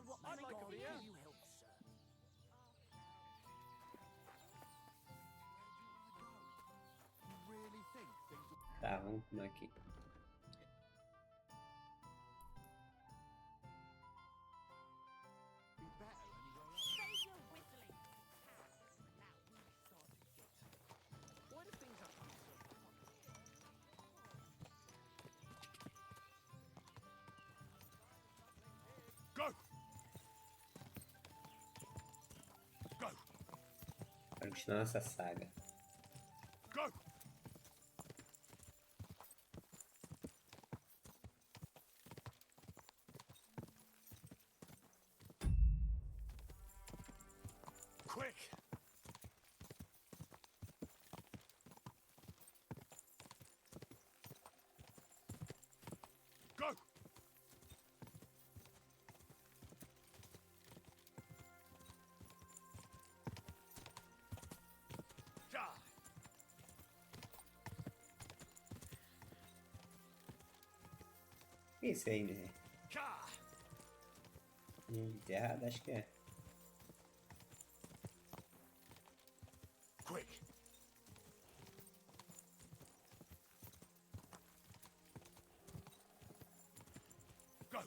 what I'd like a can beer. you help, sir? You really think things will Tá, vamos comer aqui. be better anywhere else? Save your whistling. Now we'll start to get. Why do things have to be so Go! Go! Para continuar nossa saga. Go! Quick! Go! Die! Que isso aí, né? Ka! Errado, acho que é. Quick! Go!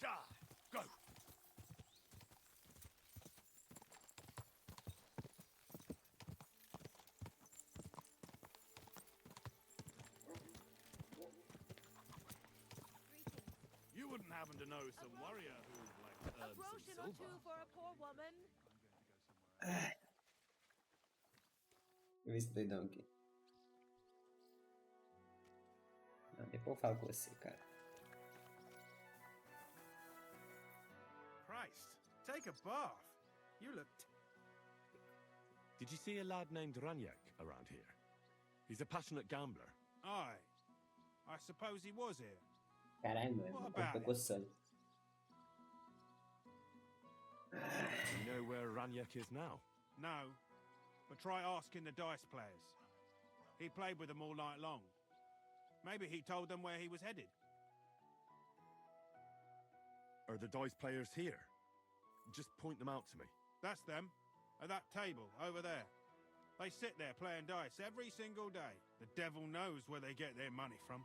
Die! Go! You wouldn't happen to know some warrior who'd like to A earn some groschen or silver? two for a poor woman. Eu vi esse doidão aqui. Não, depois eu falo com você, cara. Christ, take a bath. You look... Did you see a lad named Ranyak around here? He's a passionate gambler. Aye. I suppose he was here. Caralho, mano. What Eu about tô it? coçando. Do you know where Ranyak is now? No, but try asking the dice players. He played with them all night long. Maybe he told them where he was headed. Are the dice players here? Just point them out to me. That's them, at that table over there. They sit there playing dice every single day. The devil knows where they get their money from.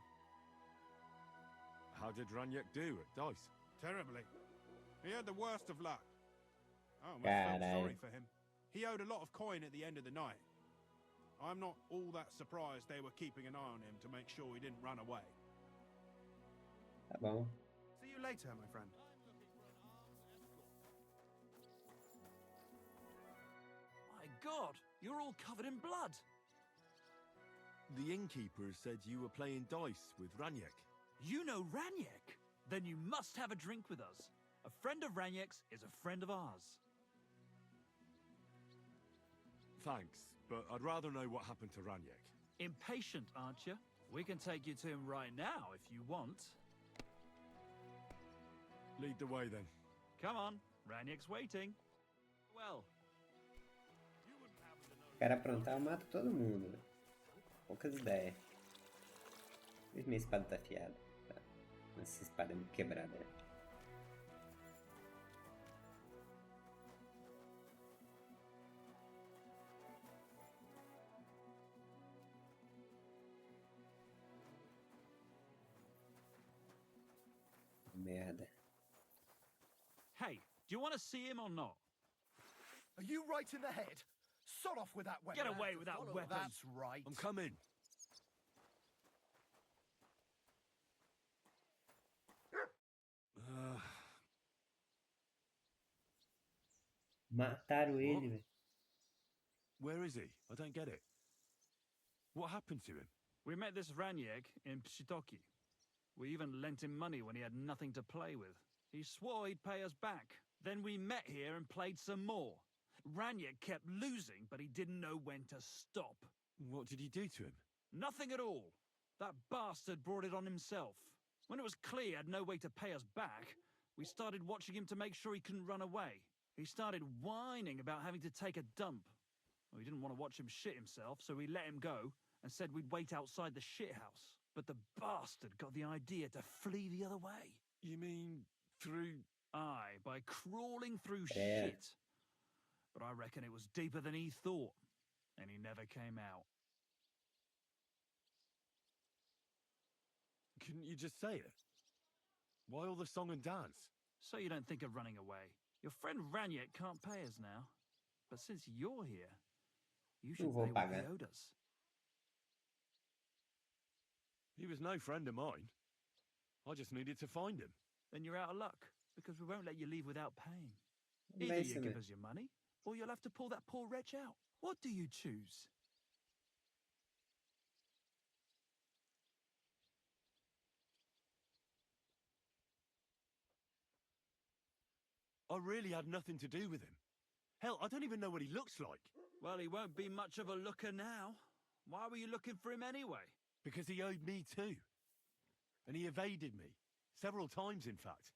How did Ranyak do at dice? Terribly. He had the worst of luck. I almost felt Caralho. sorry for him. He owed a lot of coin at the end of the night. I'm not all that surprised they were keeping an eye on him to make sure he didn't run away. Tá bom. See you later, my friend. My God, you're all covered in blood. The innkeeper said you were playing dice with Ranyak. You know Ranyak? Then you must have a drink with us. A friend of Ranyak's is a friend of ours. Thanks, but I'd rather know what happened to Ranyak. Impatient, aren't you? We can take you to him right now if you want. Lead the way then. Come on, Ranyak's waiting. Well, You wouldn't happen to know. O cara aprontar, eu mato todo mundo, velho. Poucas ideias. Por que minha espada tá afiada? Tá. Essa espada é muito quebrada. Né? Merda. hey, do you want to see him or not? Are you right in the head? Sod off with that weapon. Get away with that Follow weapon. That's right. I'm coming. Mataram ele, velho. Where is he? I don't get it. What happened to him? We met this Ranyak in Pshitoki. We even lent him money when he had nothing to play with. He swore he'd pay us back. Then we met here and played some more. Ranyak kept losing, but he didn't know when to stop. What did you do to him? Nothing at all. That bastard brought it on himself. When it was clear he had no way to pay us back, we started watching him to make sure he couldn't run away. He started whining about having to take a dump. We didn't want to watch him shit himself, so we let him go and said we'd wait outside the shithouse. But the bastard got the idea to flee the other way. You mean through... Aye, by crawling through Yeah. shit. But I reckon it was deeper than he thought, and he never came out. Couldn't you just say it? Why all the song and dance? So you don't think of running away. Your friend Raniek can't pay us now. But since you're here, you should vou pay what he pagar. owed us. He was no friend of mine. I just needed to find him. Then you're out of luck, because we won't let you leave without paying. Vai Either you ser, give né? us your money, or you'll have to pull that poor wretch out. What do you choose? I really had nothing to do with him. Hell, I don't even know what he looks like. Well, he won't be much of a looker now. Why were you looking for him anyway? Because he owed me too. And he evaded me. Several times, in fact.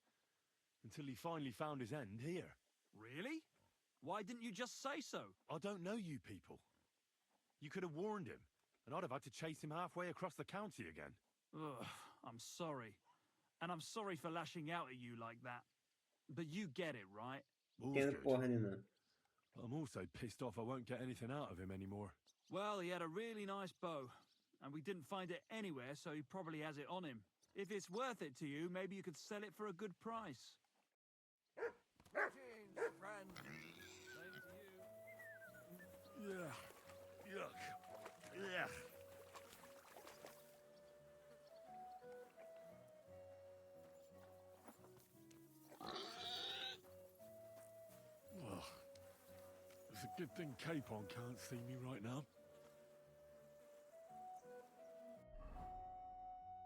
Until he finally found his end here. Really? Why didn't you just say so? I don't know you people. You could have warned him, and I'd have had to chase him halfway across the county again. Ugh, I'm sorry. And I'm sorry for lashing out at you like that. But you get it, right? All's Entendo good. porra nenhuma. But I'm also pissed off I won't get anything out of him anymore. Well, he had a really nice bow, and we didn't find it anywhere, so he probably has it on him. If it's worth it to you, maybe you could sell it for a good price. Greetings, friend. Yeah. Yuck. Yeah. It's a good thing Capon can't see me right now.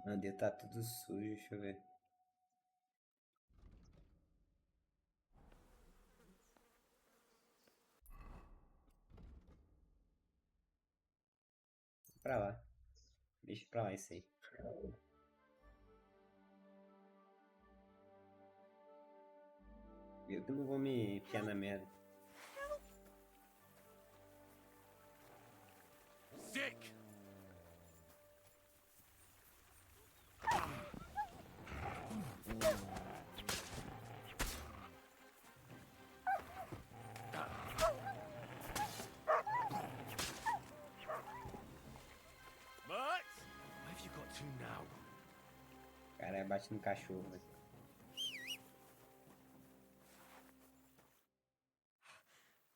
Mandei tá tudo sujo, deixa eu ver. Pra lá. Deixa pra lá isso aí. Eu que não vou me enfiar na merda. Sick! What? Where have you got to now? Cara, bate no cachorro, velho.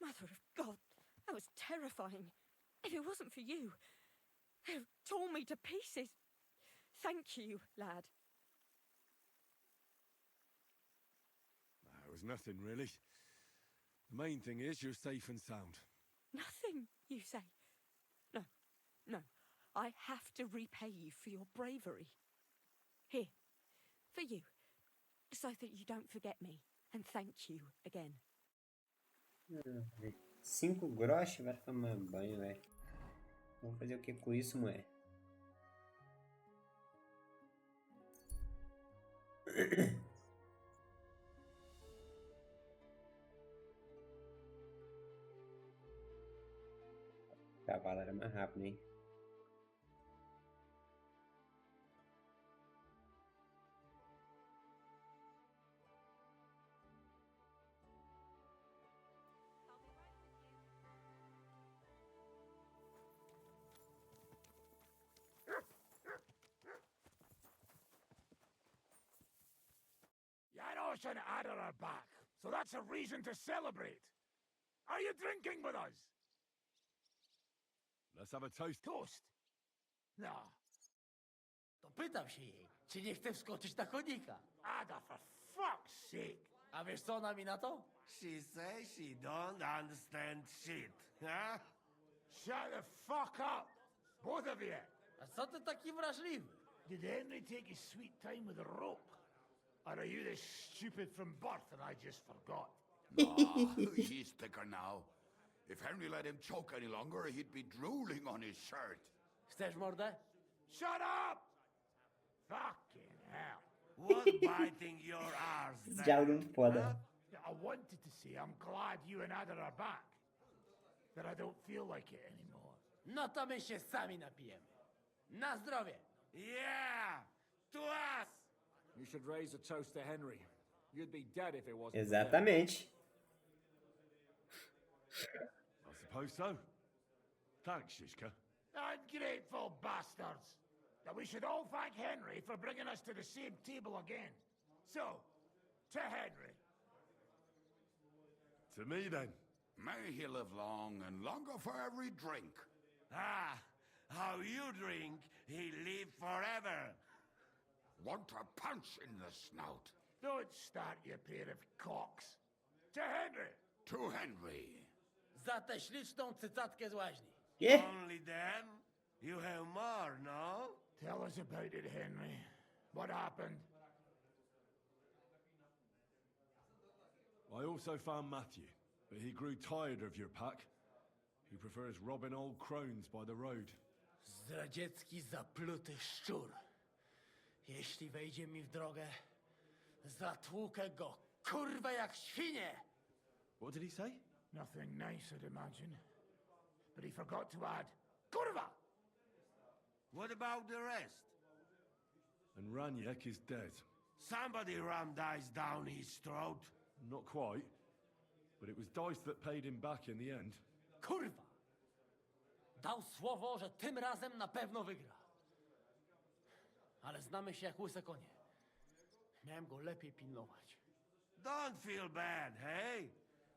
Mother of God, that was terrifying. If it wasn't for you, it would have torn me to pieces. Thank you, lad. It was nothing, really. The main thing is you're safe and sound. Nothing, you say? No, no. I have to repay you for your bravery. Here, for you, so that you don't forget me. And thank you again. 5 groschen vai tomar banho, velho. Vou fazer o que com isso, mulher? O cavalo era mais rápido, hein? Yarosh and Ada are back, so that's a reason to celebrate. Are you drinking with us? Let's have a toast. Toast? No. To pytam się jej, czy nie chce wskoczyć na konika. Ada, for fuck's sake. A wiesz co ona mi na to? She says she don't understand shit, huh? Shut the fuck up, both of you. A co ty taki wrażliwy? Did Henry take his sweet time with the rope? Or are you this stupid from birth and I just forgot? He's thicker now. If Henry let him choke any longer, he'd be drooling on his shirt. Chcesz mordę? Shut up! Fucking hell. What biting your arse Esse there? diálogo é muito foda. I wanted to say I'm glad you and Ada are back. That I don't feel like it anymore. No to my się sami napijemy. Na zdrowie. Yeah! To us! You should raise a toast to Henry. You'd be dead if it wasn't for him. Exatamente. I suppose so. Thanks, Shishka. Ungrateful bastards! That we should all thank Henry for bringing us to the same table again. So, to Henry. To me, then. May he live long and longer for every drink. Ah, how you drink, he live forever. Want a punch in the snout? Don't start, you pair of cocks. To Henry. To Henry. Za tę śliczną cycatkę z łaźni. Quê? Only then? You have more, no? Tell us about it, Henry. What happened? I also found Matthew, but he grew tired of your pack. He prefers robbing old crones by the road. Zdradziecki, zapluty szczur. Jeśli wejdzie mi w drogę, zatłukę go, kurwa, jak świnie! What did he say? Nothing nice, I'd imagine. But he forgot to add, Kurva! What about the rest? And Raniek is dead. Somebody rammed dice down his throat. Not quite, but it was dice that paid him back in the end. Kurwa! Dał słowo, że tym razem na pewno wygra. Ale znamy się jak łyse konie. Miałem go lepiej pilnować. Don't feel bad, hey?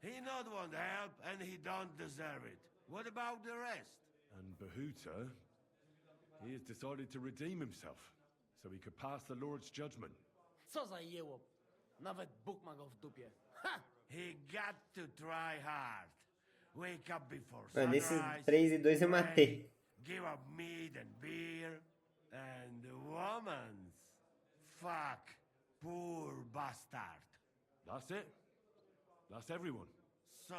He not want help and he don't deserve it. What about the rest? And Bahuta, he has decided to redeem himself, so he could pass the Lord's judgment. Co za jełop. Nawet Bóg ma go w dupie. Ha! He got to try hard. Wake up before Mano, esses sunrise. 3 e 2 eu matei. Give up meat and beer. And woman's. Fuck. Poor bastard. That's it. That's everyone. So,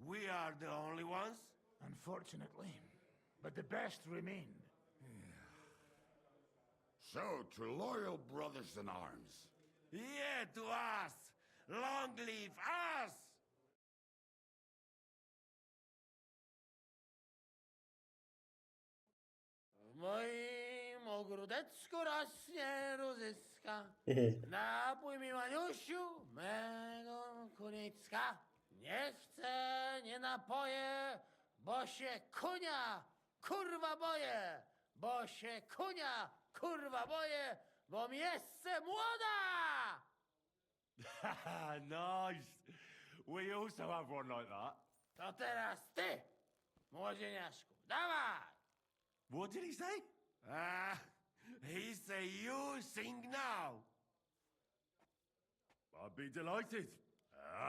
we are the only ones? Unfortunately. But the best remain. So, to loyal brothers in arms. Yeah, to us. Long live us! W moim ogródeczku rośnie różyska. Napój mi, Maniusiu, mego kuniecka. Nie chcę, nie napoję, bo się kunia, kurwa boję. Bo się kunia, kurwa boję, bo miejsce młoda! Nice. We also have one like that. To teraz ty, młodzieniaszku, dawaj! What did he say? He say you sing now. I'd be delighted.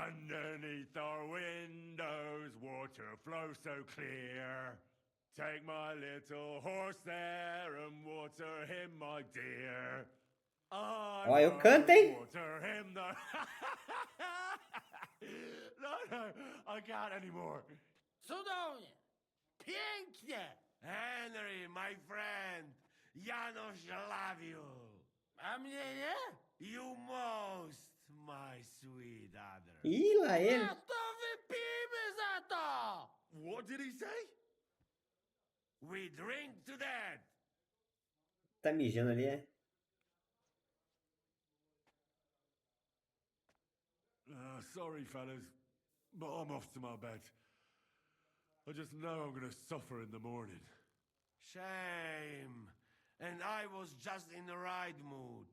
Underneath our windows, water flows so clear. Take my little horse there and water him, my dear. Ó, eu canto, hein? Water him, no. No, I can't anymore. Cudownie! Pięknie! Henry, my friend, Janos love you. A mnie nie? You most, my sweet other. Ih, lá ele. No to wypijmy za to! What did he say? We drink to that. Tá mijando ali, é? Sorry, fellas, but I'm off to my bed. I just know I'm going to suffer in the morning. Shame. And I was just in the right mood.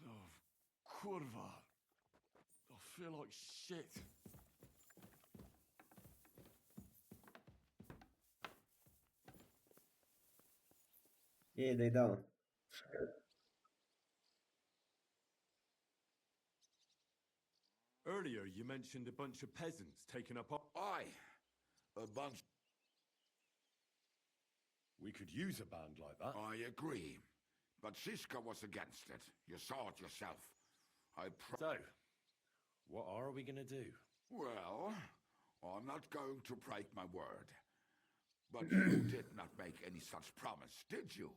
Oh, kurwa. I feel like shit. E aí, doidão? Earlier, you mentioned a bunch of peasants taking up... Aye, a bunch. We could use a band like that. I agree. But Siska was against it. You saw it yourself. So, what are we gonna do? Well, I'm not going to break my word. But you did not make any such promise, did you?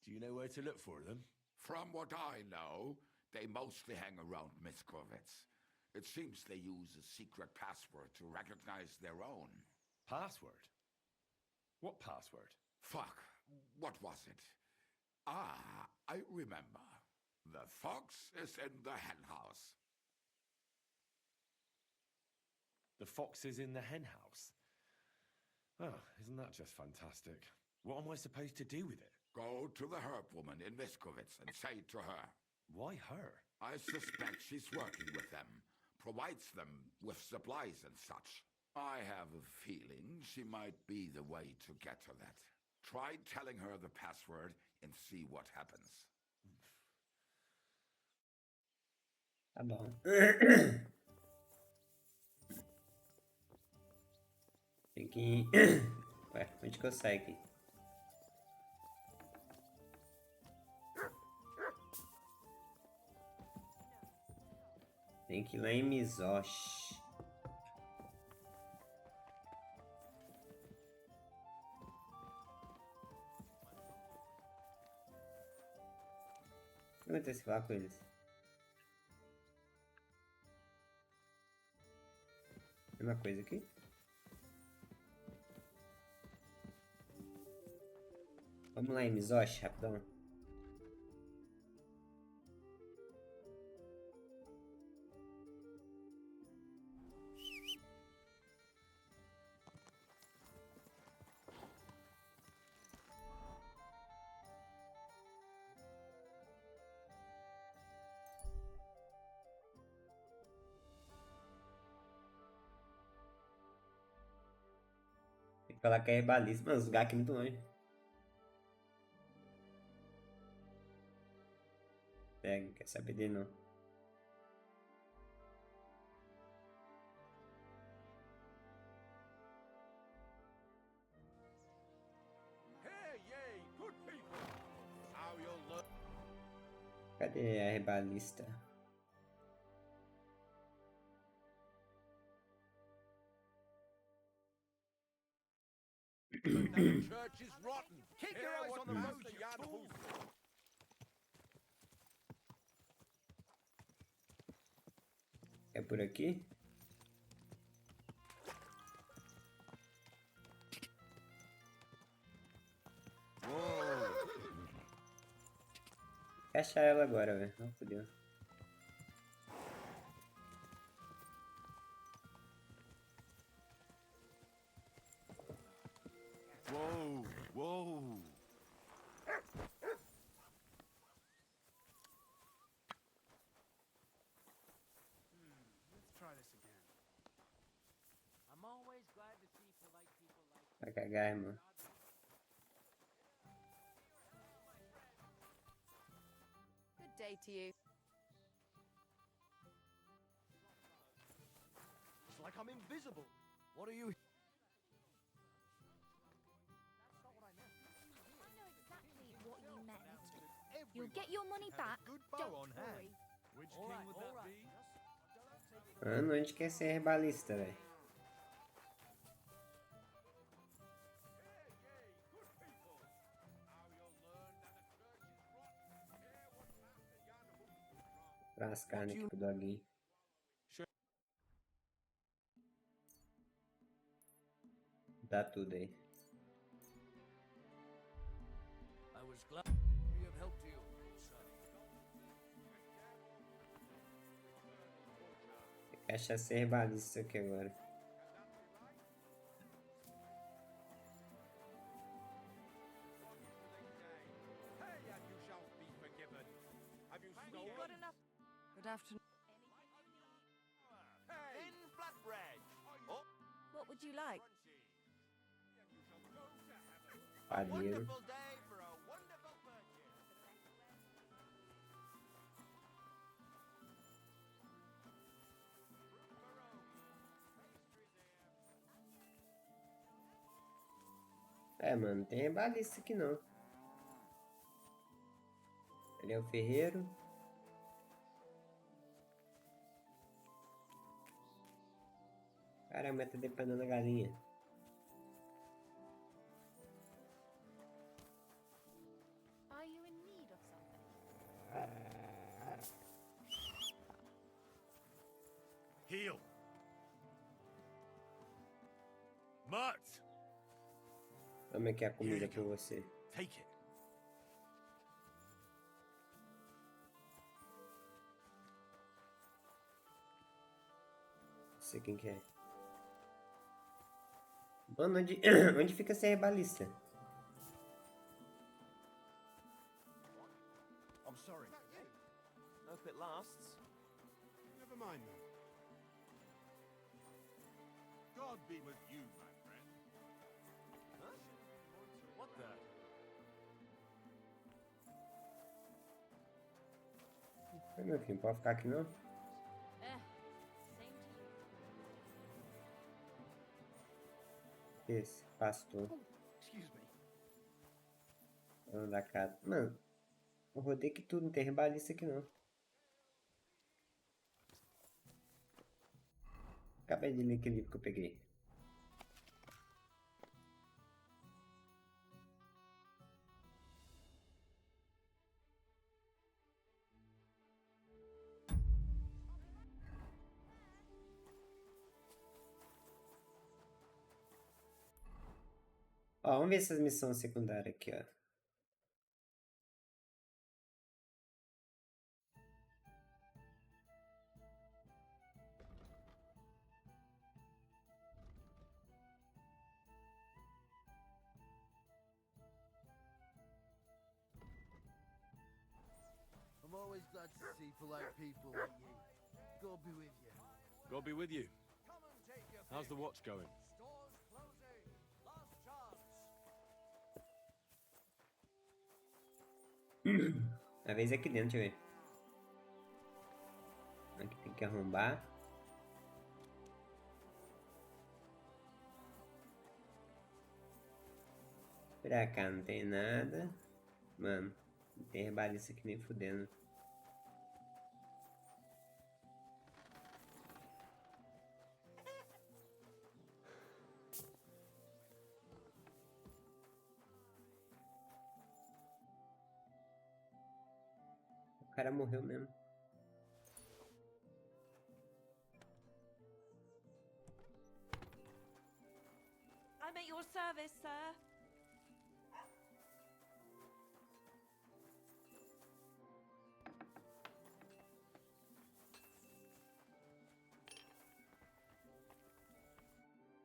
Do you know where to look for them? From what I know, they mostly hang around Miscrovitz. It seems they use a secret password to recognize their own. Password? What password? Fuck, what was it? Ah, I remember. The fox is in the henhouse. The fox is in the henhouse? Oh, isn't that just fantastic? What am I supposed to do with it? Go to the herb woman in Miscrovitz and say to her. Why her? I suspect she's working with them. Provides them with supplies and such. I have a feeling she might be the way to get to that. Try telling her the password and see what happens. Tá bom. Tem que... Ué, onde que eu saio aqui? Tem que ir lá em Mizoshi. O que acontece lá com eles? Mesma coisa aqui? Vamos lá em Mizoshi, rapidão. Tem que falar que é herbalista. Mano, os lugares aqui é muito longe. Pega, não quer saber dele não. Cadê a herbalista? Church is rotten. Keep your eyes on the road, you fool. É por aqui? Vou achar ela agora, velho. Oh, fodeu. Whoa, whoa. Let's try this again. I'm always glad to see polite people like Vai cagar, irmão. Good day to you. It's like I'm invisible. What are you? What you meant. You'll get your money back. Don't worry. Which king would that be? Mano, onde quer ser herbalista, velho? As carnes aqui pro doguinho. Dá tudo aí. I was glad we have helped you, son. Tem que achar ser herbalista aqui agora. Good afternoon. What would you like? Padeiro. É, mano, não tem herbalista aqui não. Ele é o ferreiro. Caramba, tá depanando a galinha. Are you in need of something? Heal. Mutt! Toma aqui a comida pra você. Take it. Não sei quem que é. Mano, onde, onde fica essa herbalista? I'm sorry. Hope it lasts. Never mind that. God be with you, my friend. Huh? What the? Oi, meu filho, pode ficar aqui não? Same to you. Esse, pastor. Excuse me. Dono da casa. Mano, eu rodei que tudo, não tem herbalista aqui não. Acabei de ler aquele livro que eu peguei. Ó, vamos ver essas missões secundárias aqui, ó. I'm always glad to see polite people like you. God be with you. God be with you. How's the watch going? A vez aqui dentro, deixa eu ver. Aqui tem que arrombar. Pra cá não tem nada. Mano, não tem herbalista aqui nem fudendo. O cara morreu mesmo. I'm at your service, sir.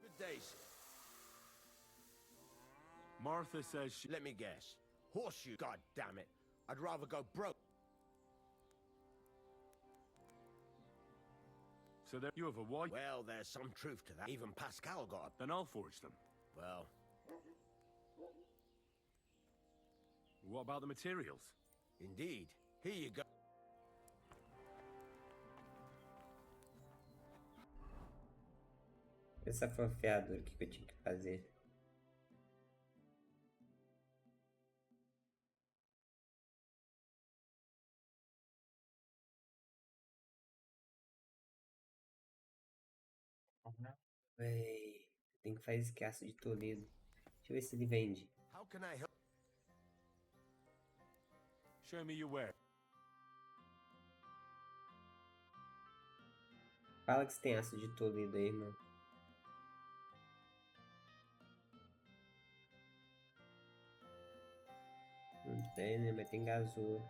Good day, sir. Martha says she... Let me guess. Horseshoe, god damn it. I'd rather go broke. So there you have a wife? Well, there's some truth to that. Even Pascal got a... Then I'll forge them. Well... What about the materials? Indeed. Here you go. Essa foi a ferradura que eu tinha que fazer. Véi, tem que fazer esse aço de Toledo. Deixa eu ver se ele vende. How can I help? Show me your wares. Fala que você tem aço de Toledo aí, irmão. Não tem, né? Mas tem gasura.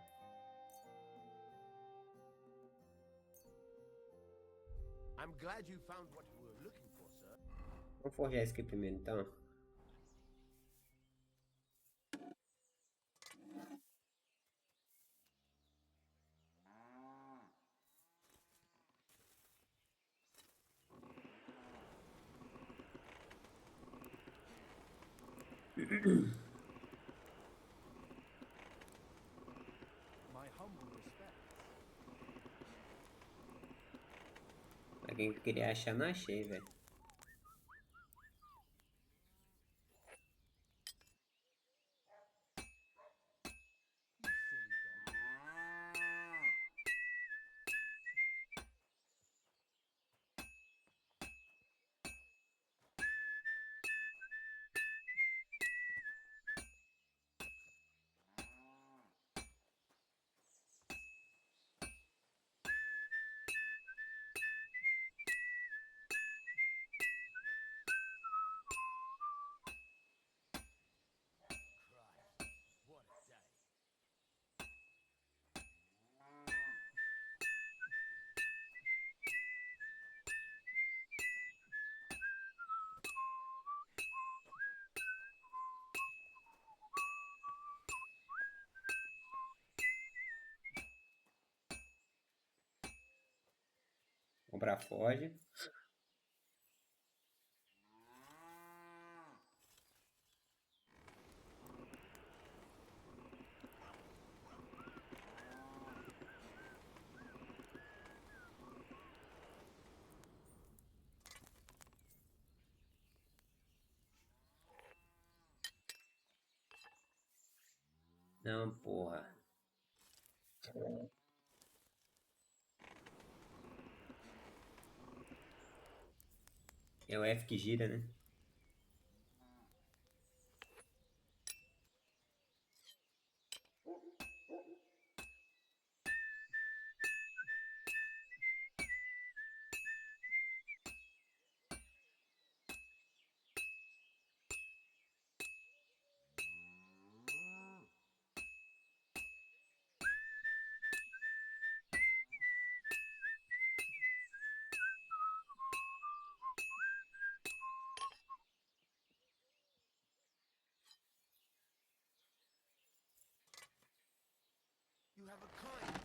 I'm glad you found what you were looking for, sir. Vamos forjar isso aqui primeiro, então. My humble respect. Alguém que eu queria achar, não achei, velho. Comprar forja. Não, porra. É o F que gira, né? You have a kind.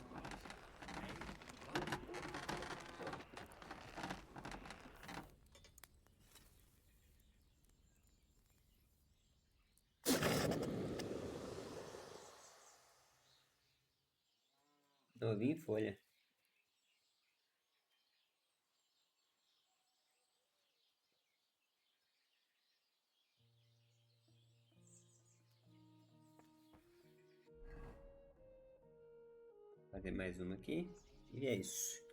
Novinho em folha. Fazer mais uma aqui. E é isso.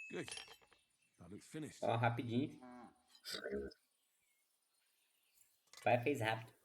Good. That looks finished. Ó, rapidinho. Pai fez rápido.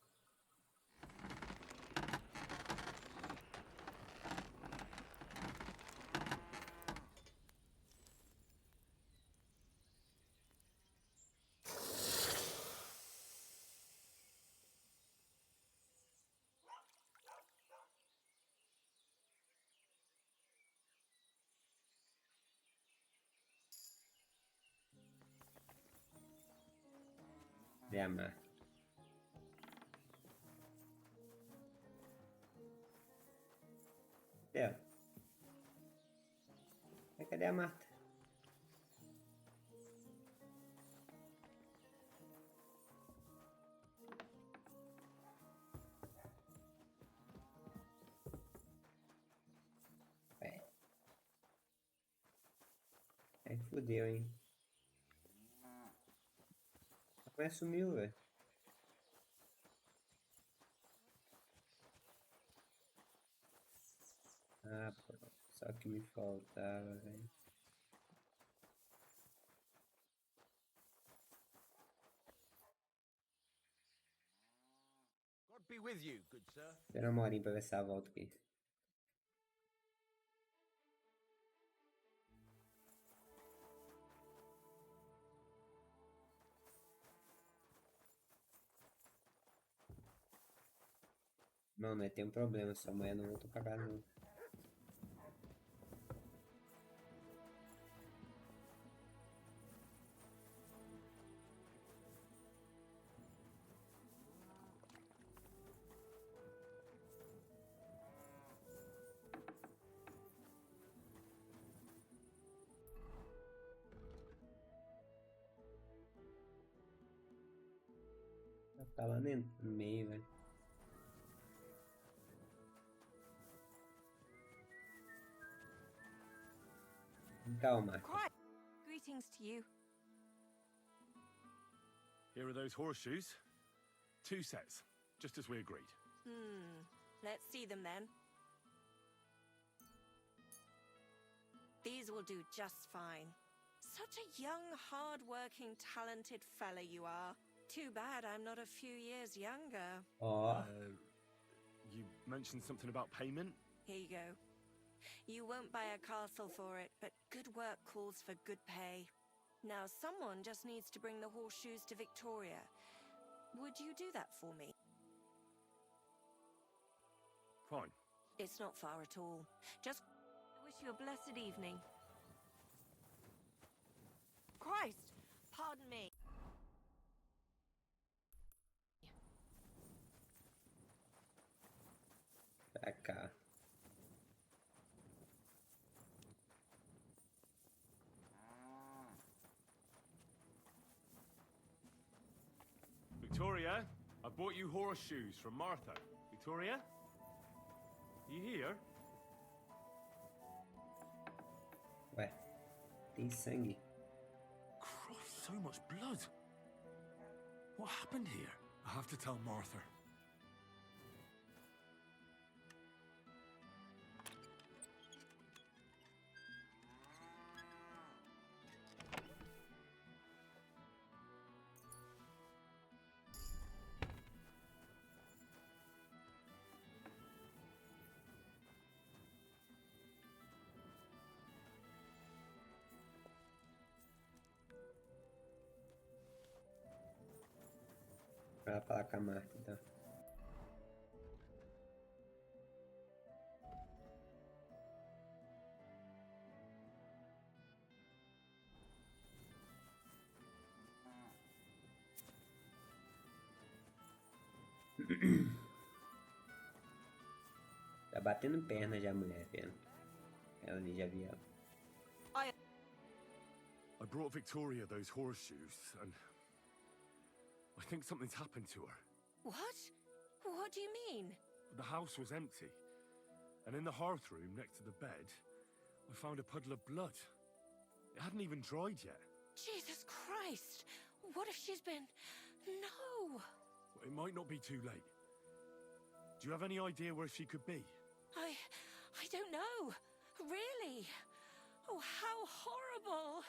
Cadê a Marta? Cadê ela? Cadê a Marta? Aí fodeu, hein? A mulher sumiu, velho. Ah, pronto. Só que me faltava, velho. God be with you, good sir. Espera uma horinha pra ver se ela volta aqui. Não, nós tem um problema, sua mãe não voltou pra casa não. Tá lá no meio, velho. Calma. Greetings to you. Here are those horseshoes. 2 sets, just as we agreed. Let's see them then. These will do just fine. Such a young, hard-working, talented fella you are. Too bad I'm not a few years younger. You mentioned something about payment? Here you go. You won't buy a castle for it, but good work calls for good pay. Now someone just needs to bring the horseshoes to Victoria. Would you do that for me? Fine. It's not far at all. Just wish you a blessed evening. Christ! Pardon me. Pra cá. Victoria, I bought you horseshoes from Martha. Victoria? You here? Ué, tem sangue. Christ, so much blood. What happened here? I have to tell Martha. Vai falar com a Marta, então. Tá batendo perna já, mulher, vendo? Ela nem já viu ela. I brought Victoria those horseshoes, and I think something's happened to her. What? What do you mean? The house was empty, and in the hearth room next to the bed, I found a puddle of blood. It hadn't even dried yet. Jesus Christ! What if she's been... No! It might not be too late. Do you have any idea where she could be? I don't know. Really? Oh, how horrible!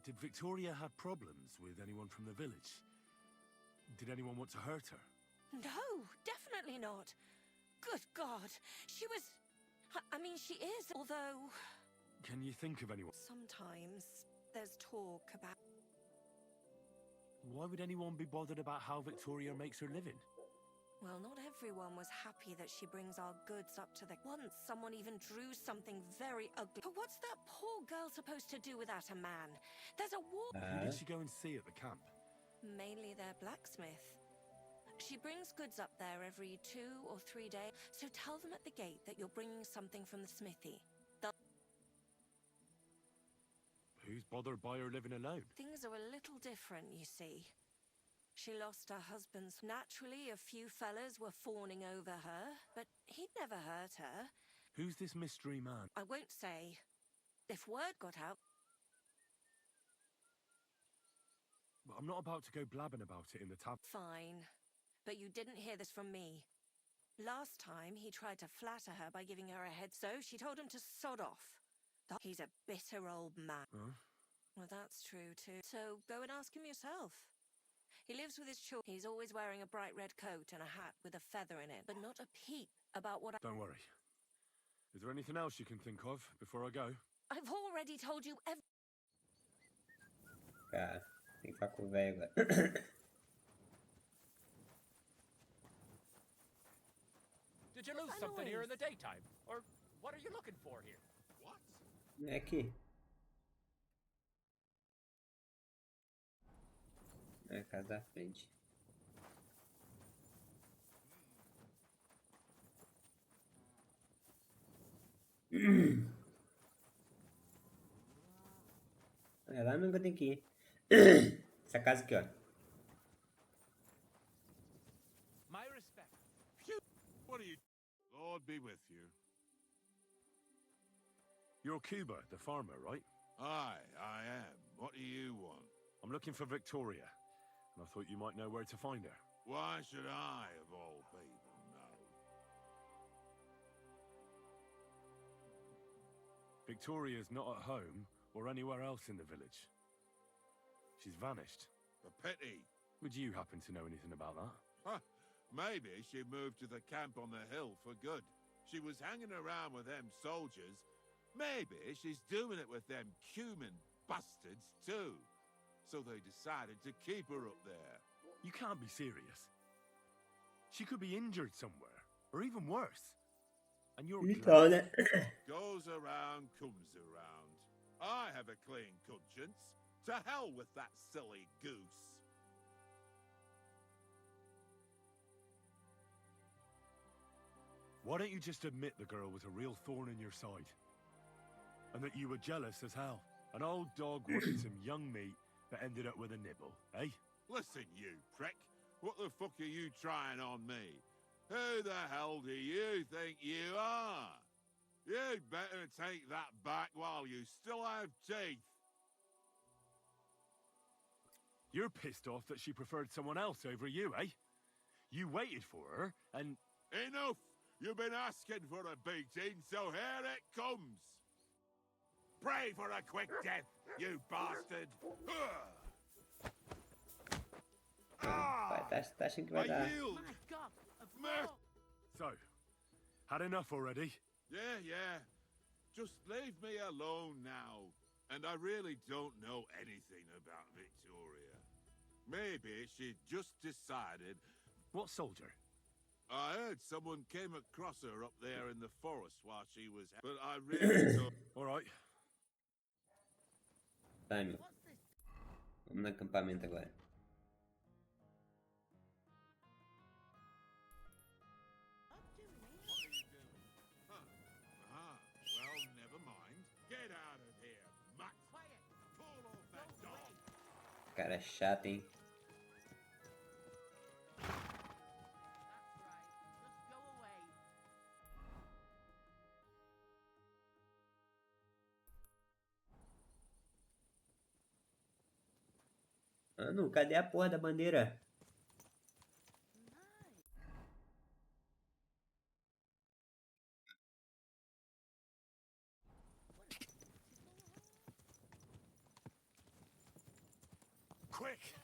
Did Victoria have problems with anyone from the village? Did anyone want to hurt her? No, definitely not. Good God, she was... I mean, she is, although... Can you think of anyone? Sometimes there's talk about... Why would anyone be bothered about how Victoria makes her living? Well, not everyone was happy that she brings our goods up to the... Once someone even drew something very ugly. But what's that poor girl supposed to do without a man? There's a war... Who did she go and see at the camp? Mainly their blacksmith. She brings goods up there every 2 or 3 days, so tell them at the gate that you're bringing something from the smithy. Who's bothered by her living alone? Things are a little different, you see. She lost her husband's... Naturally, a few fellas were fawning over her, but he'd never hurt her. Who's this mystery man? I won't say. If word got out... But I'm not about to go blabbing about it in the tab. Fine. But you didn't hear this from me. Last time, he tried to flatter her by giving her a head, so she told him to sod off. He's a bitter old man. Huh? Well, that's true, too. So go and ask him yourself. He lives with his children. He's always wearing a bright red coat and a hat with a feather in it, but not a peep about what I... Don't worry. Is there anything else you can think of before I go? I've already told you every... Cara, tem que falar com o velho agora. Did you lose something here in the daytime? Or what are you looking for here? What? É aqui. É a casa da frente. É lá mesmo que eu tenho que ir. Essa casa aqui, ó. My respect. Phew! What are you... Lord be with you. You're Cuba, the farmer, right? Aye, I am. What do you want? I'm looking for Victoria, and I thought you might know where to find her. Why should I, of all people, know? Victoria's not at home or anywhere else in the village. She's vanished. A pity. Would you happen to know anything about that? Huh. Maybe she moved to the camp on the hill for good. She was hanging around with them soldiers. Maybe she's doing it with them Cuban bastards too. So they decided to keep her up there. You can't be serious. She could be injured somewhere, or even worse. And you're glad. Goes around, comes around. I have a clean conscience. To hell with that silly goose. Why don't you just admit the girl was a real thorn in your side? And that you were jealous as hell. An old dog wanted some young meat that ended up with a nibble, eh? Listen, you prick. What the fuck are you trying on me? Who the hell do you think you are? You'd better take that back while you still have teeth. You're pissed off that she preferred someone else over you, eh? You waited for her, and... Enough! You've been asking for a beating, so here it comes! Pray for a quick death, you bastard! Tá achando que vai dar. So, had enough already? Yeah. Just leave me alone now. And I really don't know anything about Victoria. Maybe she just decided... What soldier? I heard someone came across her up there in the forest while she was... But I really don't... All right. Vai, meu. Vamos no acampamento agora. Well, never mind. Get out of here, mutt. Pull off that dog. Cara chato, hein? Mano, cadê a porra da bandeira? Quick!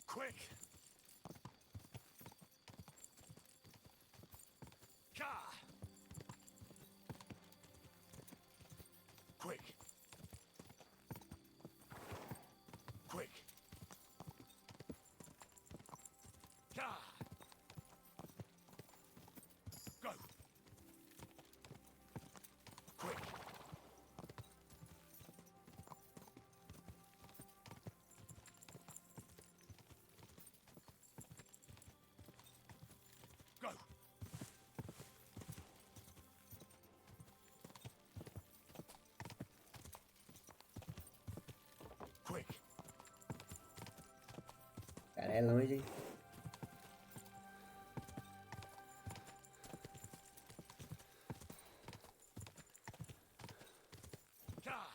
Quick! Ka! Quick! Quick! Ka! Go! Quick! Go! Quick! Cara, é longe, hein? Ka!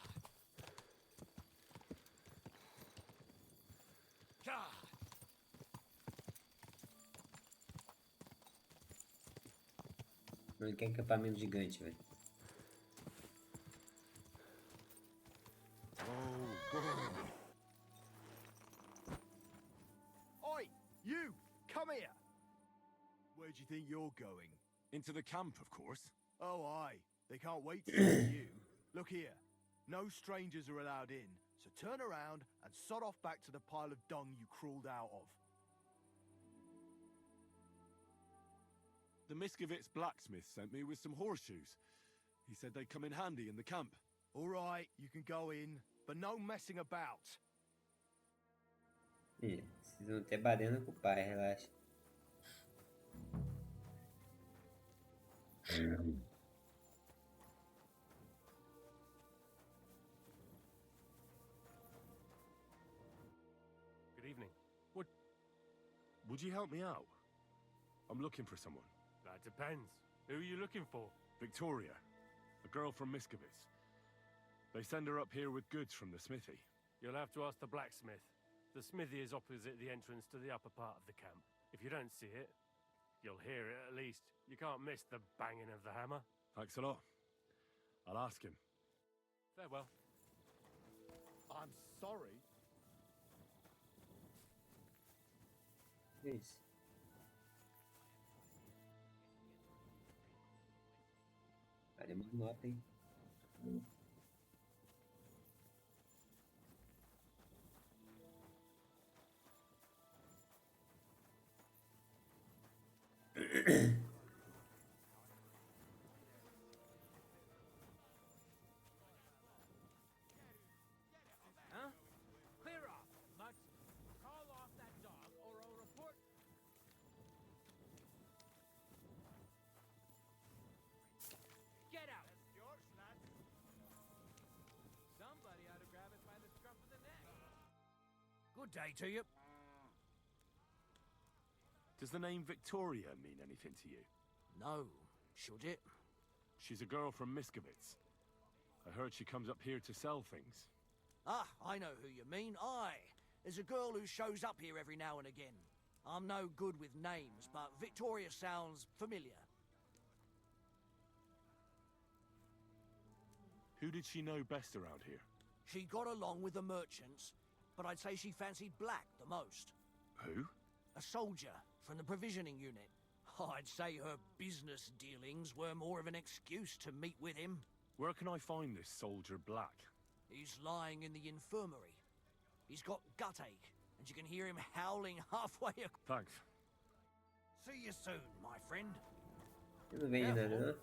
Ka! Não quer acampamento gigante, velho. Oi, you! Come here! Where do you think you're going? Into the camp, of course. Oh, aye. They can't wait to see you. Look here. No strangers are allowed in, So turn around and sod off back to the pile of dung you crawled out of. The Miskovitz blacksmith sent me with some horseshoes. He said they'd come in handy in the camp. All right, you can go in, but no messing about. Ih, vocês vão ter batendo com o pai, relaxa. Good evening. Would you help me out? I'm looking for someone. That depends. Who are you looking for? Victoria, a girl from Miskovitz. They send her up here with goods from the smithy. You'll have to ask the blacksmith. The smithy is opposite the entrance to the upper part of the camp. If you don't see it, you'll hear it at least. You can't miss the banging of the hammer. Thanks a lot. I'll ask him. Farewell. I'm sorry. Isso. Vale uma nota, hein? Huh? Clear off, Mutt. Call off that dog, or I'll report. Get out! Somebody ought to grab it by the scruff of the neck. Good day to you. Does the name Victoria mean anything to you? No, should it? She's a girl from Miskovitz. I heard she comes up here to sell things. Ah, I know who you mean. Aye. There's a girl who shows up here every now and again. I'm no good with names, but Victoria sounds familiar. Who did she know best around here? She got along with the merchants, but I'd say she fancied Black the most. Who? A soldier from the provisioning unit. I'd say her business dealings were more of an excuse to meet with him. Where can I find this soldier Black? He's lying in the infirmary. He's got gut ache, and you can hear him howling halfway across. Thanks. See you soon, my friend. Eu não vejo nada, não.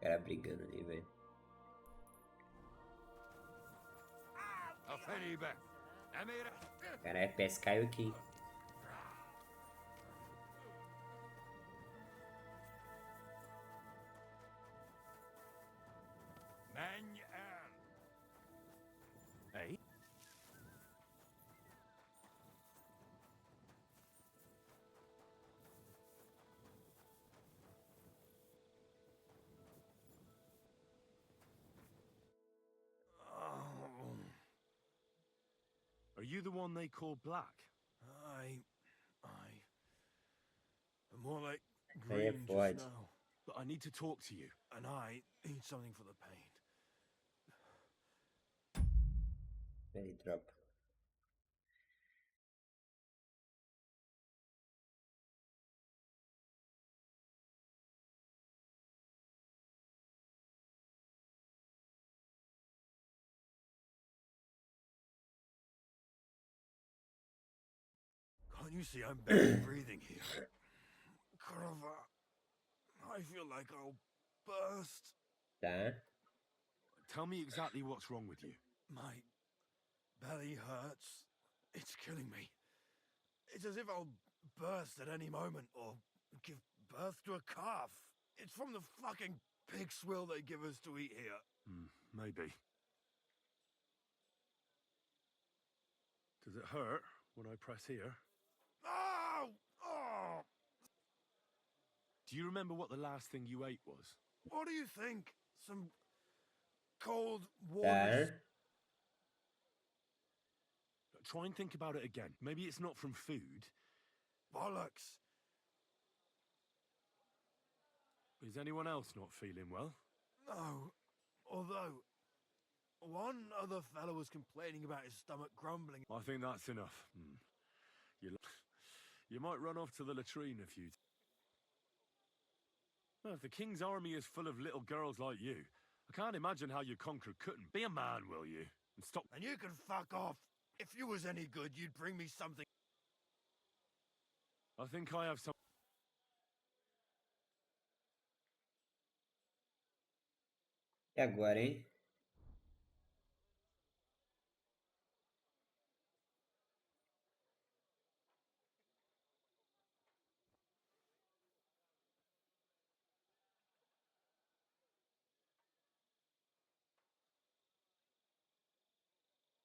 Cara brigando ali, velho. Cara, é pescar aqui. Hey? Are you the one they call Black? I'm more like Aí é green pode. just now. But I need to talk to you. And I need something for the pain. Peraí, tropa. Can't you see I'm barely breathing here? Carva, I feel like I'll burst. Tá? Tell me exactly what's wrong with you. My belly hurts. It's killing me. It's as if I'll burst at any moment or give birth to a calf. It's from the fucking pig swill they give us to eat here. Maybe. Does it hurt when I press here? Oh! Oh! Do you remember what the last thing you ate was? What do you think? Some cold Tá? water? Try and think about it again. Maybe it's not from food. Bollocks. Is anyone else not feeling well? No. Although, One other fellow was complaining about his stomach grumbling. I think that's enough. You might run off to the latrine if you... Well, if the king's army is full of little girls like you, I can't imagine how you conquer couldn't. Be a man, will you? And stop... And you can fuck off. If you was any good, you'd bring me something. I think I have some... E agora, hein?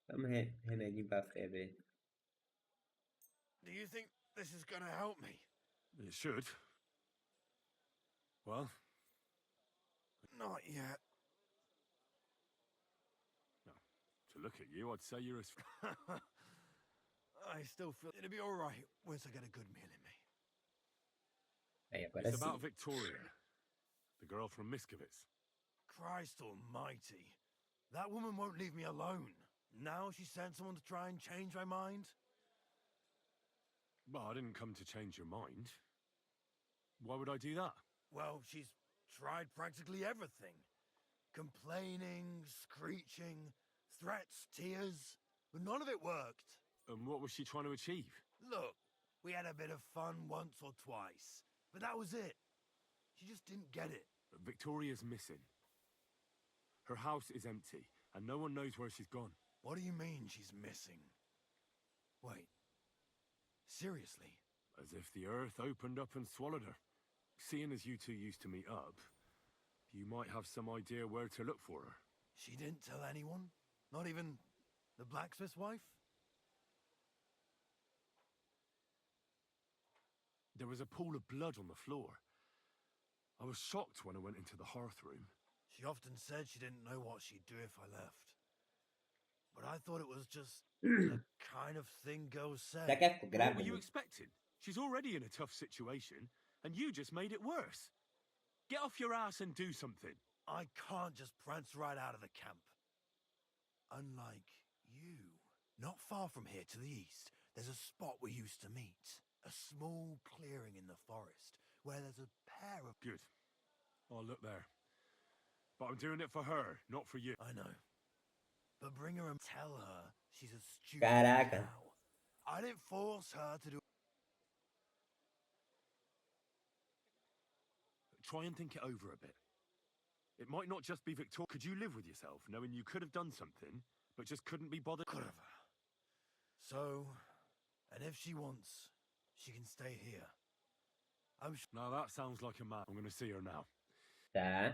Vamos remedinho pra febre. Do you think this is gonna help me? It should. Well? Not yet. No. To look at you, I'd say you're as... I still feel it'll be alright once I get a good meal in me. Aí, agora It's sim. about Victoria, the girl from Miskovitz. Christ almighty. That woman won't leave me alone. Now she sent someone to try and change my mind? Well, I didn't come to change your mind. Why would I do that? Well, she's tried practically everything. Complaining, screeching, threats, tears, but none of it worked. And what was she trying to achieve? Look, we had a bit of fun once or twice, but that was it. She just didn't get it. Victoria's missing. Her house is empty, and no one knows where she's gone. What do you mean she's missing? Wait. Seriously? As if the earth opened up and swallowed her. Seeing as you two used to meet up, you might have some idea where to look for her. She didn't tell anyone? Not even the blacksmith's wife? There was a pool of blood on the floor. I was shocked when I went into the hearth room. She often said she didn't know what she'd do if I left. But I thought it was just the kind of thing girls say. Já que é What were you grávida. expecting? She's already in a tough situation, and you just made it worse. Get off your ass and do something. I can't just prance right out of the camp. Unlike you. Not far from here to the east, there's a spot we used to meet. A small clearing in the forest, where there's a pair of... Good. I'll look there. But I'm doing it for her, not for you. I know. But bring her and tell her she's a stupid Caraca. cow. I didn't force her to do... Try and think it over a bit. It might not just be Victoria. Could you live with yourself, knowing you could have done something, but just couldn't be bothered? Could have. So, and if she wants, she can stay here. I'm sure... Now that sounds like a man. I'm going to see her now. Tá.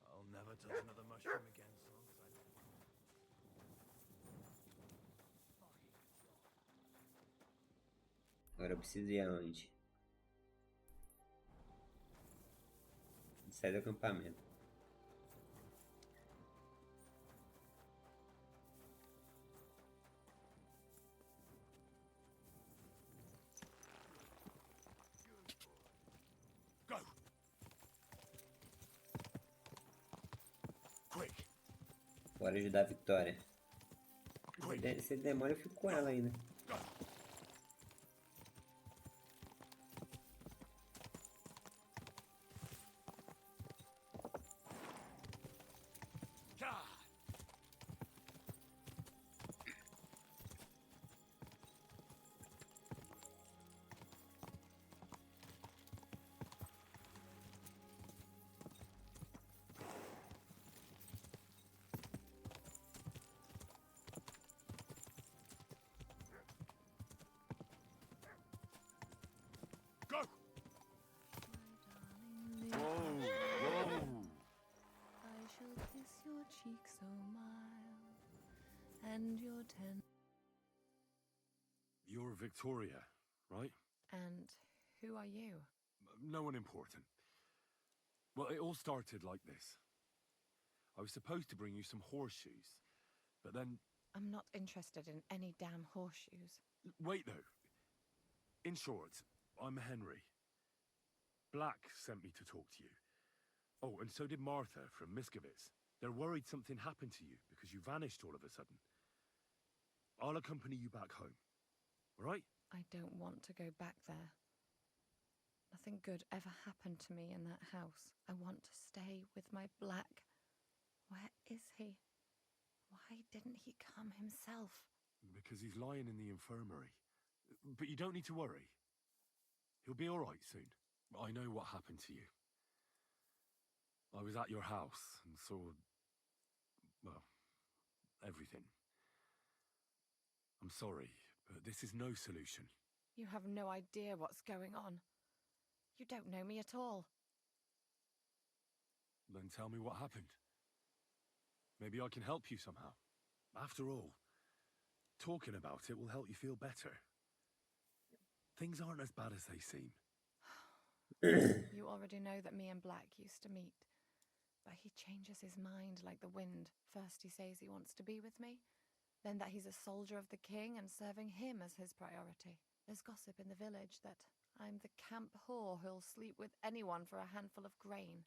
I'll never touch another mushroom again, so long as I... Agora eu preciso ir aonde? Sair do acampamento. Go! Quick! Bora ajudar a Victoria. Se demora, eu fico com ela ainda. Go! Whoa! I shall kiss your cheek so mild, and your You're Victoria, right? And who are you? No one important. Well, it all started like this. I was supposed to bring you some horseshoes, but then... I'm not interested in any damn horseshoes. Wait, though. In short, I'm Henry. Black sent me to talk to you. Oh, and so did Martha from Miskovitz. They're worried something happened to you because you vanished all of a sudden. I'll accompany you back home. All right? I don't want to go back there. Nothing good ever happened to me in that house. I want to stay with my Black. Where is he? Why didn't he come himself? Because he's lying in the infirmary. But you don't need to worry. He'll be all right soon. I know what happened to you. I was at your house and saw, well, everything. I'm sorry, but this is no solution. You have no idea what's going on. You don't know me at all. Then tell me what happened. Maybe I can help you somehow. After all, talking about it will help you feel better. Things aren't as bad as they seem. You already know that me and Black used to meet. But he changes his mind like the wind. First he says he wants to be with me, then that he's a soldier of the king and serving him as his priority. There's gossip in the village that I'm the camp whore who'll sleep with anyone for a handful of grain.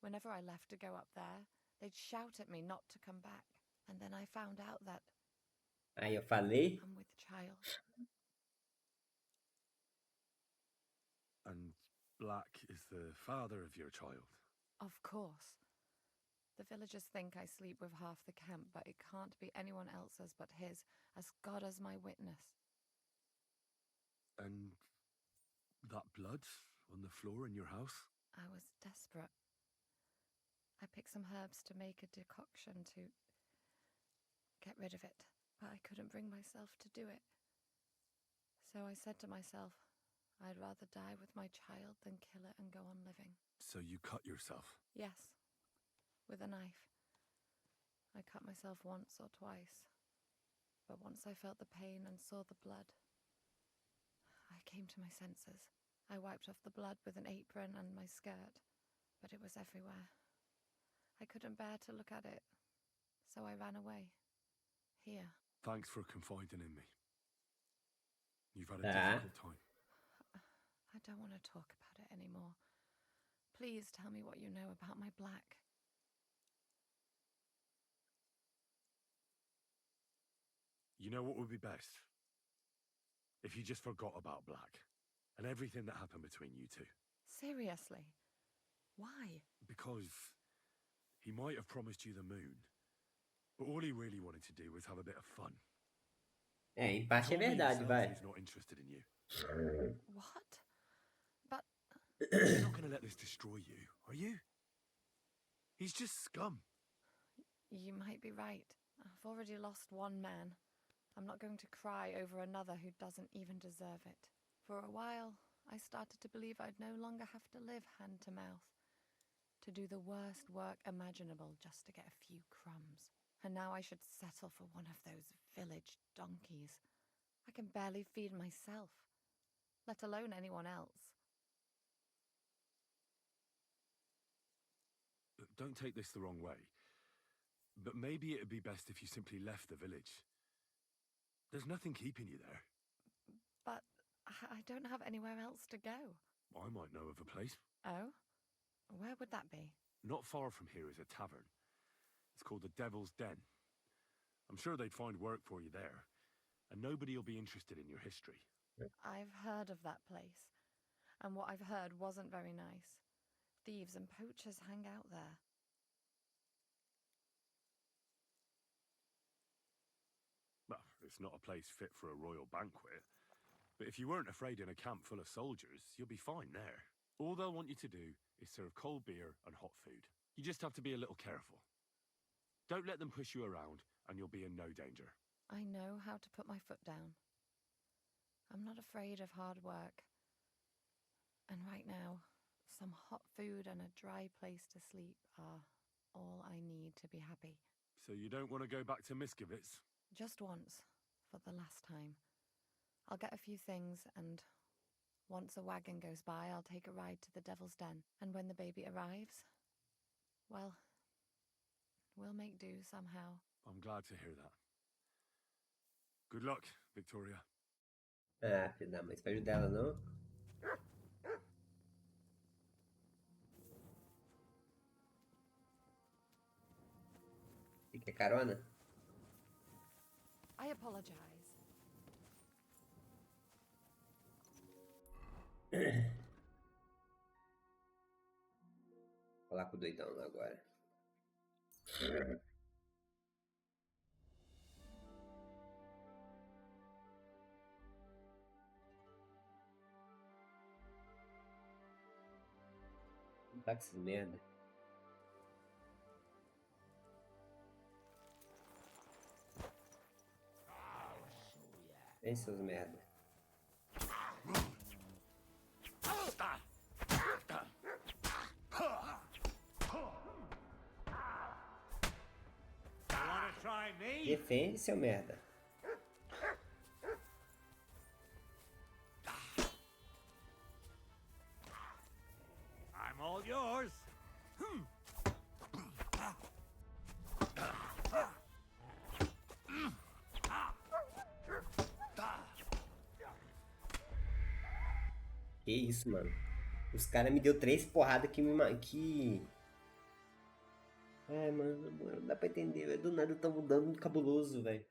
Whenever I left to go up there, they'd shout at me not to come back. And then I found out that Aí eu falei. I'm with child. And Black is the father of your child. Of course. The villagers think I sleep with half the camp, but it can't be anyone else's but his, as God as my witness. And that blood on the floor in your house? I was desperate. I picked some herbs to make a decoction to get rid of it, but I couldn't bring myself to do it. So I said to myself, I'd rather die with my child than kill it and go on living. So you cut yourself? Yes, with a knife. I cut myself once or twice, but once I felt the pain and saw the blood, I came to my senses. I wiped off the blood with an apron and my skirt, but it was everywhere. I couldn't bear to look at it, so I ran away. Here. Thanks for confiding in me. You've had a difficult time. I don't want to talk about it anymore. Please tell me what you know about my Black. You know what would be best? If you just forgot about Black and everything that happened between you two. Seriously? Why? Because he might have promised you the moon, but all he really wanted to do was have a bit of fun. É, em parte é verdade, vai. He's not interested in you. What? But... You're not going to let this destroy you, are you? He's just scum. You might be right. I've already lost one man. I'm not going to cry over another who doesn't even deserve it. For a while, I started to believe I'd no longer have to live hand to mouth, to do the worst work imaginable just to get a few crumbs. And now I should settle for one of those village donkeys. I can barely feed myself, let alone anyone else. Don't take this the wrong way, but maybe it'd be best if you simply left the village. There's nothing keeping you there. But I don't have anywhere else to go. I might know of a place. Oh? Where would that be? Not far from here is a tavern. It's called the Devil's Den. I'm sure they'd find work for you there, and nobody will be interested in your history. I've heard of that place, and what I've heard wasn't very nice. Thieves and poachers hang out there. Well, it's not a place fit for a royal banquet, but if you weren't afraid in a camp full of soldiers, you'll be fine there. All they'll want you to do is serve cold beer and hot food. You just have to be a little careful. Don't let them push you around, and you'll be in no danger. I know how to put my foot down. I'm not afraid of hard work. And right now, some hot food and a dry place to sleep are all I need to be happy. So you don't want to go back to Miskovitz? Just once, for the last time. I'll get a few things, and once a wagon goes by, I'll take a ride to the Devil's Den. And when the baby arrives, well, we'll make do somehow. I'm glad to hear that. Good luck, Victoria. Ah, filho da mãe, você vai ajudar ela, não? Quer carona? I apologize. Falar com o doidão lá agora. Tá com essas merda. Vem, seus merda. Defende, seu merda. I'm all yours. Que isso, mano. Os caras me deu 3 porradas que que... Ai, mano, não dá pra entender, velho. Do nada tá mudando muito cabuloso, velho.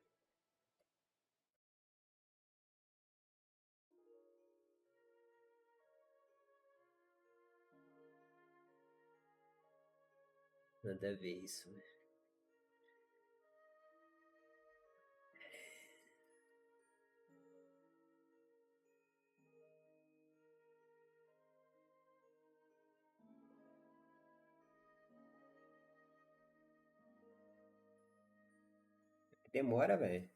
Nada a ver isso, velho. Demora, velho.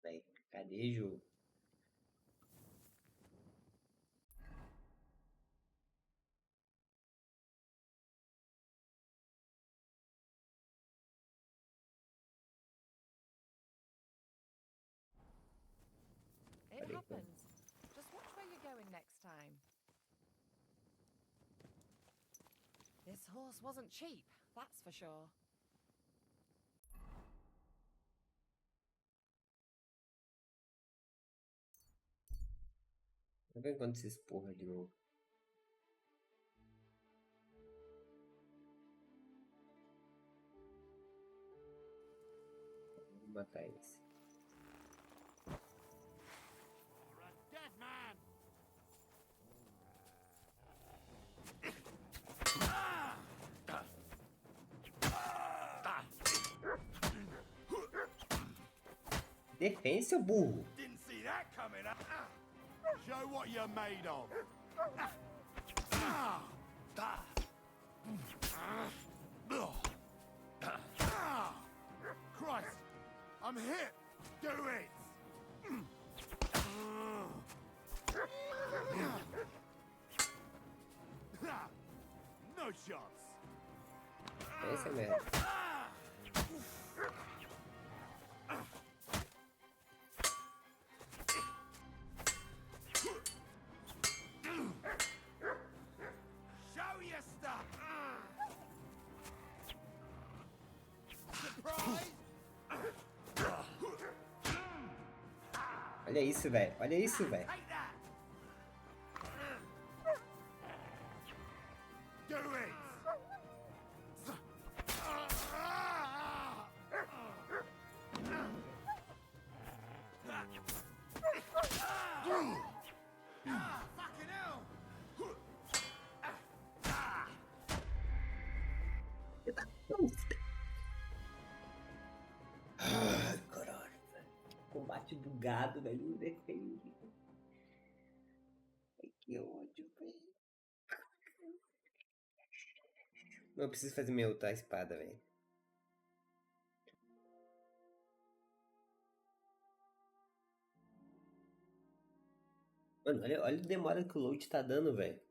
Velho, cadê jogo? It happens. Just watch where you're going next time. This horse wasn't cheap, that's for sure. Tá vendo quando se esporra de novo? Vou matar esse. Defende, seu burro. Didn't see that coming. Show what you're made of. Christ, I'm hit. Do it. No shots. Esse é merda. Show your stuff. Surprise. Olha isso, velho. Olha isso, velho. Do it. Fucking hell. Ai, caralho, velho. Combate bugado, velho. Defende. Ai, que ódio, velho. Eu preciso fazer minha outra espada, velho. Mano, olha o demora que o load tá dando, velho.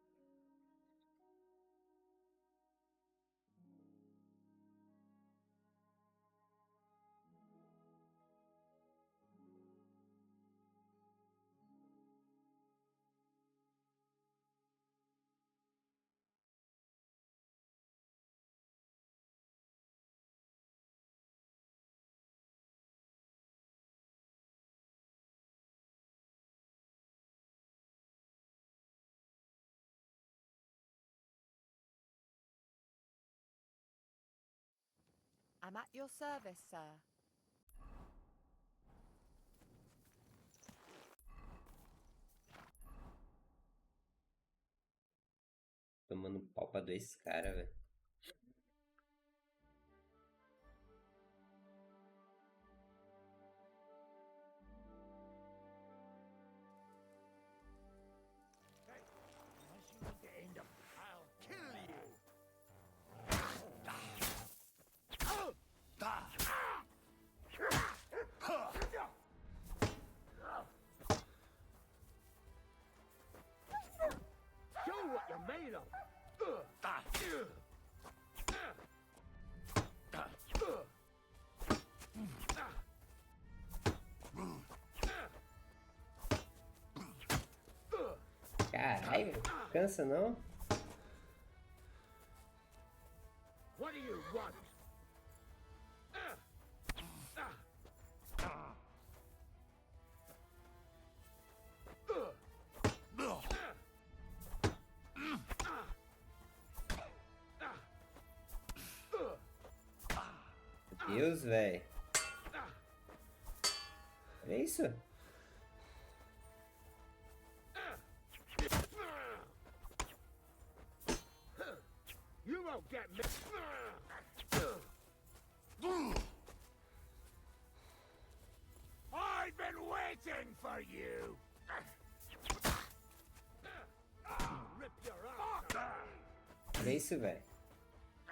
I'm at your service, sir. Tomando pau pra dois caras, velho. Unless you want to end up, I'll kill you. Show what you're made of. Caralho, cansa não? What do you want? Meu Deus, velho. Olha isso. You won't get me. I've been waiting for you. Rip your ass. Olha isso, velho.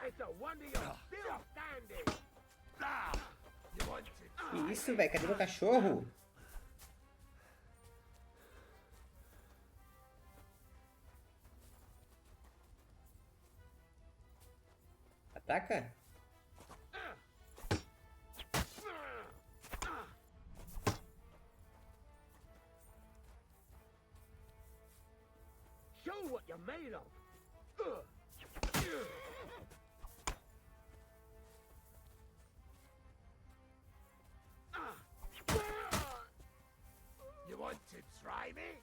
It's a wonder you're still standing. You want to Que isso, velho? Cadê meu cachorro? Ataca? Show what you're made of. You want to try me?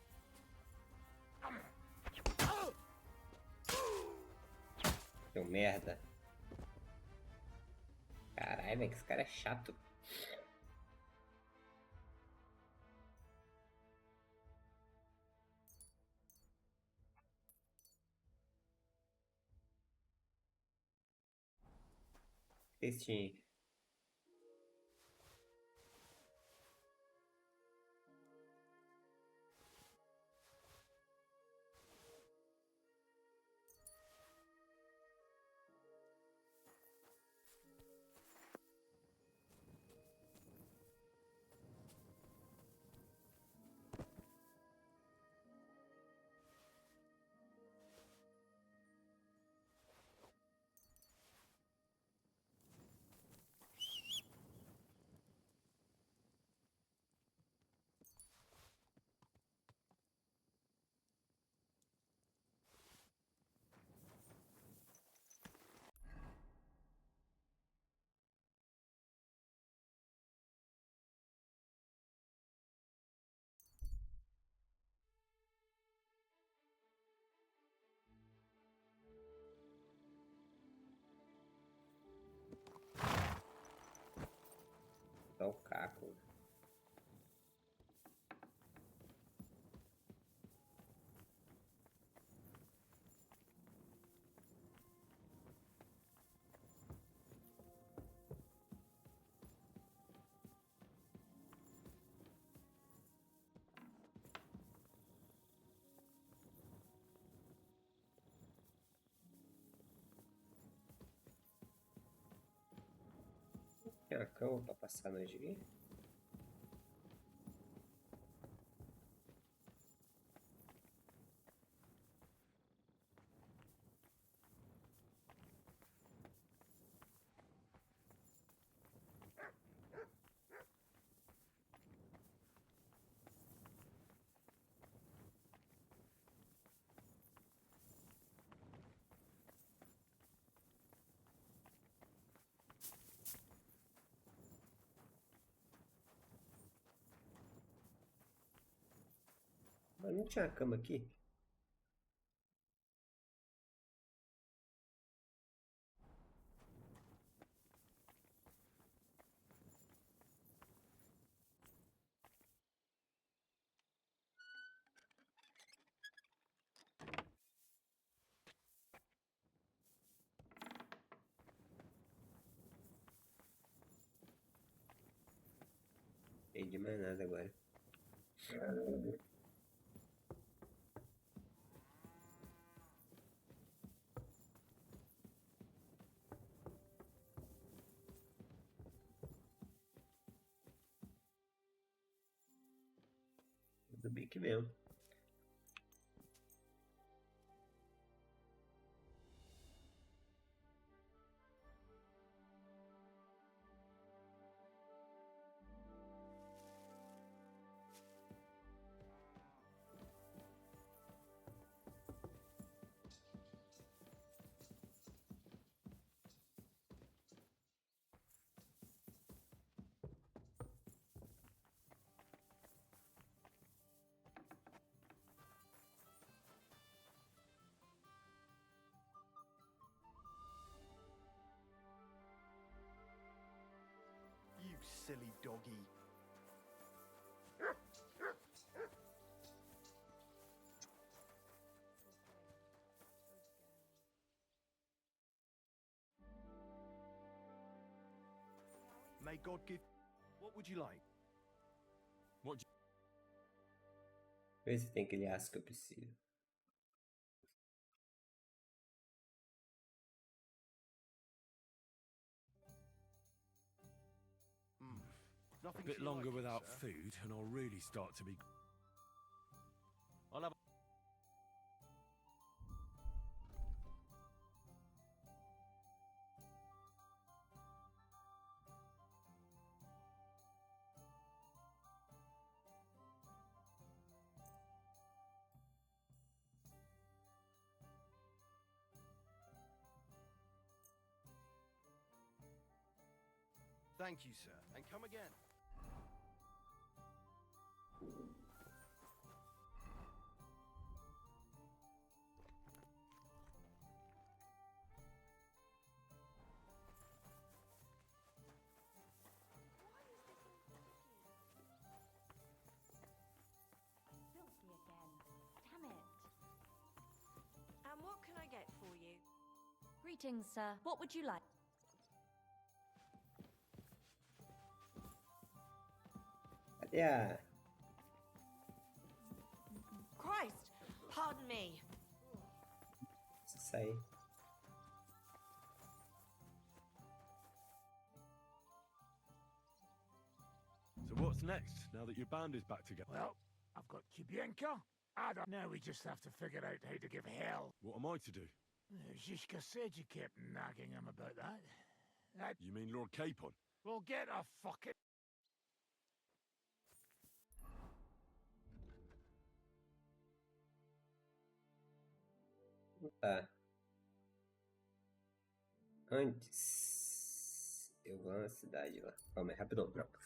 Seu merda. Caralho, velho, que esse cara é chato. Este. Dá o caco. Tem uma cama pra passar a noite aqui? Mas não tinha cama aqui? Sei de mais nada agora. Do Bic mesmo. You silly doggy. May God give... What would you like? Vê se tem aquele aço que eu preciso. A bit longer without food, and I'll really start to be. I'll have. Thank you, sir, and come again. Filthy again. Damn it. And what can I get for you? Greetings, sir. What would you like? Cadê a... Christ, pardon me. Sair. So what's next? Now that your band is back together. Well, I've got Kubienka. I don't know, we just have to figure out how to give hell. What am I to do? Zizka said you kept nagging him about that. You mean Lord Capon? Well, get a fucking... Tá. Antes, eu vou na cidade lá. Calma aí, rapidão, tropa.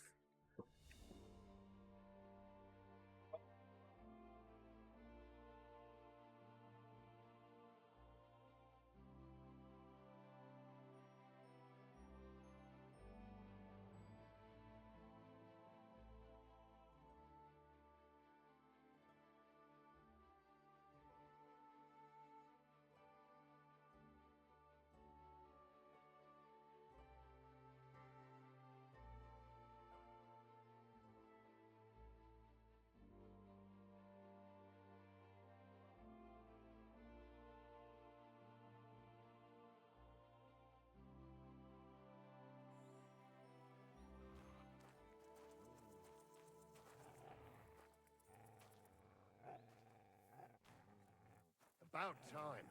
About time.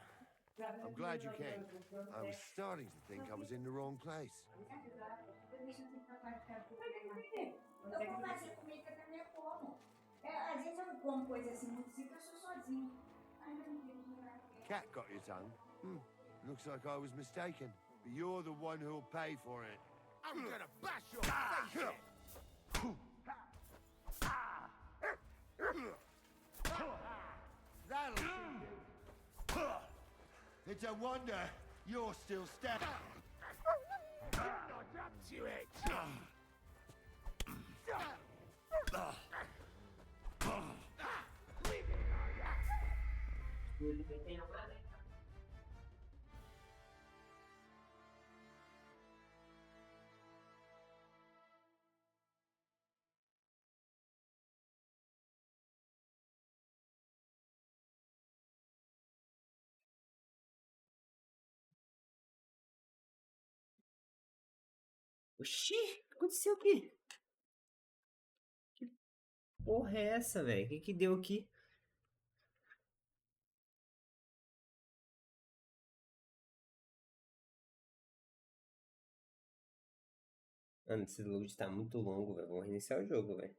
I'm glad you came. I was starting to think I was in the wrong place. Eu vou fazer comida também eu como. Às vezes eu não como coisa assim muito simples, eu sou sozinho. Ai, meu Deus, Cat got your tongue. Looks like I was mistaken. But you're the one who'll pay for it. I'm gonna bash your face in. That'll shoot you. It's a wonder you're still standing. Not up to it. Leave it, Oxi, o que aconteceu aqui? Que porra é essa, velho? O que que deu aqui? Mano, esse load tá muito longo, velho. Vamos reiniciar o jogo, velho.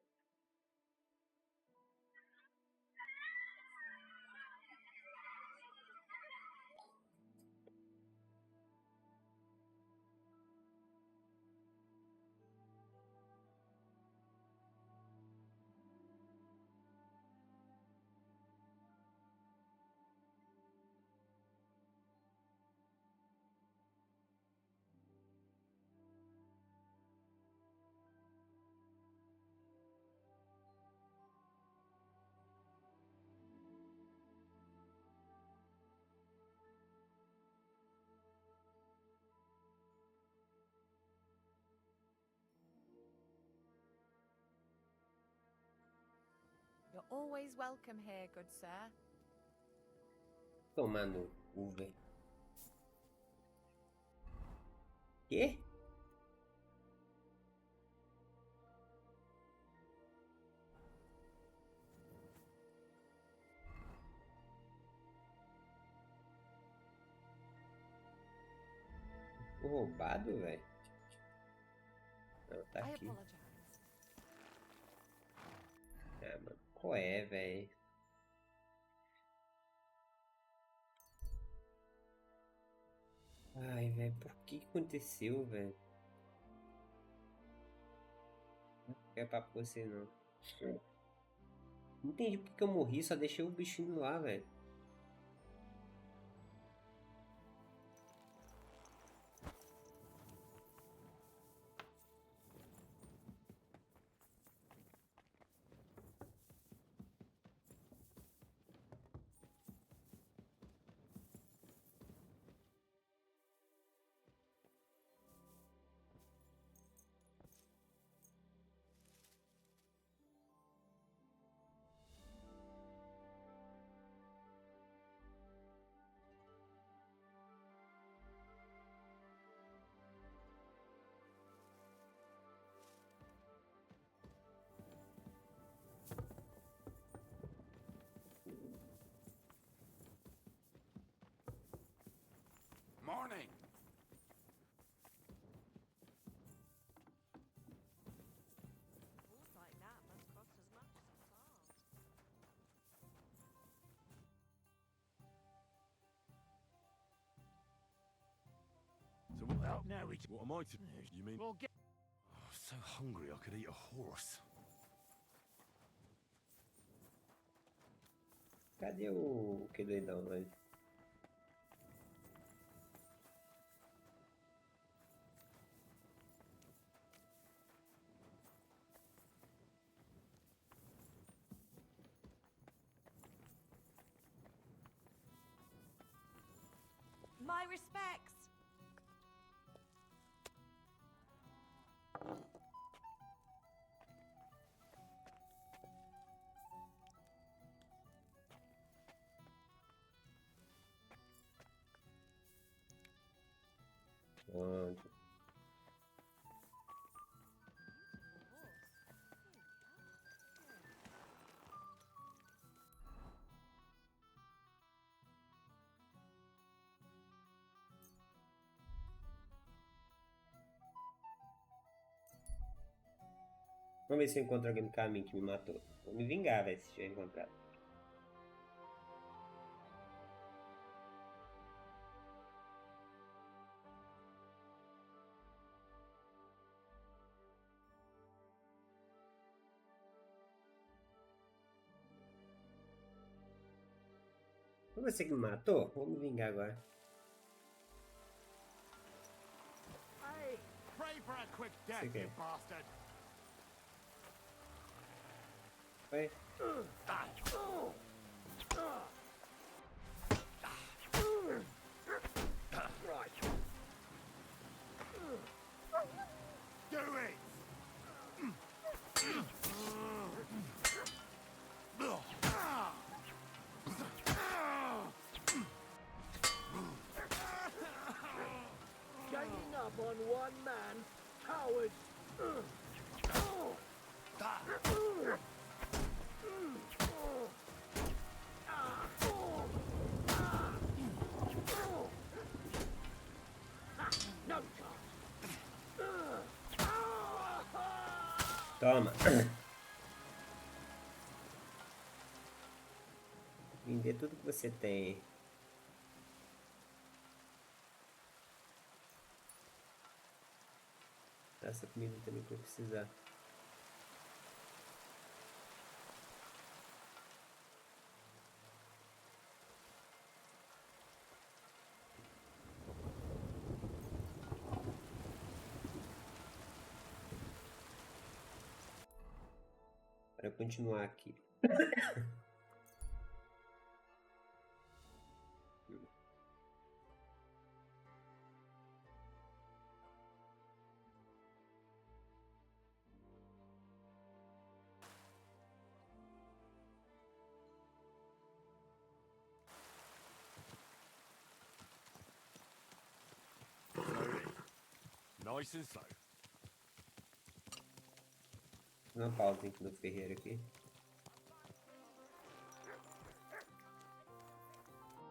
You're always welcome here, good sir. Tomar no cu, velho. Quê? Fui roubado, velho? Não, tá I aqui. apologize. Ah, mano. Qual é, velho? Ai, velho. Por que aconteceu, velho? Não é papo com você, não. Não entendi porque eu morri. Só deixei o bichinho lá, velho. Morning. Fools like that must cost as much as a farm. So what, Well, now we what am I to... You mean... We'll get. Oh, so hungry I could eat a horse. Cadê o que doidão, velho? My respects. Onde? Vamos ver se eu encontro alguém no caminho que me matou. Vou me vingar, velho, se tiver encontrado. Foi você que me matou? Vou me vingar agora. Hey, pray for a quick death, Okay. you bastard. Foi? Do it! Ganging up on one man. cowards! No Toma. Vender tudo que você tem. Essa comida também que eu vou precisar. Para continuar aqui. Nice and slow. Uma pausa aqui no ferreiro aqui.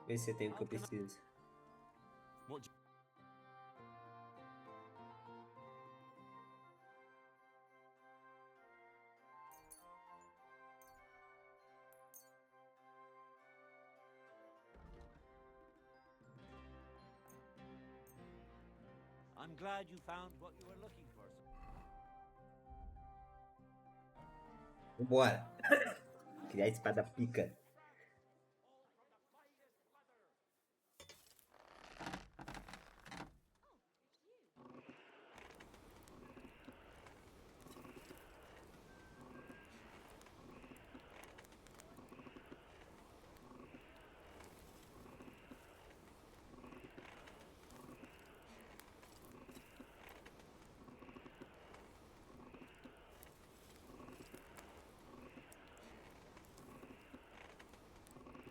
Ver se tem o que eu preciso. I'm glad you found what you were looking for. Vambora. Criar a espada pica.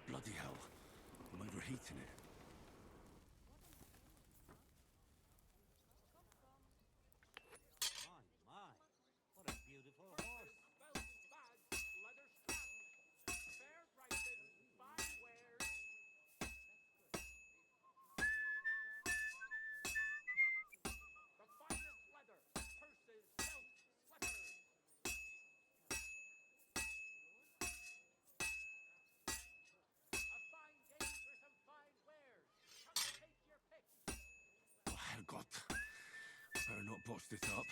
Bloody hell. I'm overheating it. My, what a beautiful horse. Leather straps, fair prices, fine wares. The finest leather, purses, belts, sweaters. A fine day for some fine wares. Come and take your pick. Oh, Herrgott. Better not botch this up.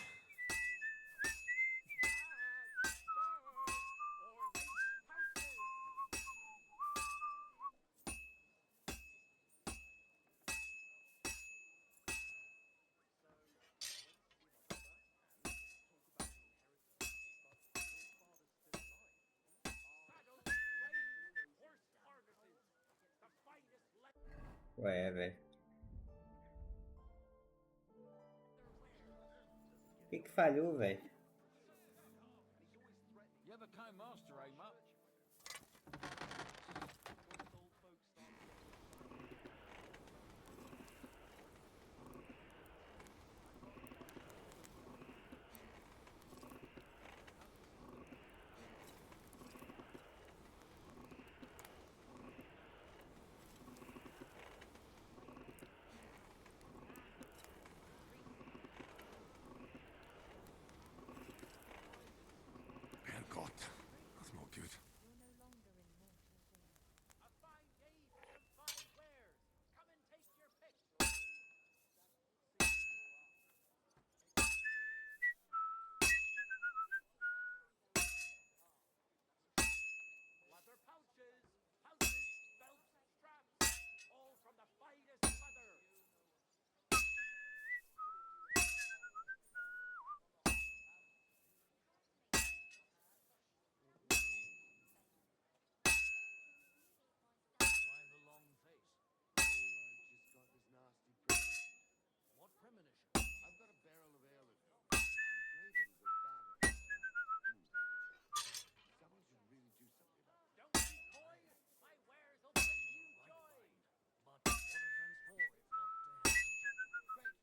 Ué, velho. O que falhou, velho? You ever comb master aim up? Herrgott. That's not good. A fine day for some fine wares. Come and take your pick. Leather pouches, belts, straps, all from the finest leather. Why the long face? Oh, I just got this nasty premonition. What premonition? I've got a barrel of ale at home. I'm afraid it'll go bad on me. Someone should really do something about it. Don't be coy. My wares will bring you joy. But what are friends for if not to help each other?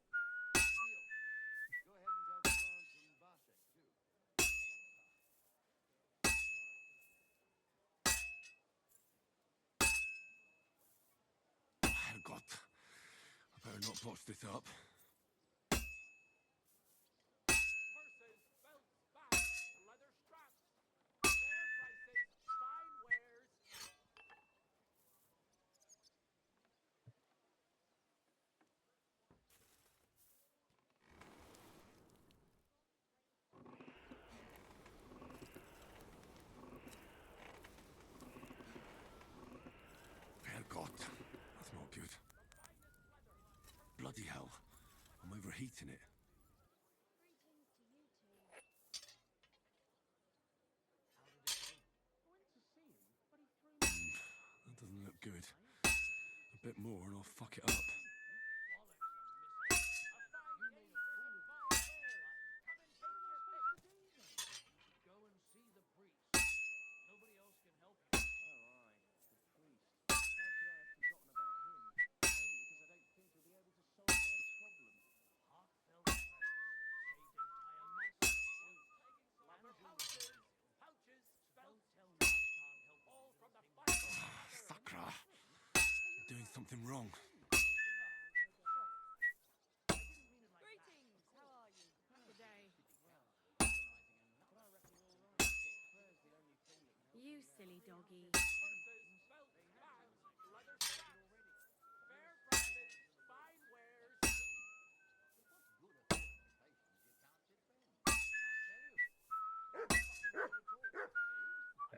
Great. Deal. Go ahead and tell God. I better not botch this up. God, that's not good. Bloody hell, I'm overheating it. That doesn't look good. A bit more and I'll fuck it up. Sakra! I'm doing something wrong. Greetings! How are you? Today. You silly doggy.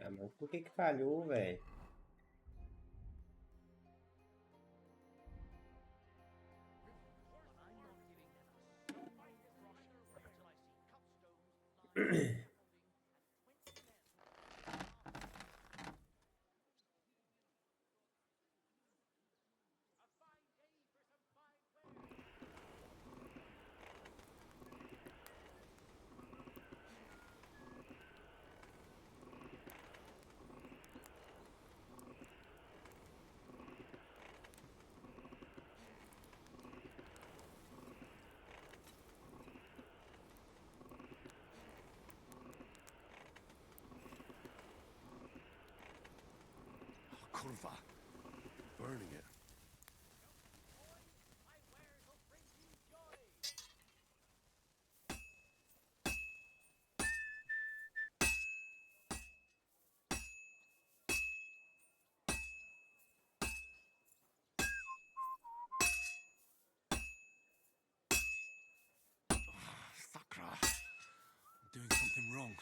Ah, mas por que que falhou, velho? Kurva! Burning it. Sakra! I'm doing something wrong.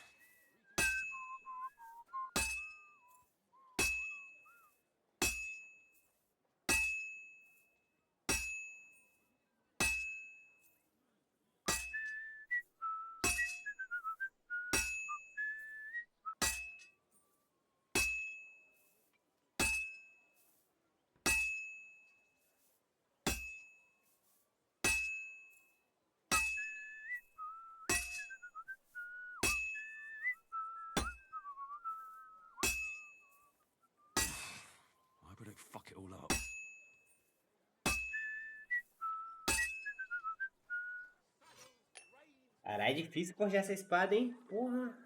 I better fuck it all up. Caralho, é difícil forjar essa espada, hein? Porra!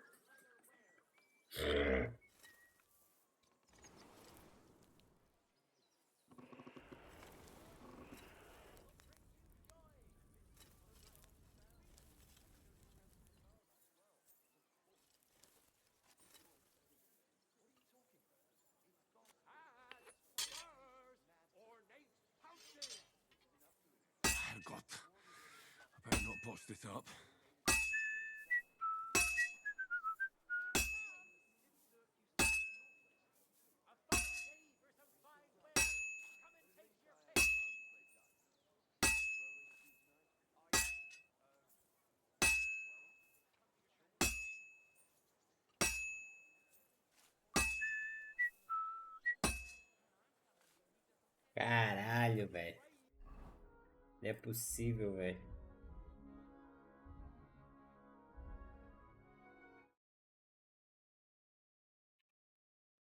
God, I better not botch this up. Caralho, velho. Não é possível, velho.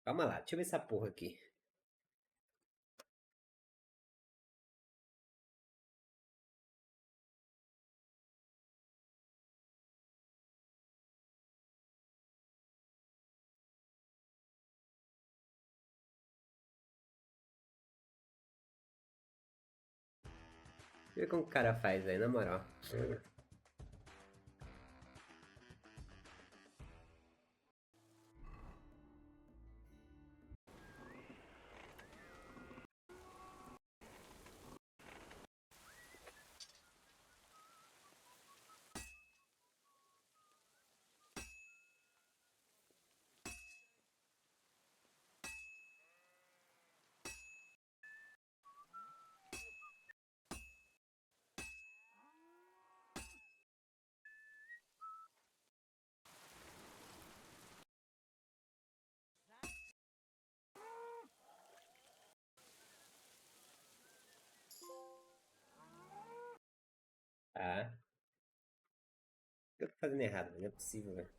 Calma lá, deixa eu ver essa porra aqui. Vê como o cara faz aí, na moral. Tá. O que eu tô fazendo errado? Não é possível, velho.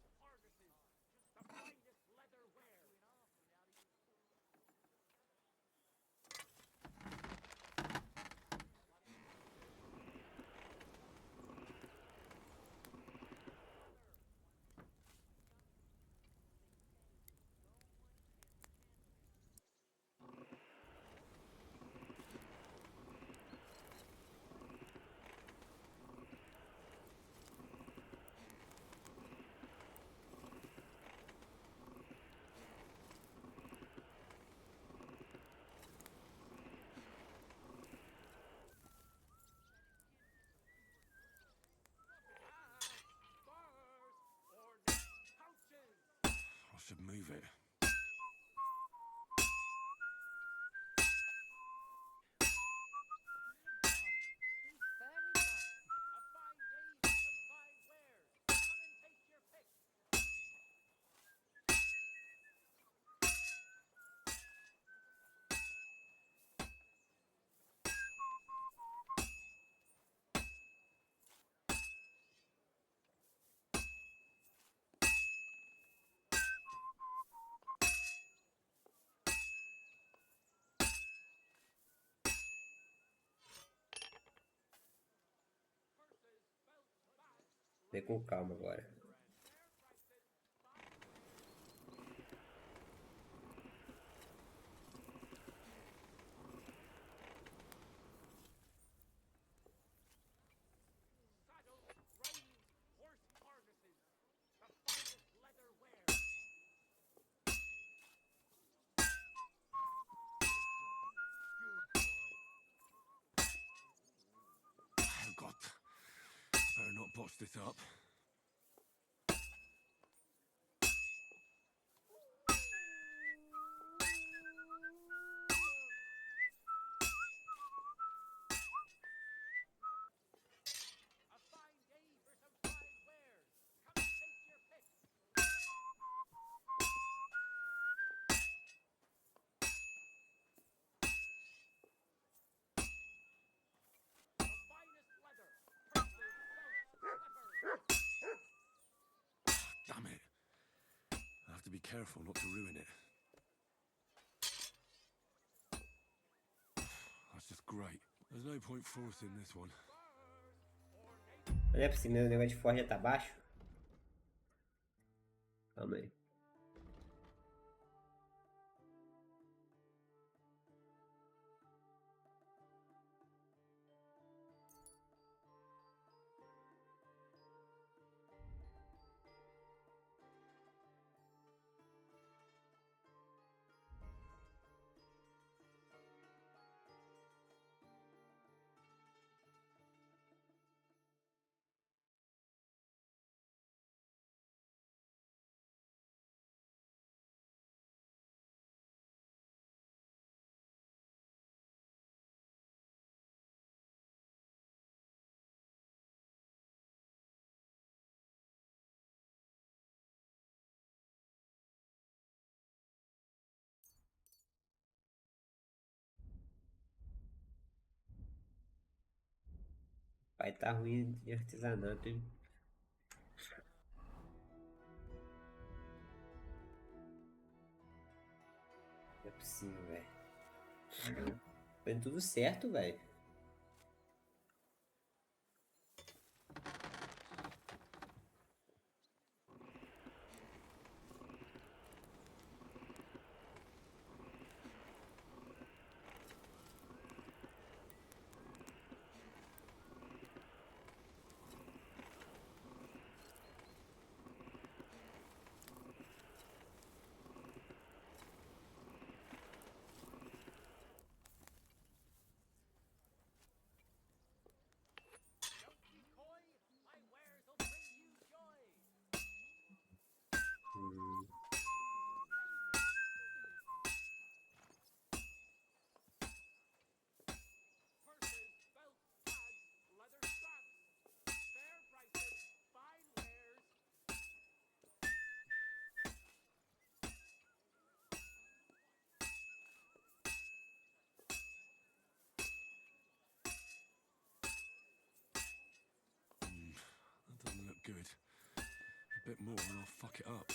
I should move it. Vê com calma agora. Oh, God. Better not botch this up. Damn it. I have to be careful not to ruin it. That's just great. There's no point forcing this one. Não é possível, meu negócio de forja tá baixo? Calma aí. Vai tá ruim de artesanato, hein? Não é possível, velho. Foi tudo certo, velho. A bit more and I'll fuck it up.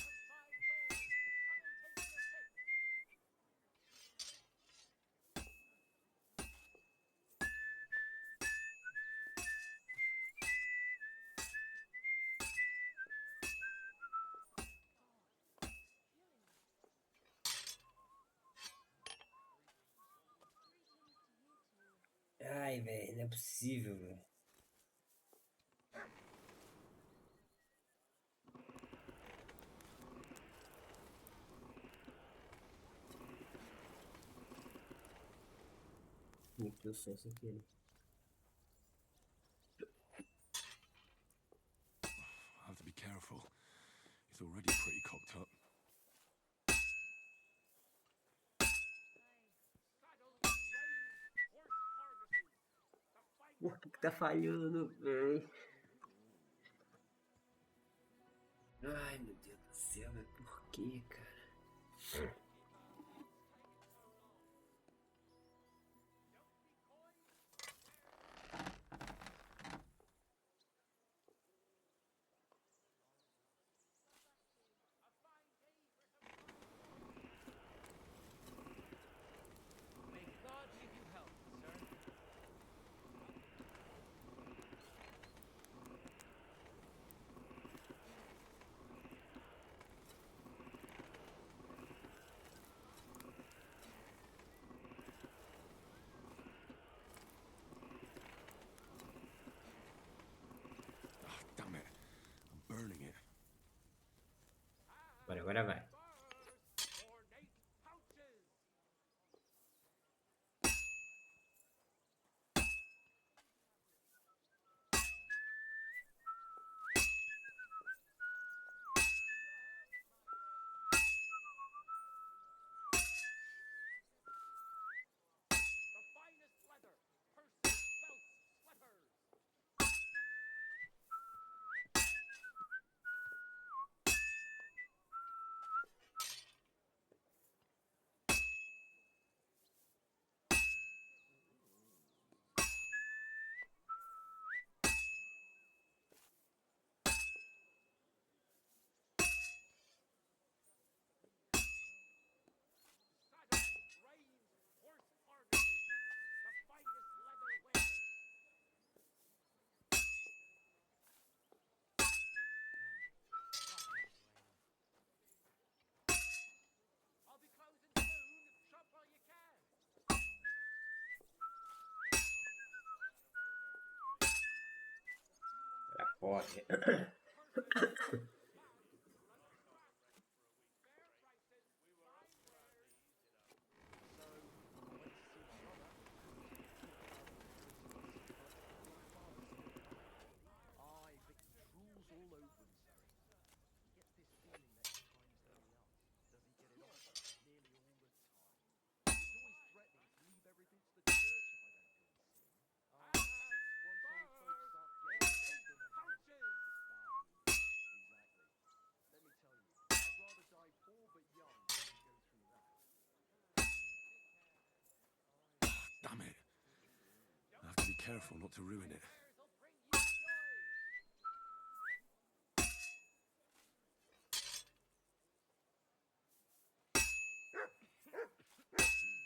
Ai, velho, não é possível, velho. Muito som sem querer. I have to be careful. He's already pretty cocked up. Por que tá falhando, velho? Ai, meu Deus do céu, mas por que, cara? May God give you help, sir. Ah, damn it. I'm burning it. Agora vai. The finest leather, purses, belts, sweaters. Saddles, reins, horse harnesses, the finest leather wares. I'll be closing soon. Shop while you can. Era foda. Aye, Vicky drools all over him, sir. He gets this feeling that time's nearly up. Does he get it off? Nearly all the time. He's always threatening to leave everything to the church if I don't go and see him. Once old folks start getting something and pouches! Exactly. Let me tell you, I'd rather die poor but young than go through that. Damn it. I have to be careful not to ruin it.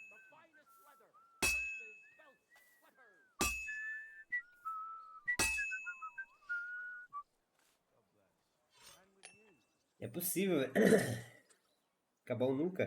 The finest leather, purses, belts, sweaters. God bless. And with you. É possível, velho. Acabou nunca.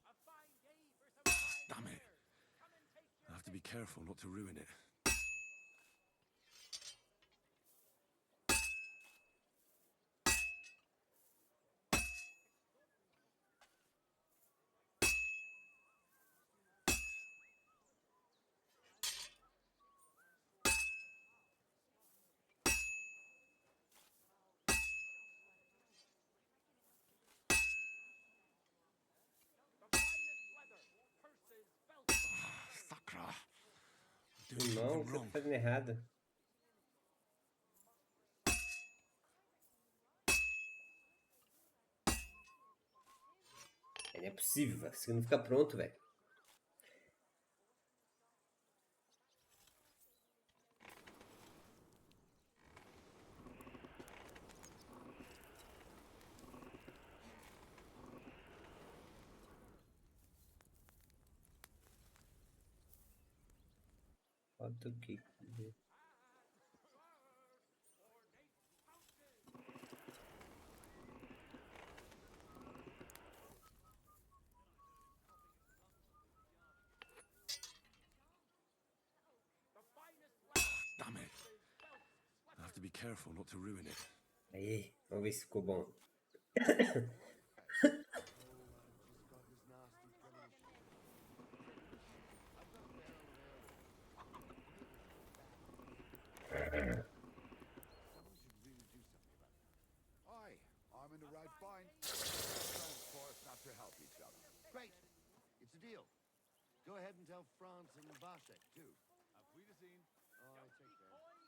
A fine day for some fine Damn it. wares. Come and take your I have to be careful not to ruin it. The finest leather, purses, belts. Sakra. I'm doing Irmão, o something que você wrong. tá fazendo errado? É possível, velho. Você não fica pronto, velho. Falta o quê? Damn it. I have to be careful not to ruin it. Aí, vamos ver se ficou bom. Aye, I'm in the right bind. Friends forced not to help each other. Great. It's a deal. Go ahead and tell France and Vasek, too. Auf Wiedersehen. All right, take care.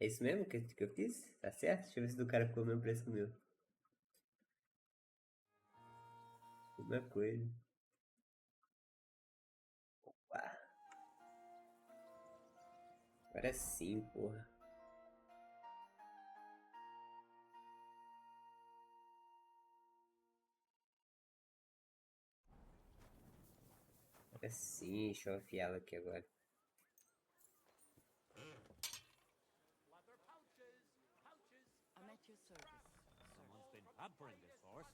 É isso mesmo que eu fiz? Tá certo? Deixa eu ver se do cara ficou o mesmo preço que o meu. Mesma coisa. Opa. Agora sim, porra. Agora sim, deixa eu afiar ela aqui agora. I'm at your service. Someone's been pampering this horse.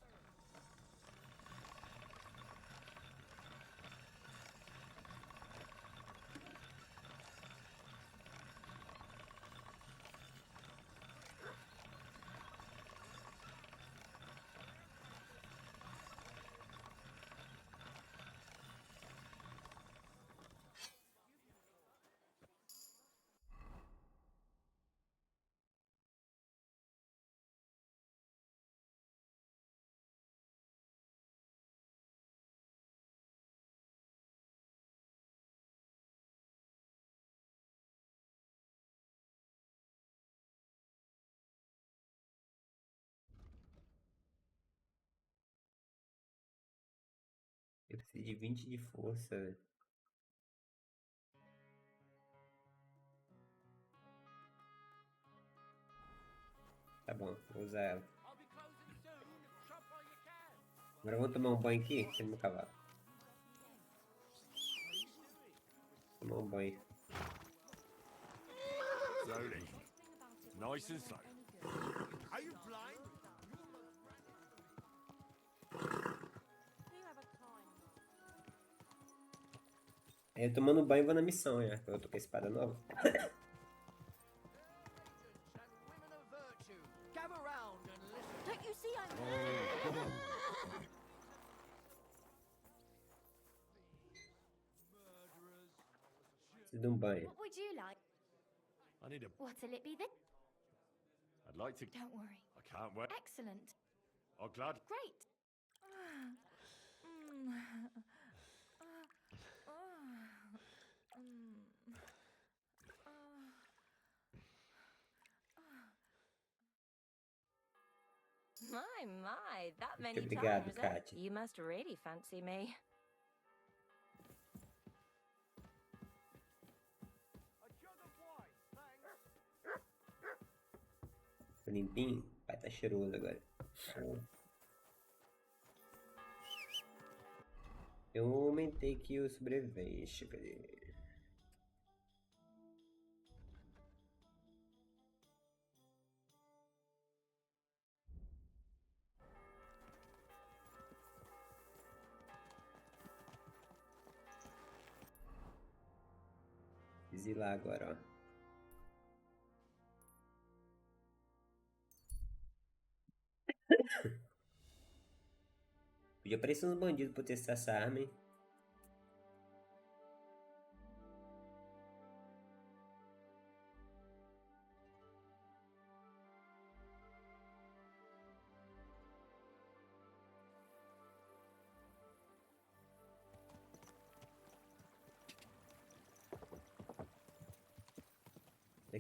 Eu preciso de 20 de força, velho. Tá bom, vou usar ela. Agora vamos tomar um banho aqui, no meu cavalo. Tomar um banho. Slowly. Nice and slow. Are you blind? Aí eu tomando banho vou na missão, já. Eu tô com a espada nova. Don't you see I'm Preciso de um banho. What would you like? I need a... What'll it be then? I'd like to... Don't worry. I can't wait. Excellent. Oh, glad... Great. My, that Muito many obrigado, times, eh? Kátia. You must really fancy me. Tô limpinho. Vai tá cheiroso agora. Eu aumentei aqui o sobrevivência. Cadê? Preciso ir lá agora, ó. Podia aparecer uns bandidos pra eu testar essa arma, hein?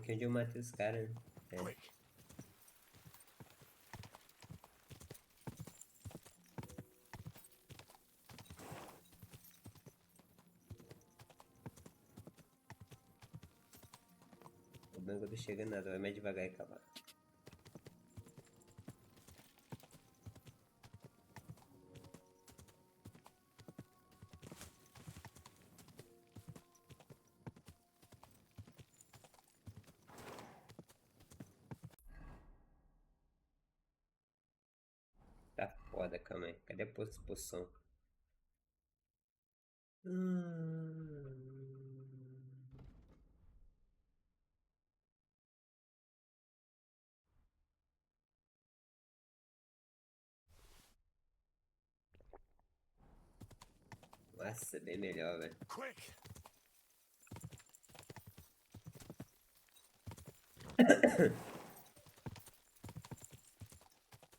Aqui onde eu matei os caras, né? É. O banco não chega nada, vai mais devagar e acabar. Tá foda, calma aí. Cadê a poção? Nossa, bem melhor, velho. Quick!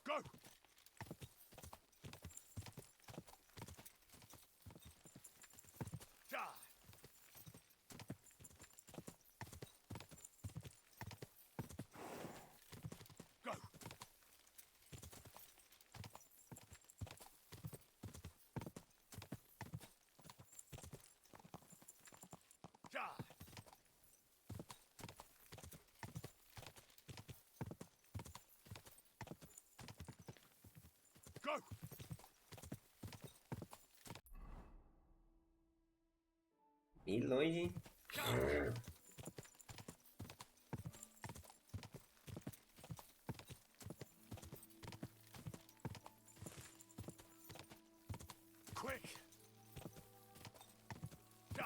Go! Die! Go! Die! Go! Bem longe, hein? Quick! Die!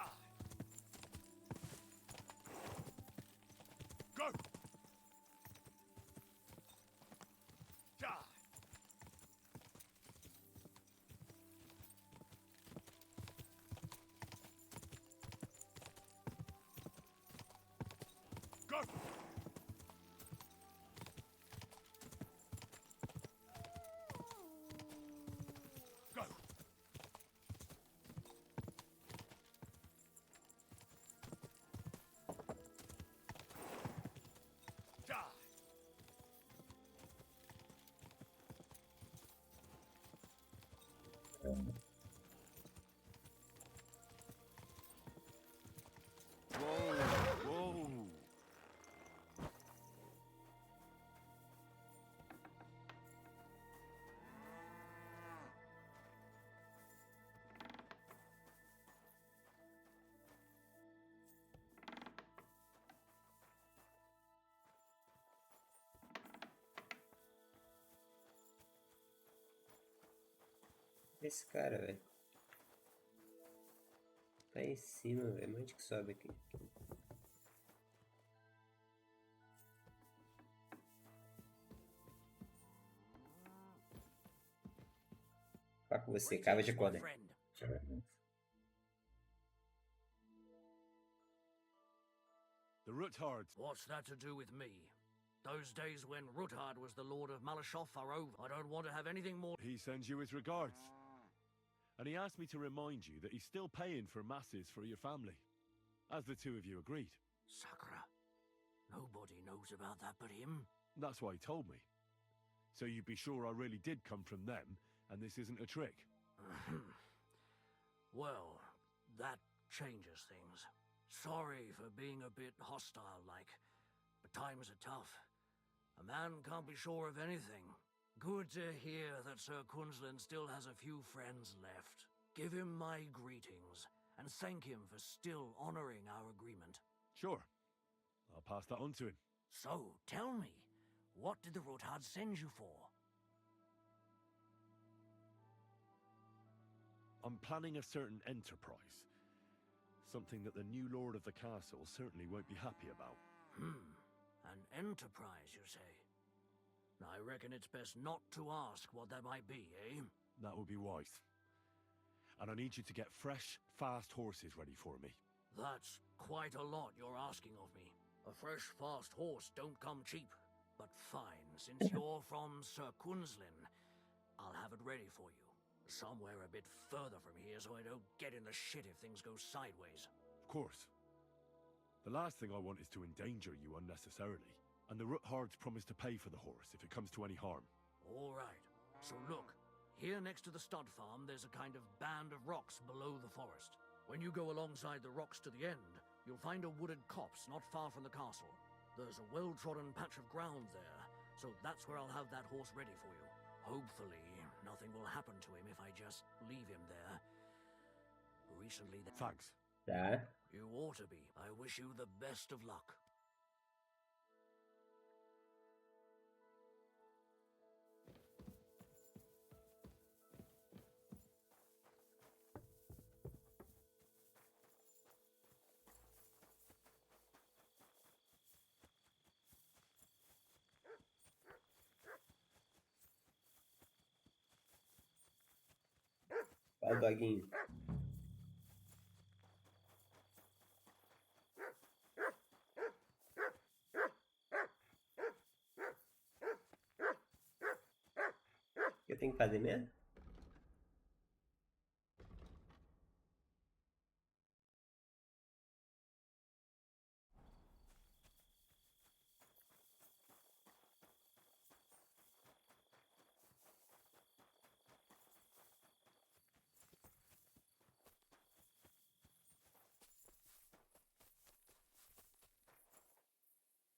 Go! Die! Go! Go! Die! Whoa! Esse cara, velho. Tá em cima, velho. Onde que sobe aqui? Fala com você, cava de corda. The Ruthards. What's that to do with me? Those days when Ruthard was the Lord of Malashoff are over. I don't want to have anything more. He sends you his regards. And he asked me to remind you that he's still paying for masses for your family. As the two of you agreed. Sakura. Nobody knows about that but him. That's why he told me. So you'd be sure I really did come from them, and this isn't a trick. Well, that changes things. Sorry for being a bit hostile-like, but times are tough. A man can't be sure of anything. Good to hear that Sir Kunzlin still has a few friends left. Give him my greetings, and thank him for still honoring our agreement. Sure. I'll pass that on to him. So, tell me, what did the Rothard send you for? I'm planning a certain enterprise. Something that the new lord of the castle certainly won't be happy about. An enterprise, you say? I reckon it's best not to ask what that might be, eh? That would be wise. And I need you to get fresh, fast horses ready for me. That's quite a lot you're asking of me. A fresh, fast horse don't come cheap. But fine, since you're from Sir Kunzlin, I'll have it ready for you. Somewhere a bit further from here so I don't get in the shit if things go sideways. Of course. The last thing I want is to endanger you unnecessarily. And the Roothards promised to pay for the horse if it comes to any harm. All right. So look, here next to the stud farm, there's a kind of band of rocks below the forest. When you go alongside the rocks to the end, you'll find a wooded copse not far from the castle. There's a well-trodden patch of ground there, so that's where I'll have that horse ready for you. Hopefully, nothing will happen to him if I just leave him there. Recently... Thanks. Tá. You ought to be. I wish you the best of luck. Ó o doguinho. O que eu tenho que fazer mesmo?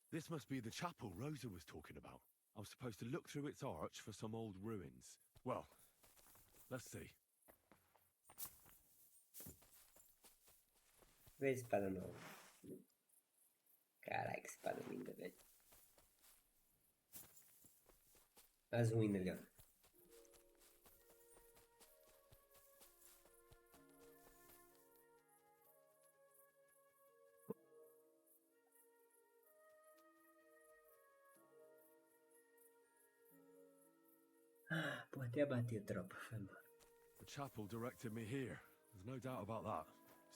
This must be the chapel Rosa was talking about. I was supposed to look through its arch for some old ruins. Well, let's see. Vê a espada nova. Caraca, que espada linda, velho. As ruínas ali, ó. Pô, até bater, tropa. Foi mal. The chapel directed me here. There's no doubt about that.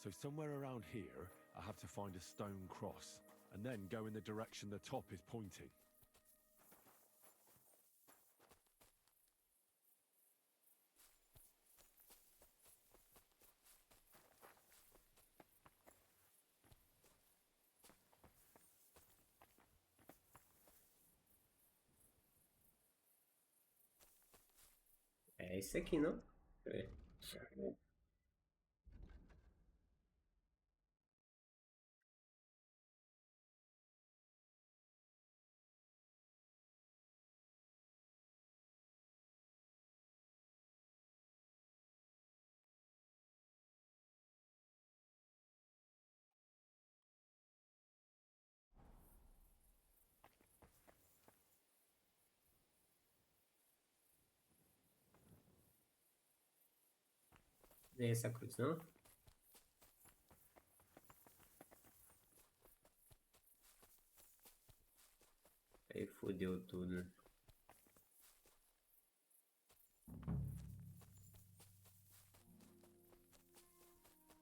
So somewhere around here, I have to find a stone cross, and then go in the direction the top is pointing. É isso aqui, não? Deixa eu ver. Não é essa cruz, não? Aí fodeu tudo.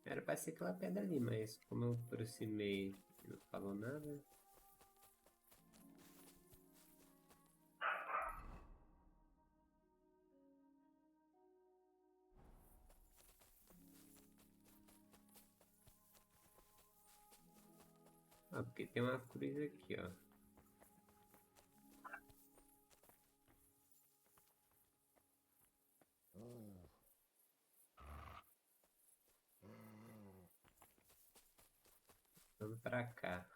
Era pra ser aquela pedra ali, mas como eu aproximei e não falou nada. Ah, porque tem uma cruz aqui, ó. Vamos pra cá.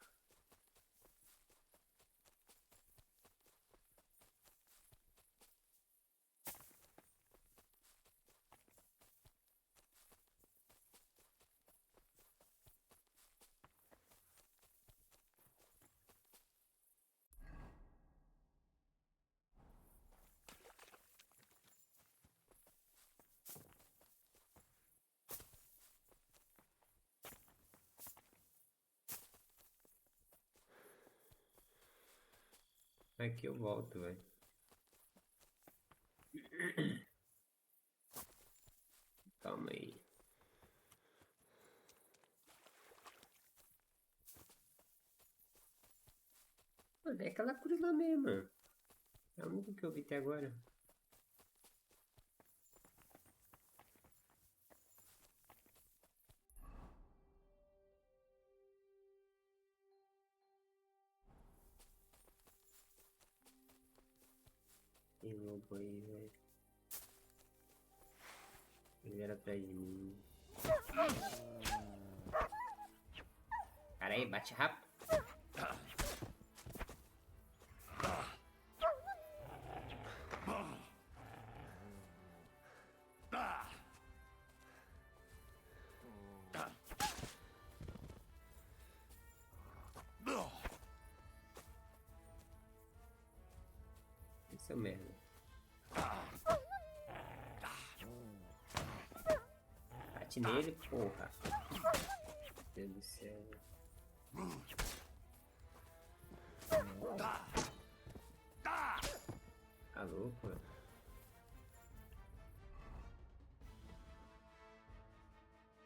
Aqui eu volto, velho. Calma aí. Mano, é aquela cruz lá mesmo. É a única que eu vi até agora. Tem lobo aí, velho. Ele era atrás de mim. Cara aí, bate rápido. Seu merda. Bate nele, porra. Meu Deus do céu. Tá louco, mano.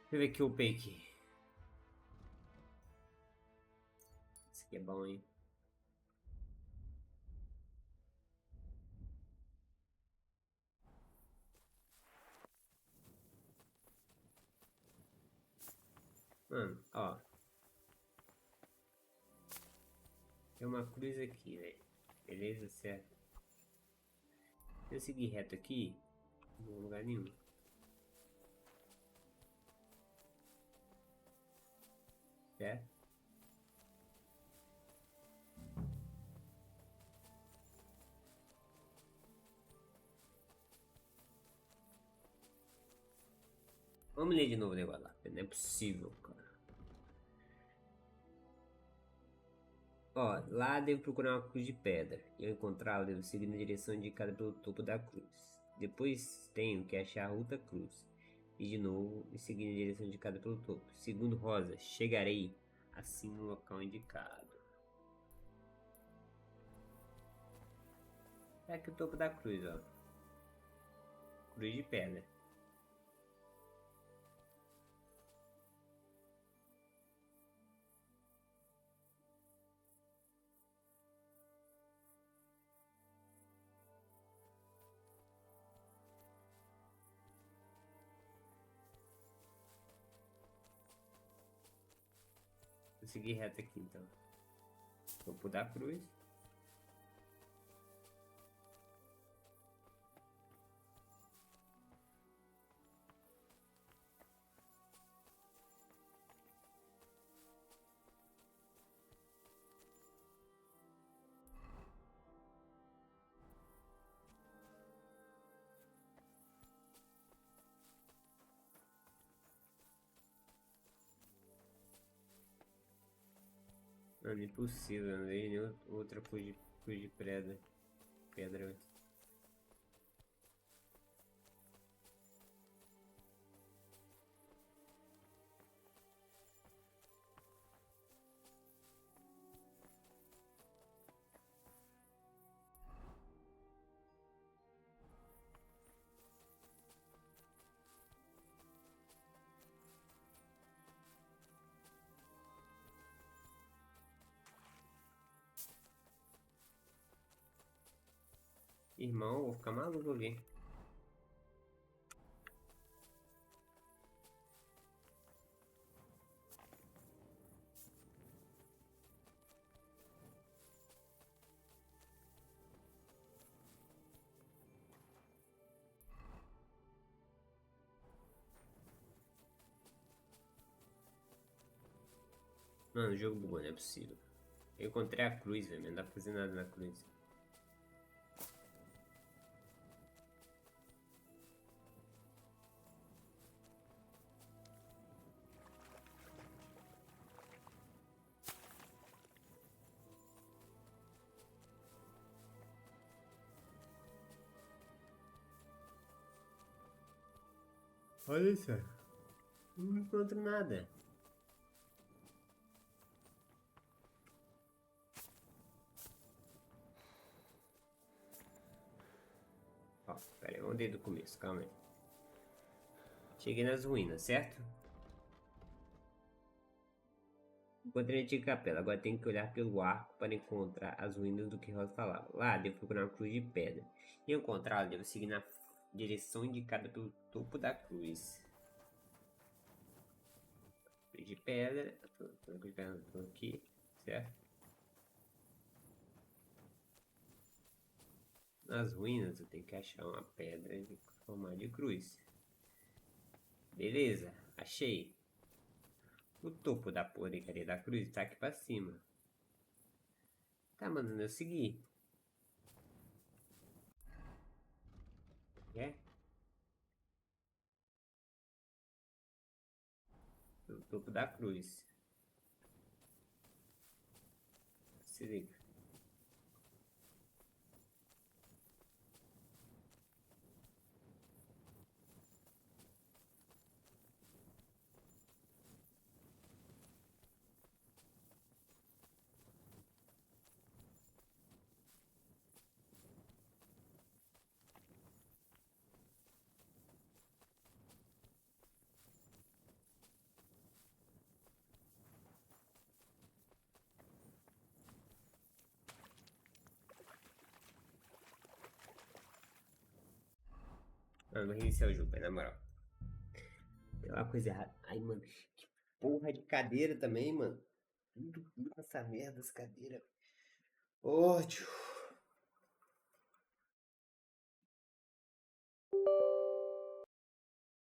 Deixa eu ver que eu upei aqui. Esse aqui é bom, hein? Mano, ó. Tem uma cruz aqui, velho. Beleza, certo. Se eu seguir reto aqui, não vou lugar nenhum. Certo? Vamos ler de novo o negócio lá. Não é possível, cara. Ó, lá devo procurar uma cruz de pedra. E ao encontrá-la, devo seguir na direção indicada pelo topo da cruz. Depois tenho que achar a outra cruz. E de novo, e seguir na direção indicada pelo topo. Segundo Rosa, chegarei assim no local indicado. É aqui o topo da cruz, ó. Cruz de pedra. Vou seguir reto aqui então. Topo da cruz. Mano, impossível, não vejo nenhuma outra cruz de pedra. Pedra. Irmão, vou ficar maluco ali. Mano, o jogo bugou, não é possível. Eu encontrei a cruz, velho. Não dá pra fazer nada na cruz. Olha isso. Não encontro nada. Ó, pera aí, vamos desde o começo, calma aí. Cheguei nas ruínas, certo? Encontrei a antiga capela, agora tenho que olhar pelo arco para encontrar as ruínas do que Rosa falava. Lá, devo procurar uma cruz de pedra. E ao encontrá-la, devo seguir na direção indicada pelo topo da cruz. Cruz de pedra. Tô aqui, certo? Nas ruínas eu tenho que achar uma pedra em formato de cruz. Beleza, achei. O topo da porcaria da cruz tá aqui pra cima. Tá mandando eu seguir. É? O topo da cruz. Se liga. Mano, vou reiniciar o jogo, velho, na moral. Tem uma coisa errada. Ai, mano, que porra de cadeira também, mano. Tudo ruim essa merda, essa cadeira. Ódio.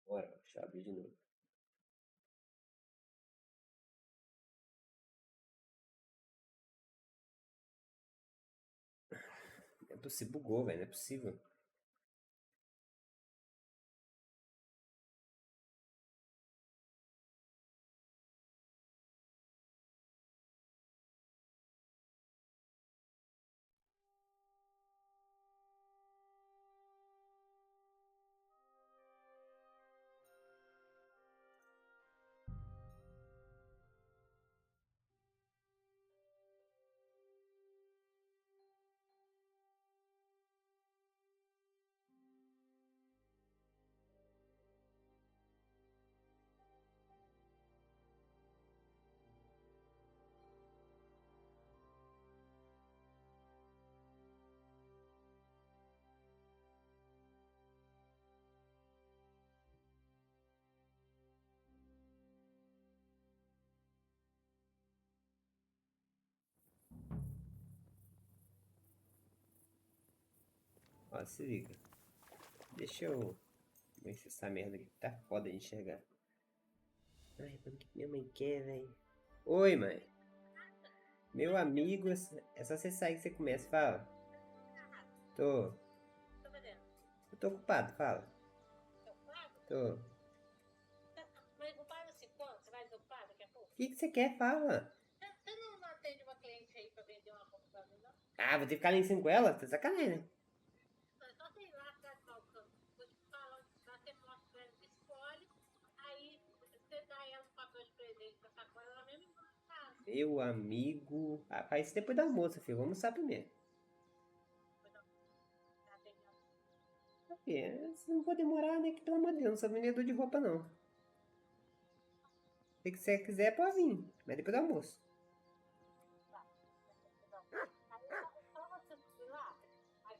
Bora, deixa eu abrir de novo. Não é possível, bugou, velho, não é possível. Ó, se liga. Deixa eu ver se essa merda aqui tá foda de enxergar. Ai, mano, o que minha mãe quer, velho? Oi, mãe. Meu amigo, é só você sair que você começa, fala. Tô. Eu tô ocupado, fala. Tô. Mas ocupado assim, quando? Você vai desocupar daqui a pouco? O que você quer, fala. Você não atende uma cliente aí pra vender uma roupa pra mim, não? Ah, vou ter que ficar lá em cima com ela? Tá sacanagem, né? Só sei lá atrás do balcão. Vou te falar onde tá, você mostra pra ela que escolhe, aí você dá ela um papel de presente pra sacola, ela mesmo vai em casa. Meu amigo. Ah, faz isso depois do almoço, filho. Vamos almoçar primeiro. Se não for demorar, né? Que pelo amor de Deus, não sou vendedor de roupa, não. Se você quiser, pode vir. Mas depois do almoço.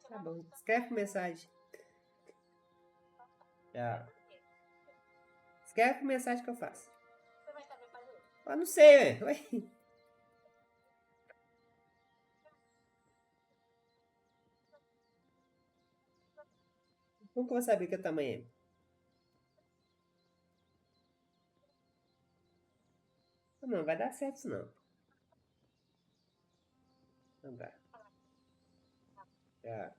Tá bom. Escreve por mensagem. Tchau. Escreve por mensagem que eu faço. Você vai saber fazer? Ah, não sei, velho. Como que eu vou saber que o tamanho é? Não, vai dar certo isso não. Não dá. Já.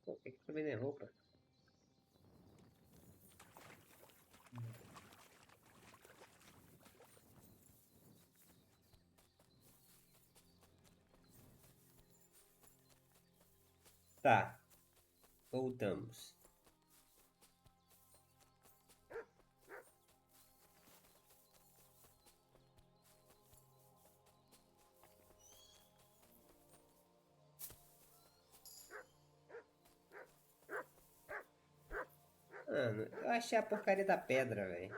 Pô, por que que tá vendendo roupa? Tá. Voltamos. Mano, eu achei a porcaria da pedra, velho.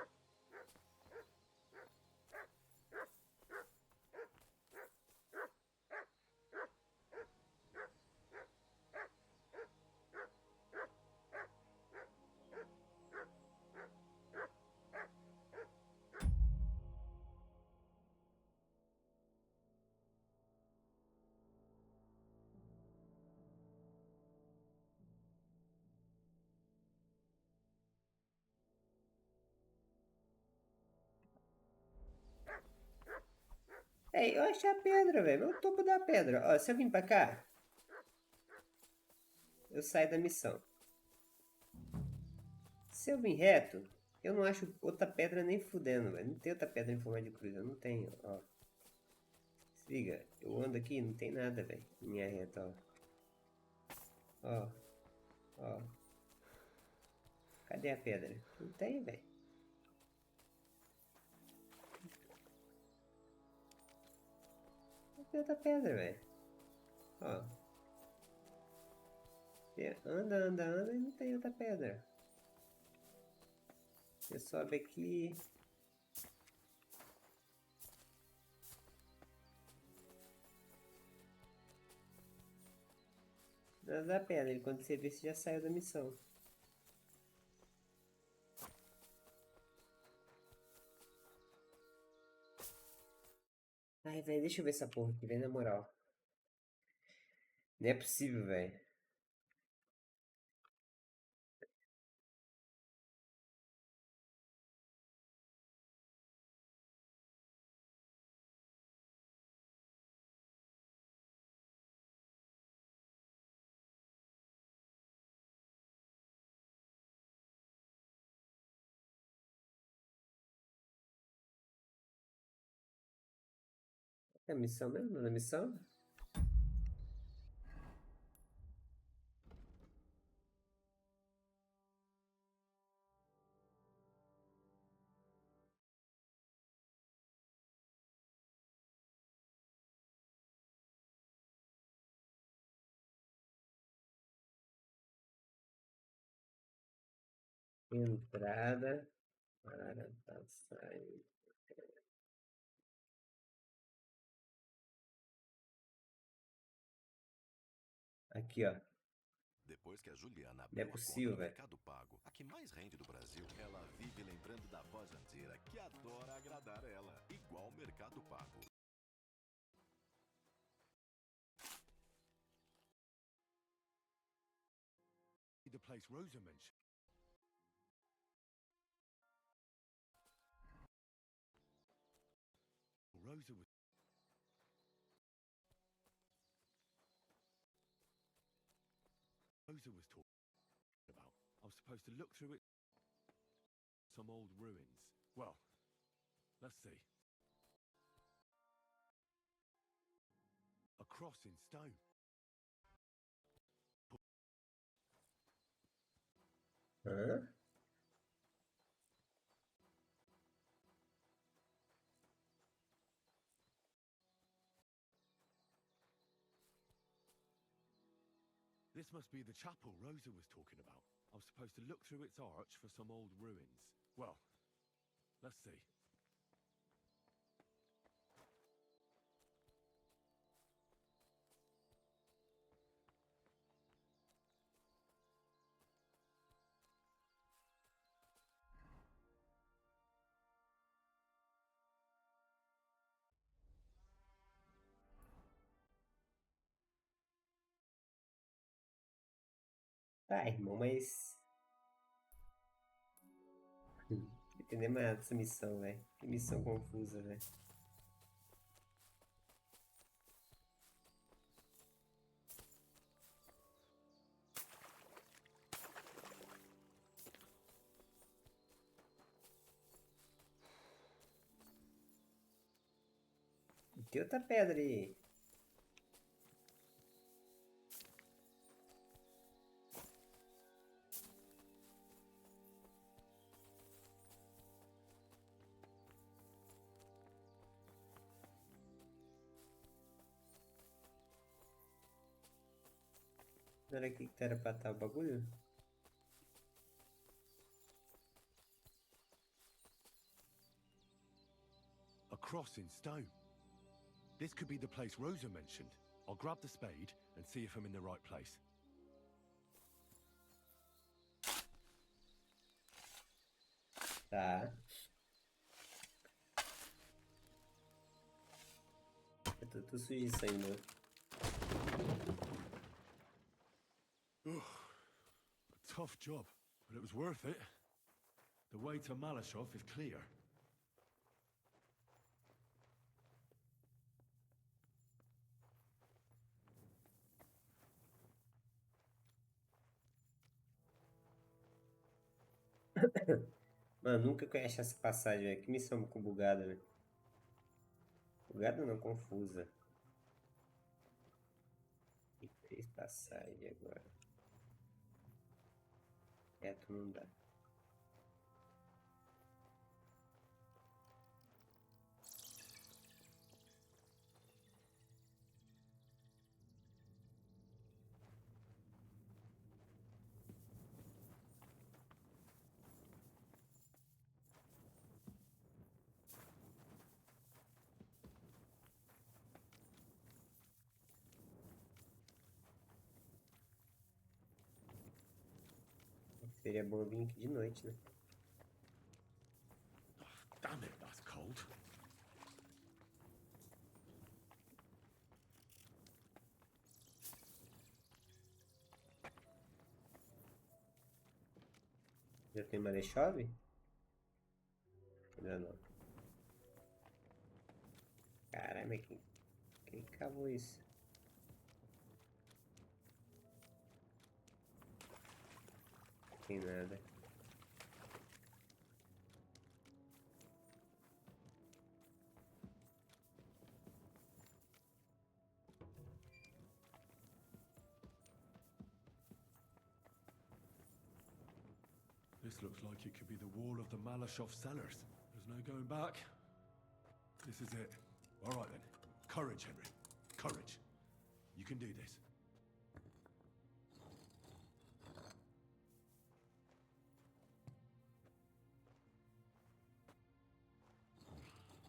Ei, eu achei a pedra, velho. É o topo da pedra. Ó, se eu vim pra cá, eu saio da missão. Se eu vim reto, eu não acho outra pedra nem fudendo, velho. Não tem outra pedra em forma de cruz. Eu não tenho, ó. Se liga, eu ando aqui não tem nada, velho. Linha reta, ó. Ó. Ó. Cadê a pedra? Não tem, velho. Não tem outra pedra, velho. Ó. Anda, anda, anda e não tem outra pedra. Você sobe aqui. Não dá pedra. E quando você vê, você já saiu da missão. Ai, velho, deixa eu ver essa porra aqui, velho, na moral. Não é possível, velho. É a missão mesmo? Não é missão? Entrada para passagem. Aqui, ó. Depois que a Juliana Não é abriu a conta possível, no velho. Mercado Pago, a que mais rende do Brasil, ela vive lembrando da avó janteira que adora agradar ela, igual o Mercado Pago. The place Rosa mentioned. Rosa was talking about. I was supposed to look through it. Some old ruins. Well, let's see. A cross in stone. Hã? This must be the chapel Rosa was talking about. I was supposed to look through its arch for some old ruins. Well, let's see. Tá, irmão, mas... Não entender mais nada dessa missão, velho. Que missão confusa, velho. Tem outra pedra aí. Não era aqui que era pra estar o bagulho? A cross in stone. This could be the place Rosa mentioned. I'll grab the spade and see if I'm in the right place. Tá. Eu tô sujo de sangue, né? A tough job, but it was worth it. The way to Malashov is clear. Mano, nunca conheci essa passagem, velho. Que missão bugada, velho. Bugada não, confusa. E 3 passagens agora. Reto não dá. Seria bom vir aqui de noite, né? Damn it, that's cold. Já tem maré chove? Ainda não. Caramba, quem cavou isso? Não tem nada. This looks like it could be the wall of the Malashov cellars. There's no going back. This is it. All right then. Courage, Henry. Courage. You can do this.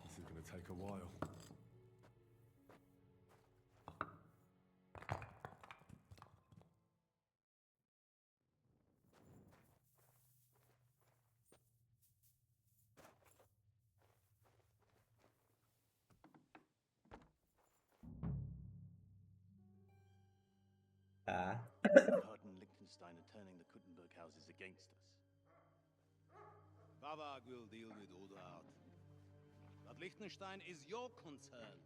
This is going to take a while. Tá. Harden Liechtenstein are turning the Kuttenberg houses against us. Vavag will deal with Udard. But Liechtenstein is your concern.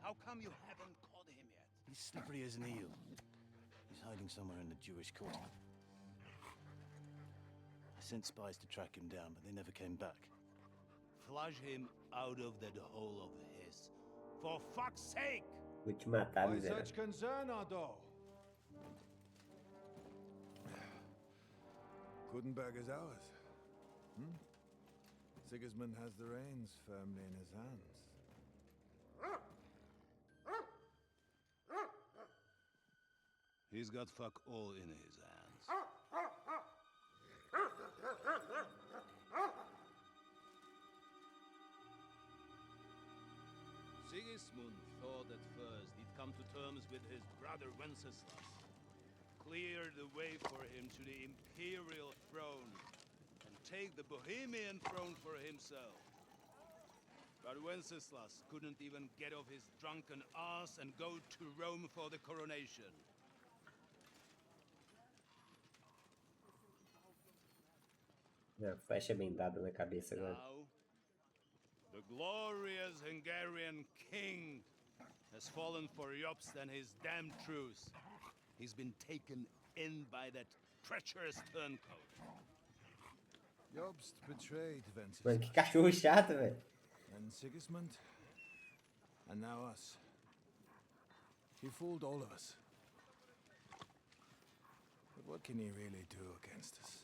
How come you haven't caught him yet? He's slippery as an eel. He's hiding somewhere in the Jewish quarter. I sent spies to track him down, but they never came back. Flush him out of that hole of his. For fuck's sake! Vou te matar, Why miséria. such concern, Ardo? Kuttenberg is ours. Sigismund has the reins firmly in his hands. He's got fuck all in his hands. Sigismund thought at first he'd come to terms with his brother Wenceslas, clear the way for him to the imperial throne, and take the Bohemian throne for himself. But Wenceslas couldn't even get off his drunken ass and go to Rome for the coronation. A flecha bem dada na cabeça agora. Now, the glorious Hungarian king has fallen for Jobst and his damn truce. He's been taken in by that treacherous turncoat. Jobst betrayed Wenceslas. Mano, que cachorro chato, velho. And Sigismund. And now us. He fooled all of us. But what can he really do against us?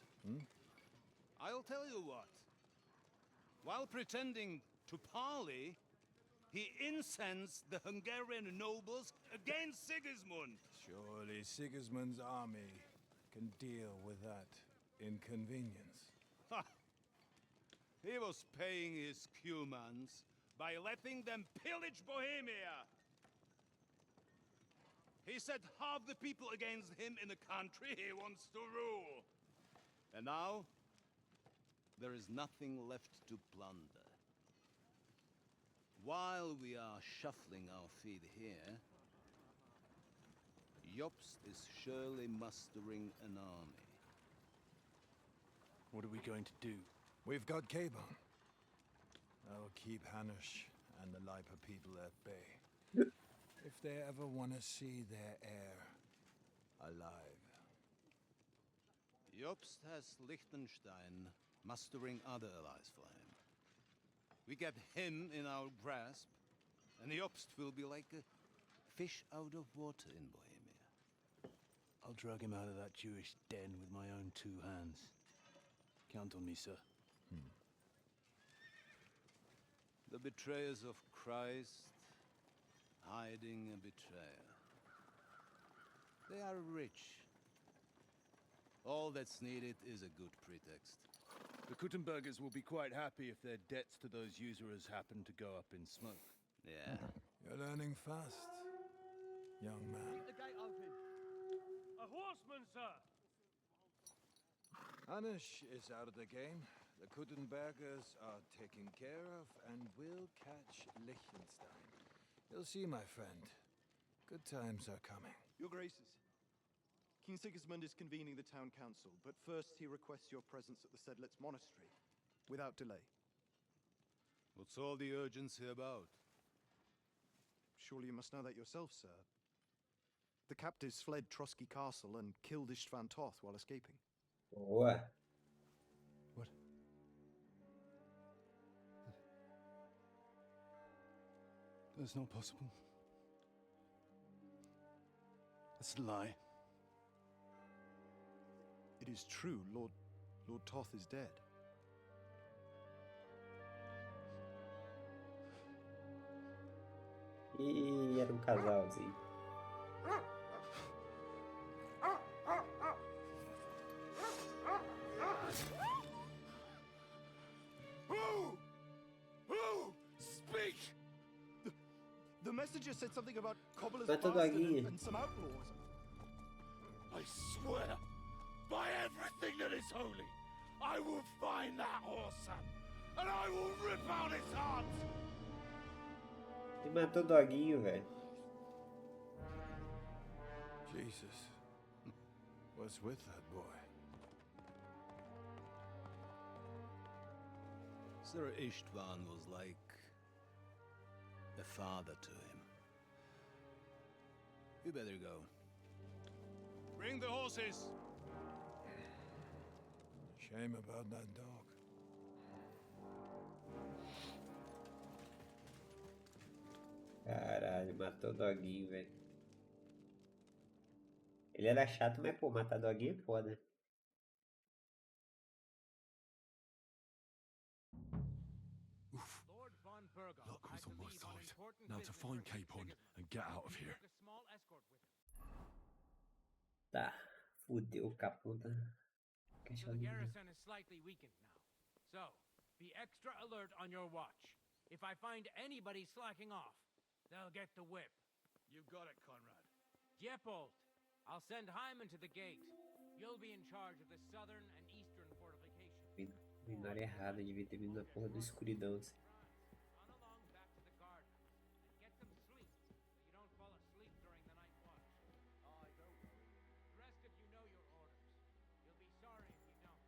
I'll tell you what. While pretending to parley, he incensed the Hungarian nobles against Sigismund. Surely Sigismund's army can deal with that inconvenience. Ha! He was paying his Cumans by letting them pillage Bohemia. He set half the people against him in the country he wants to rule. And now, there is nothing left to plunder. While we are shuffling our feet here, Jobst is surely mustering an army. What are we going to do? We've got Kabon. That'll keep Hanush and the Lipa people at bay. If they ever want to see their heir alive. Jobst has Liechtenstein mustering other allies for him. We get him in our grasp, and Jobst will be like a fish out of water in Bohemia. I'll drag him out of that Jewish den with my own 2 hands. Count on me, sir. The betrayers of Christ hiding a betrayer. They are rich. All that's needed is a good pretext. The Kuttenbergers will be quite happy if their debts to those usurers happen to go up in smoke. Yeah. You're learning fast, young man. Keep the gate open. A horseman, sir! Anish is out of the game. The Kuttenbergers are taken care of, and we'll catch Liechtenstein. You'll see, my friend. Good times are coming. Your Graces, King Sigismund is convening the town council, but first he requests your presence at the Sedlitz monastery, without delay. What's all the urgency about? Surely you must know that yourself, sir. The captives fled Trotsky Castle and killed Istvan Toth while escaping. Boa. What? That's not possible. That's a lie. It is true, Lord Toth is dead. Ih, era um casalzinho. Who? Speak! The messenger said something about cobblers Mata bastard doguinha. and some outlaws. I swear, by everything that is holy, I will find that whoreson, and I will rip out its heart! Ele matou o doguinho, velho. Jesus. What's with that boy? Sir Istvan was like a father to him. You better go. Bring the horses! Shame about that dog. Caralho, matou o doguinho, velho. Ele era chato, mas pô, matar doguinho é foda. Lord von Burgo Luck had was to on my leave on side. important Now to business find for King Capon Sigismund. and get out of He here. took a small escort with him. Tá, fudeu o capô da So caixa the negra. garrison is slightly weakened now. So, be extra alert on your watch. If I find anybody slacking off, they'll get the whip. You got it, Conrad. Diepold, I'll send Hyman to the gate. You'll be in charge of the southern and eastern fortifications. Vim na hora errada, devia ter vindo na porra da escuridão. Assim. Run along back to the garden and get some sleep so you don't fall asleep during the night watch. I don't worry. The rest of you know your orders. You'll be sorry if you don't.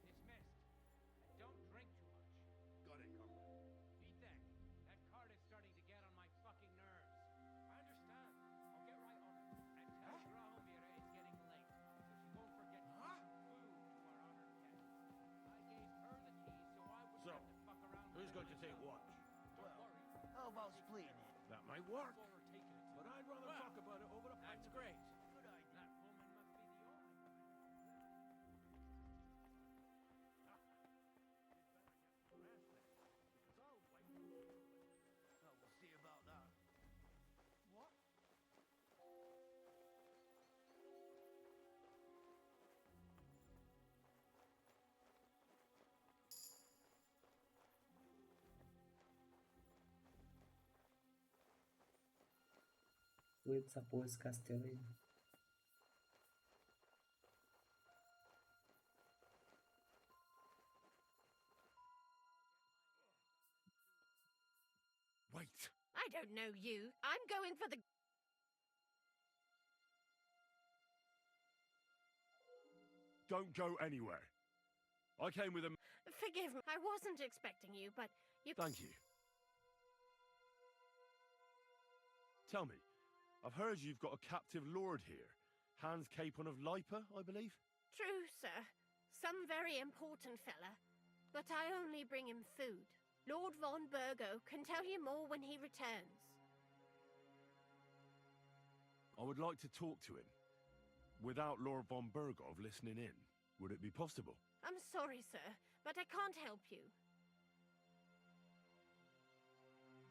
Dismissed. And don't drink too much. Got it, Conrad. Vitek, that cart is starting to get on my fucking nerves. I understand. I'll get right on it. And tell Graumira it's getting late, so she won't forget to bring some food to our honored guest. I gave her the keys so I wouldn't So, have to fuck around who's with going it to take myself. watch? Don't worry. How about splitting it? That might work. Overtaking it. But I'd rather Well, talk about it over the That's pipe. great. Good idea. That woman must be the only one. Oh, we'll see about that. What? Fui dessa porra desse castelo aí. Wait. I don't know you. I'm going for the... Don't go anywhere. I came with a... Forgive me. I wasn't expecting you, but you... Thank you. Tell me, I've heard you've got a captive lord here. Hans Capon of Lipa, I believe? True, sir. Some very important fella. But I only bring him food. Lord von Burgo can tell you more when he returns. I would like to talk to him. Without Lord von Burgov listening in, would it be possible? I'm sorry, sir, but I can't help you.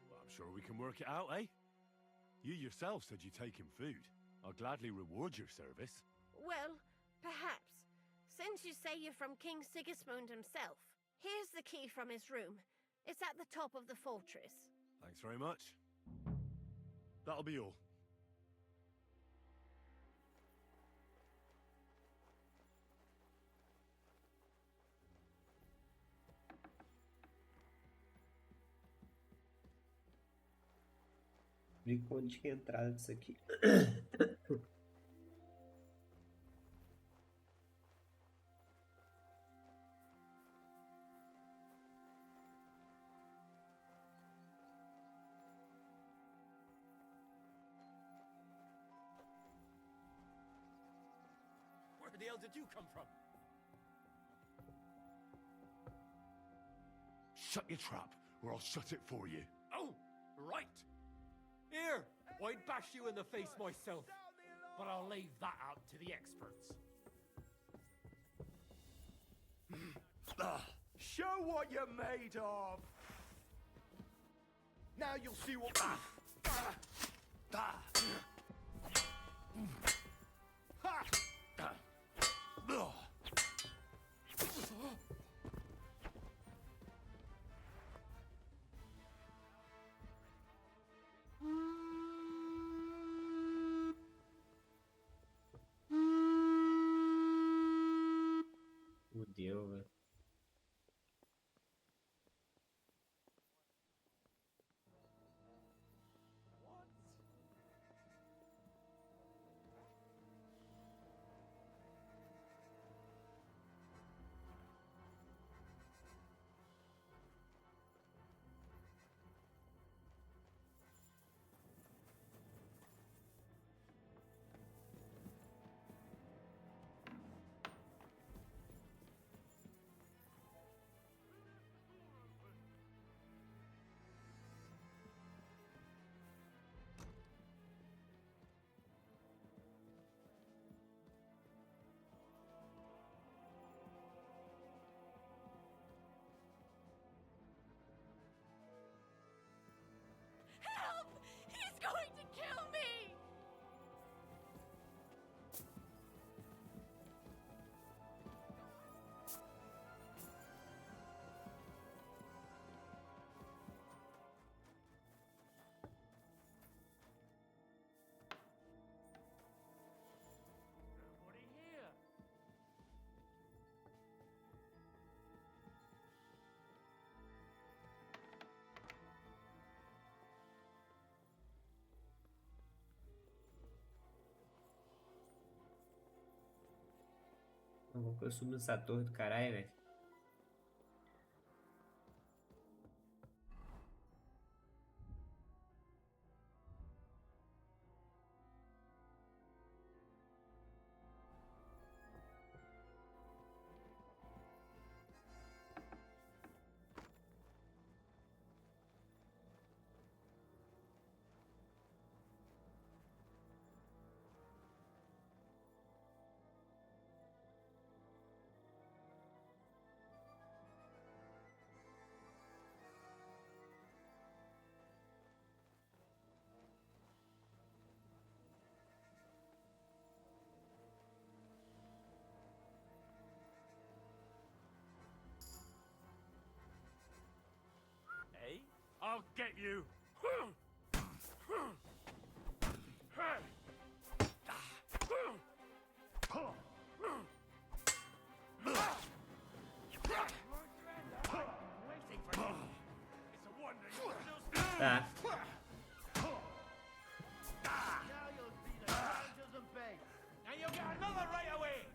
Well, I'm sure we can work it out, eh? You yourself said you'd take him food. I'll gladly reward your service. Well, perhaps. Since you say you're from King Sigismund himself, here's the key from his room. It's at the top of the fortress. Thanks very much. That'll be all. Vi onde tinha entrada disso aqui. Where the hell did you come from? Shut your trap, or I'll shut it for you. Oh, right. Here, I'd bash you in the face myself, but I'll leave that out to the experts. Show what you're made of. Now you'll see what. Fudeu, velho. Help! He's going to kill me! Nobody here. Eu vou subir nessa torre do caralho, velho. Hey, I'll get you. Tá. Now you'll see the challenges and beg. And you'll get another right away.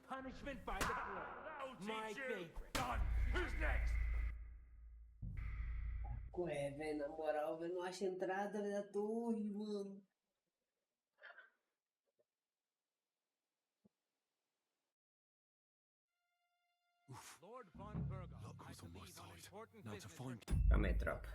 Punishment by the blow. My favorite. Done. Who's next? Ué, velho, na moral, eu não acho a entrada da torre, mano. Important Now to business find... Calma aí, tropa.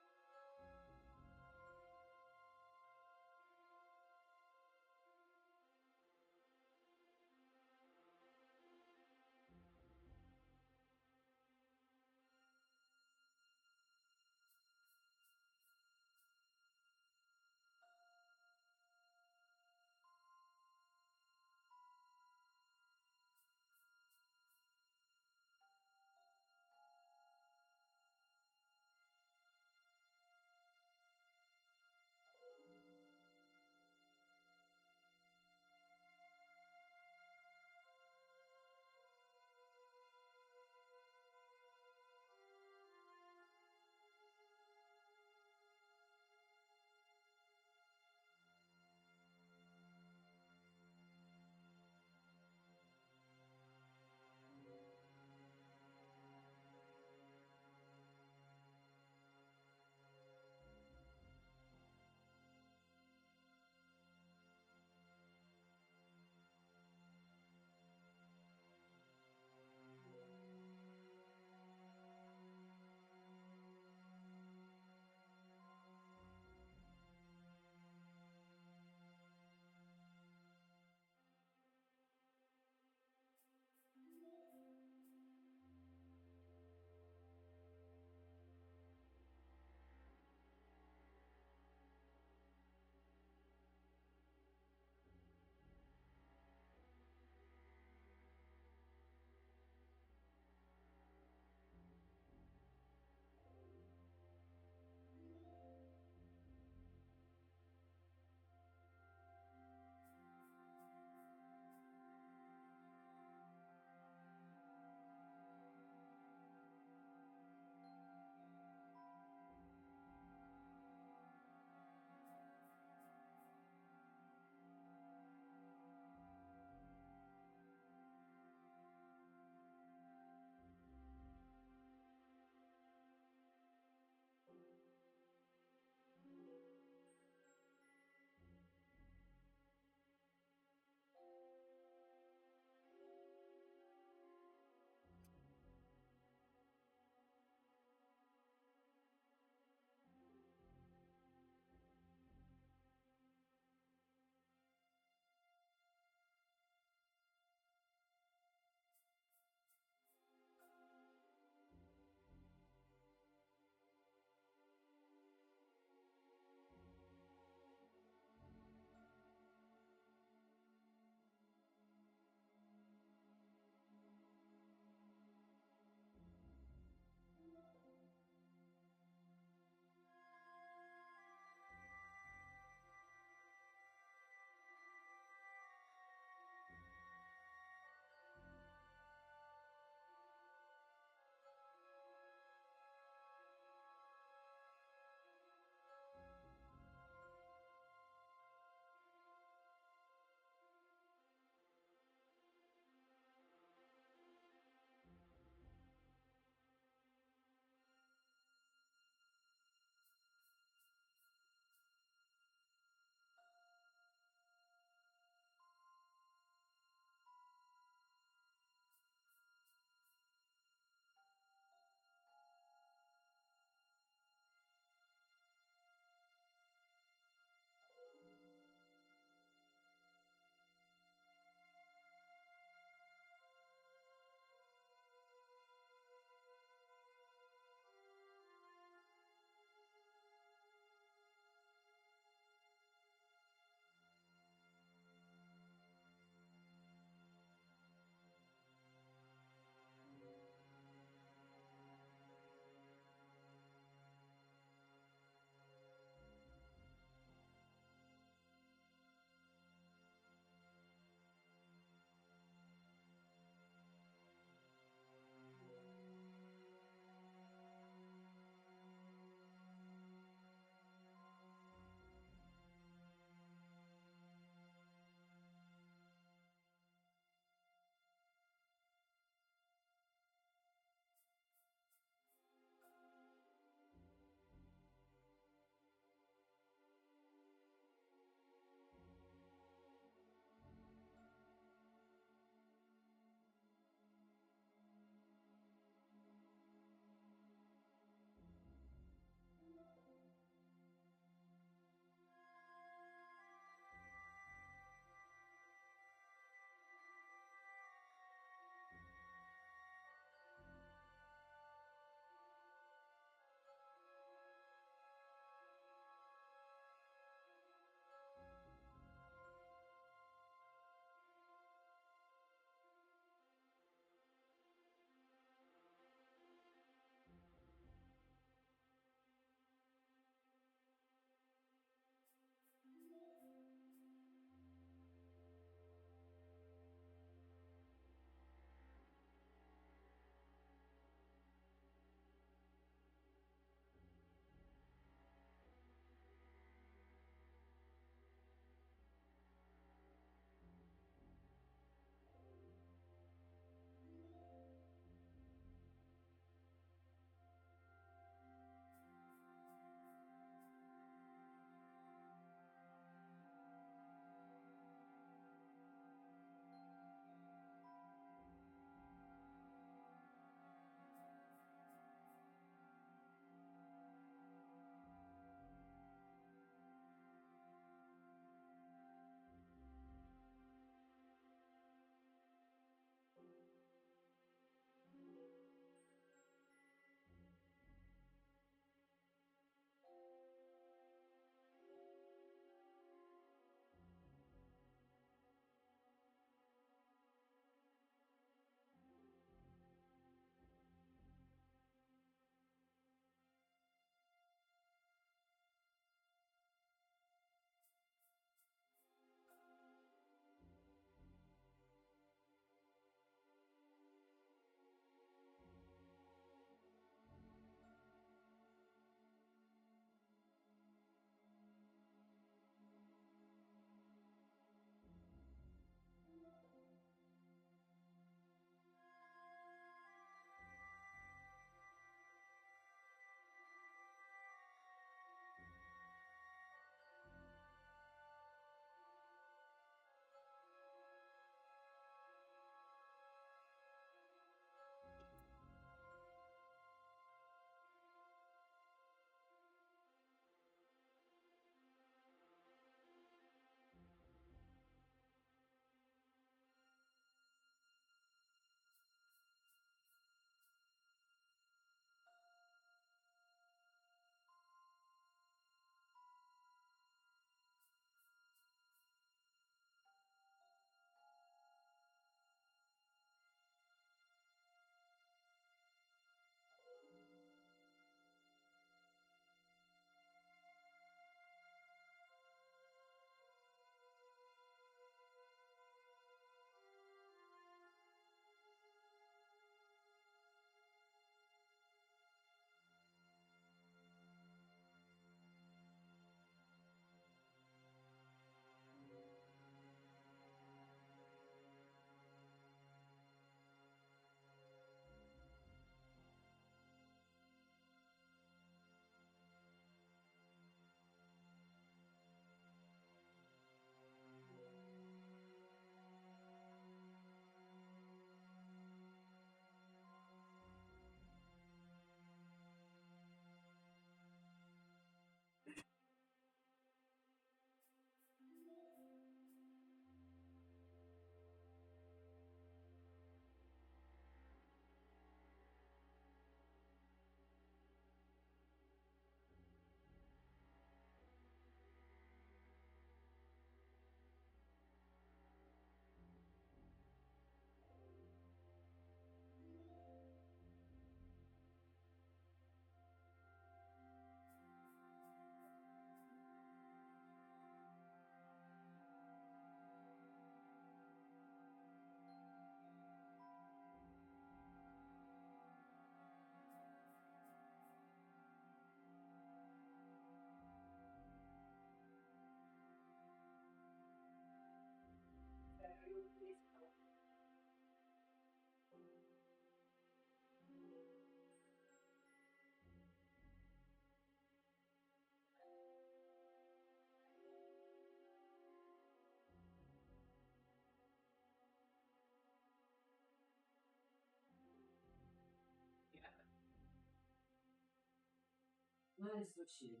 Mas vou tirar.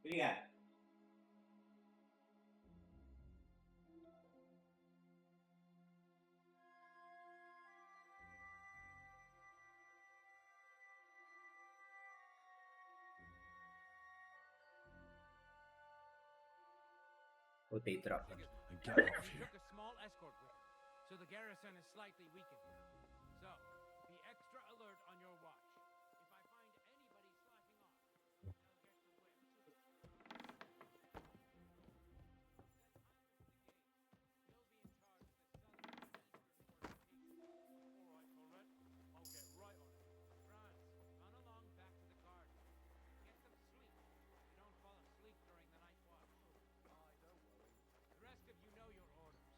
Obrigado. Botei tropa. He took a small escort with him, so the garrison is slightly weakened. So, be extra alert on your watch. If I find anybody slacking off, they'll get the whip. He'll be in charge of the southern and eastern fortifications. All right, Conrad. I'll get right on it. Franz, run along back to the garden. Get some sleep. You don't fall asleep during the night watch. Aye, don't worry. The rest of you know your orders.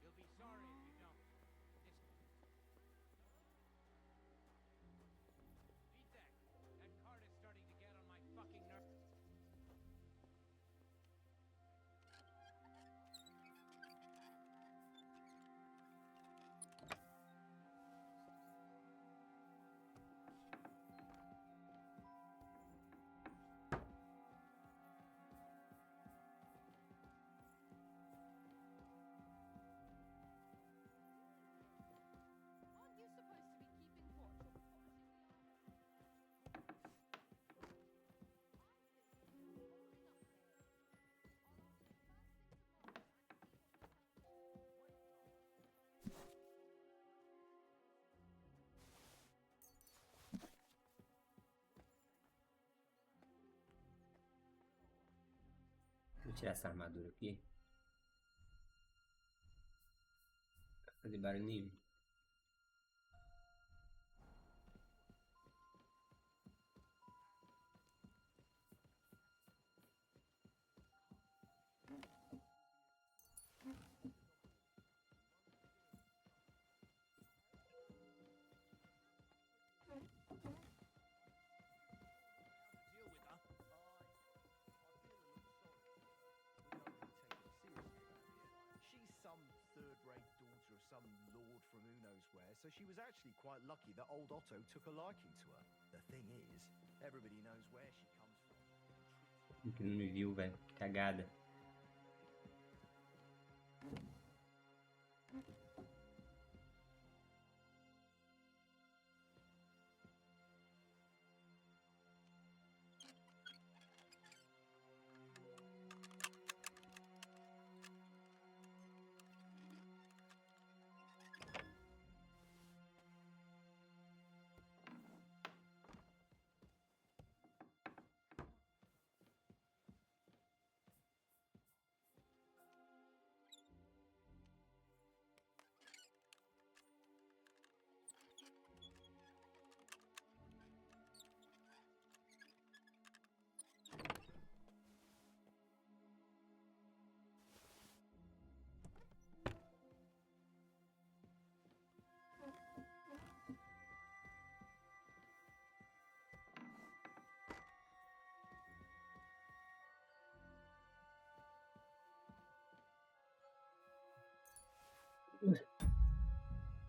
You'll be sorry if you don't. Vitek, that cart is starting to get on my fucking nerves. Aren't you supposed to be keeping watch or polishing the armor? Vou tirar essa armadura aqui. Pra fazer barulhinho. Deal with her. I feel a little sorry. We don't really take it seriously around here. She's some third-rate daughter of some lord from who knows where, so she was actually quite lucky that old Otto took a liking to her. The thing is, everybody knows where she comes from. Que não me viu, velho. Que cagada.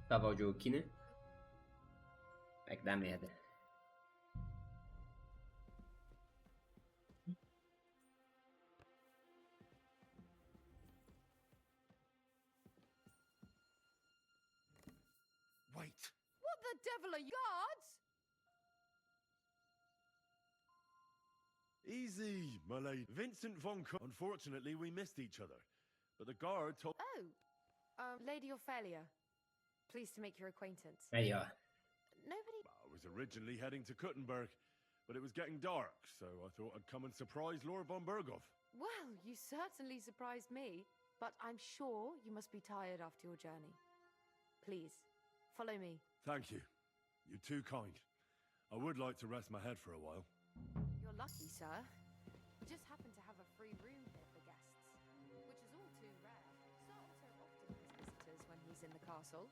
Salvar o jogo aqui, né? Vai que dá merda. Wait. What the devil are you guards? Easy, my lady. Vincent von Co. Unfortunately, we missed each other. But the guard told... Oh, Lady Ophelia. Pleased to make your acquaintance. Aí, ó. Nobody... I was originally heading to Kuttenberg, but it was getting dark, so I thought I'd come and surprise Lord von Berghoff. Well, you certainly surprised me, but I'm sure you must be tired after your journey. Please, follow me. Thank you. You're too kind. I would like to rest my head for a while. You're lucky, sir. We just happen to have a free room here for guests, which is all too rare. Sir Otto often has visitors when he's in the castle.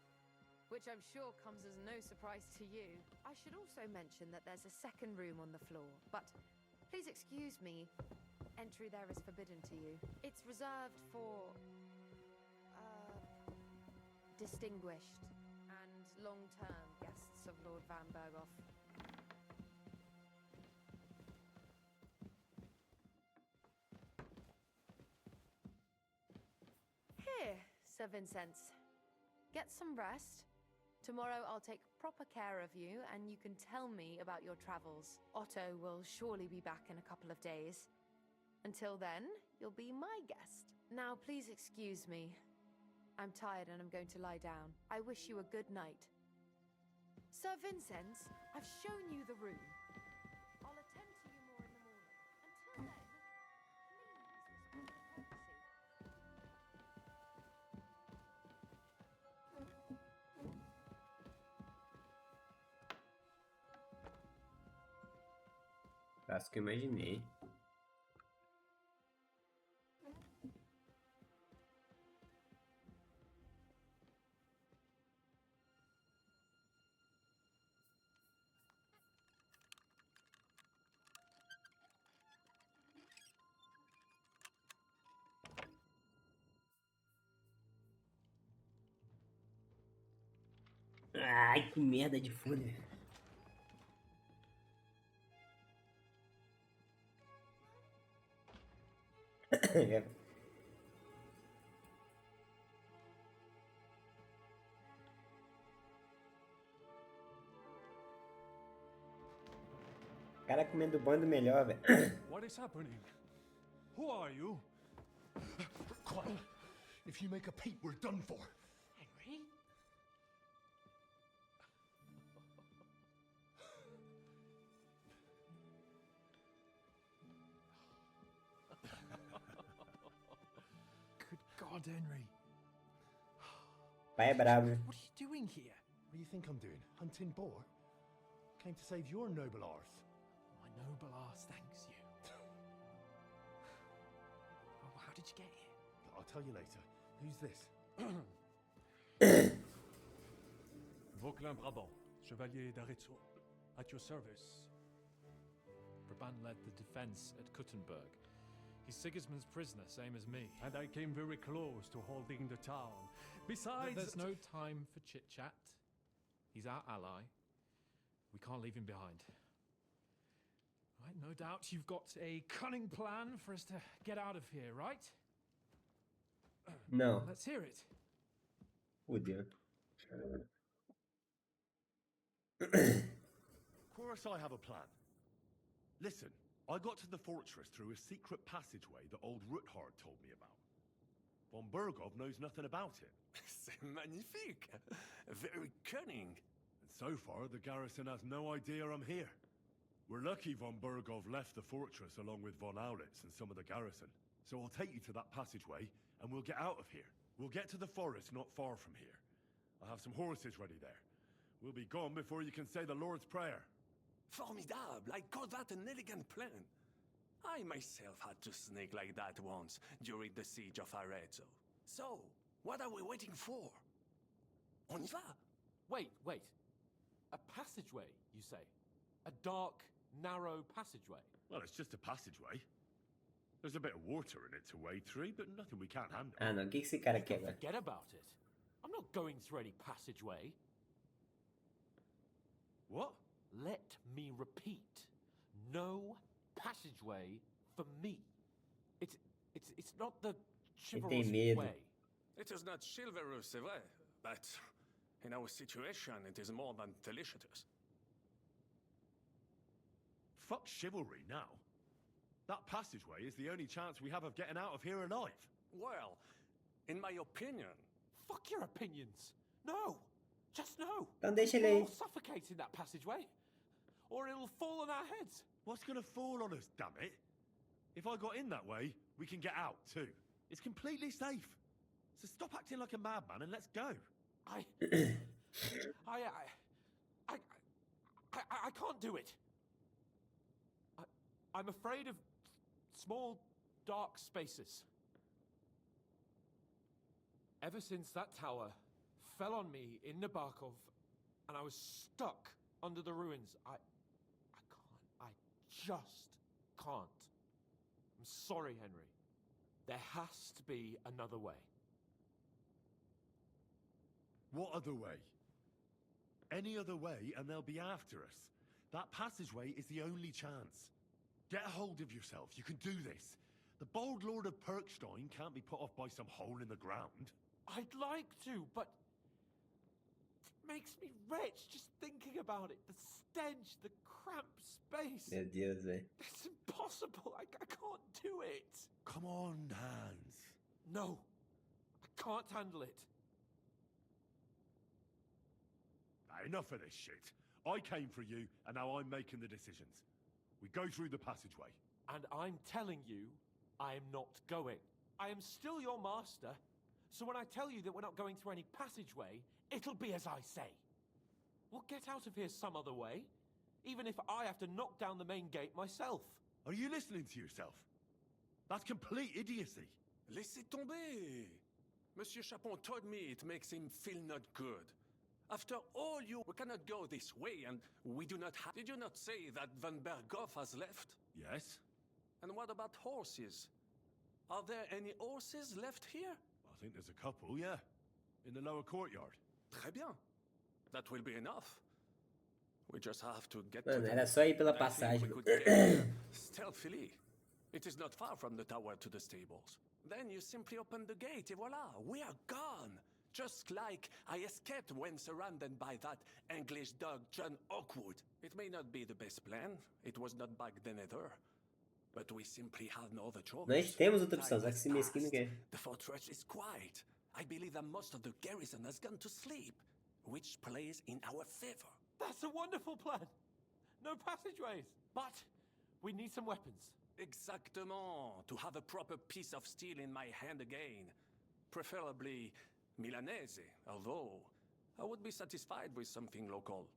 which I'm sure comes as no surprise to you. I should also mention that there's a second room on the floor, but please excuse me. Entry there is forbidden to you. It's reserved for distinguished and long-term guests of Lord Van Berghoff. Here, Sir Vincent. Get some rest. Tomorrow I'll take proper care of you, and you can tell me about your travels. Otto will surely be back in a couple of days. Until then, you'll be my guest. Now, please excuse me. I'm tired and I'm going to lie down. I wish you a good night. Sir Vincent, I've shown you the room. I'll attend to you more in the morning. Until then, please respect the privacy. Quase que eu imaginei. Ai, que merda de folha. Cara comendo bom do melhor, velho. What is happening? Who are you? Quiet. If you make a peep, we're done for. Henry? Good God, Henry. Pai é bravo. What are you doing here? What do you think I'm doing? Hunting boar? Came to save your noble arse. My noble arse thanks you. Oh, how did you get here? I'll tell you later. Who's this? Vauquelin Brabant, Chevalier d'Arezzo. At your service. Brabant led the defense at Kuttenberg. He's Sigismund's prisoner, same as me. And I came very close to holding the town. Besides... There's no time for chit-chat. He's our ally. We can't leave him behind. Right, no doubt you've got a cunning plan for us to get out of here, right? No. Let's hear it. Fudeu. Of course I have a plan. Listen, I got to the fortress through a secret passageway that old Ruthard told me about. Von Berghoff knows nothing about it. C'est magnifique. Very cunning. And so far, the garrison has no idea I'm here. We're lucky Von Berghoff left the fortress along with Von Aulitz and some of the garrison. So I'll take you to that passageway, and we'll get out of here. We'll get to the forest not far from here. I'll have some horses ready there. We'll be gone before you can say the Lord's Prayer. Formidable. I call that an elegant plan. I myself had to sneak like that once during the siege of Arezzo. So, what are we waiting for? On y va? Wait. A passageway, you say? A dark, narrow passageway? Well, it's just a passageway. There's a bit of water in it to wade through, but nothing we can't handle. Ah, não. O que esse cara quer, velho? Forget about it. I'm not going through any passageway. What? Let me repeat. No passageway for me. It's not the chivalrous way. It is not chivalrous, c'est vrai, but in our situation, it is more than delicious. Fuck chivalry now. That passageway is the only chance we have of getting out of here alive. Well, in my opinion... Fuck your opinions. No. Just no. Então deixa ele We'll aí. all suffocate in that passageway. Or it'll fall on our heads. What's gonna fall on us, damn it? If I got in that way, we can get out too. It's completely safe. So stop acting like a madman and let's go. I can't do it. I'm afraid of small, dark spaces. Ever since that tower fell on me in Nabokov, and I was stuck under the ruins. I just can't. I'm sorry, Henry. There has to be another way. What other way? Any other way and they'll be after us. That passageway is the only chance. Get a hold of yourself. You can do this. The bold Lord of Perkstein can't be put off by some hole in the ground. I'd like to, but it makes me rich just thinking about it. The stench, the cramped space. Meu Deus, velho. It's impossible. I can't do it. Come on, Hans. No, I can't handle it. Enough of this shit. I came for you, and now I'm making the decisions. We go through the passageway. And I'm telling you, I am not going. I am still your master, so when I tell you that we're not going through any passageway, it'll be as I say. We'll get out of here some other way, even if I have to knock down the main gate myself. Are you listening to yourself? That's complete idiocy. Laissez tomber. Monsieur Chapon told me it makes him feel not good. After all, we cannot go this way, and we do not have... Did you not say that Van Berghoff has left? Yes. And what about horses? Are there any horses left here? I think there's a couple, yeah. In the lower courtyard. Très bien. That will be enough. We just have to get Mano, to era them. só ir pela I think passagem. we could get there stealthily. It is not far from the tower to the stables. Then you simply open the gate, et voila, we are gone. Just like I escaped when surrounded by that English dog John Oakwood. It may not be the best plan. It was not back then either. But we simply have no other choice. Nós temos outra opção, só que esse mesquinho não quer. The fortress is quiet. I believe that most of the garrison has gone to sleep, which plays in our favor. That's a wonderful plan. No passageways. But we need some weapons. Exactement. To have a proper piece of steel in my hand again. Preferably Milanese, although I would be satisfied with something local.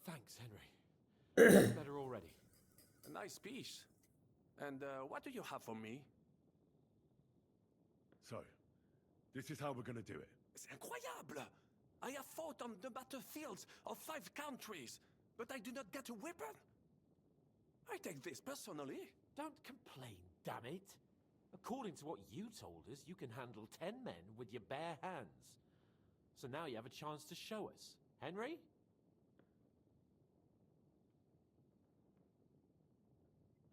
Thanks, Henry. It's better already. A nice piece. And what do you have for me? So, this is how we're gonna do it. C'est incroyable! I have fought on the battlefields of 5 countries, but I do not get a weapon. I take this personally. Don't complain, damn it. According to what you told us, you can handle 10 men with your bare hands. So now you have a chance to show us. Henry?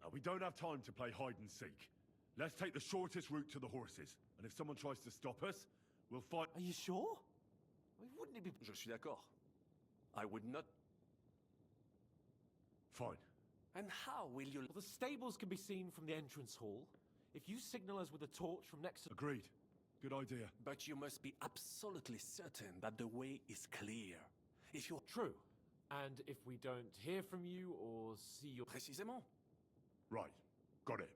Now, we don't have time to play hide and seek. Let's take the shortest route to the horses. And if someone tries to stop us, we'll fight... Are you sure? Wouldn't it be... Je suis d'accord. I would not... Fine. And how will you... Well, the stables can be seen from the entrance hall. If you signal us with a torch from next to... Agreed. Good idea. But you must be absolutely certain that the way is clear. If you're... True. And if we don't hear from you or see you... Précisément. Right. Got it.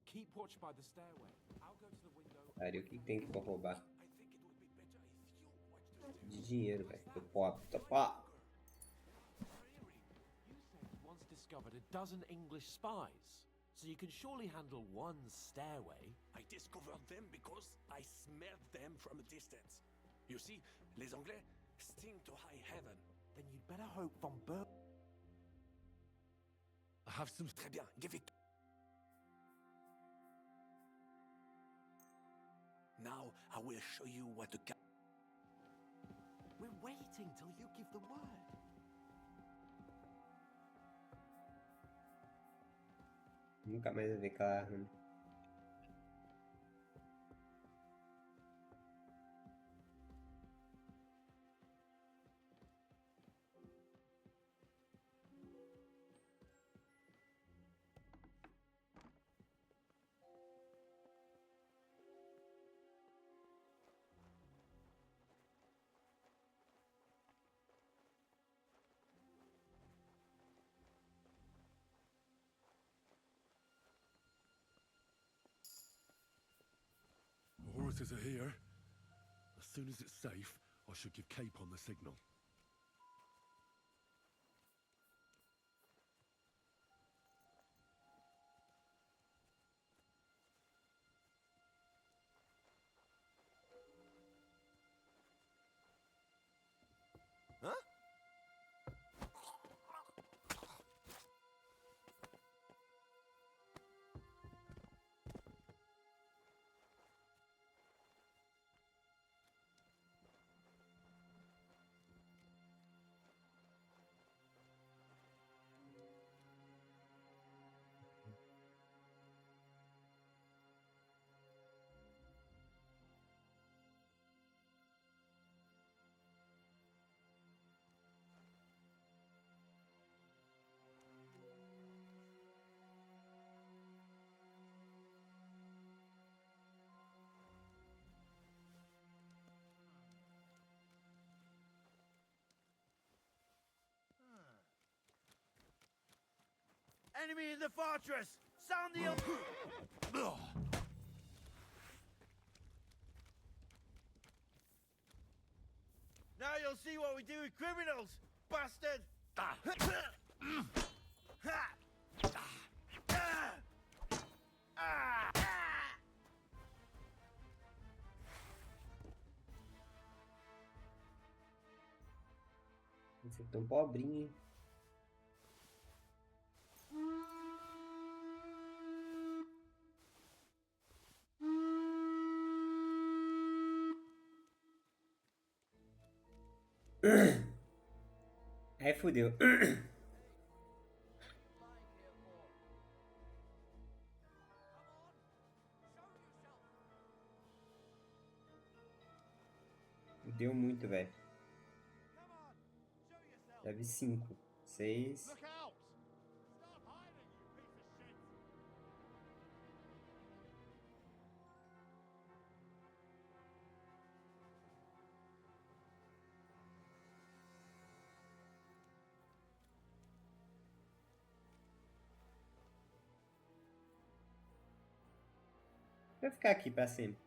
Keep watch by the stairway. I'll go to the window... Cara, o que tem que roubar? De dinheiro, velho. Tô pobre, tô pobre. You said you once discovered a dozen English spies. So you can surely handle one stairway. I discovered them because I smelled them from a distance. You see, les Anglais sting to high heaven. Then you'd better hope Von Ber... I have some... Très bien, give it. Now I will show you what the... We're waiting till you give the word. Nunca mais vai ver aquela arma. Authorities are here. As soon as it's safe, I should give Cape on the signal. Huh? Enemy in the fortress! Sound the Now you'll see what we do with criminals, bastard! Você é tão pobrinho. Aí fudeu. Deu muito, velho. Deve 5, 6. Vai ficar aqui pra sempre.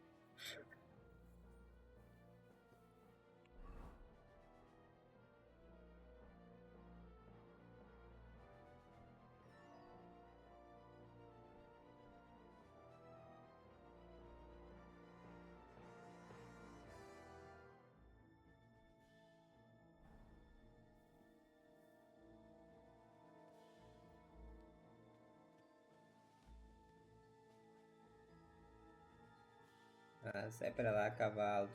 Ah, sai pra lá, cavalos.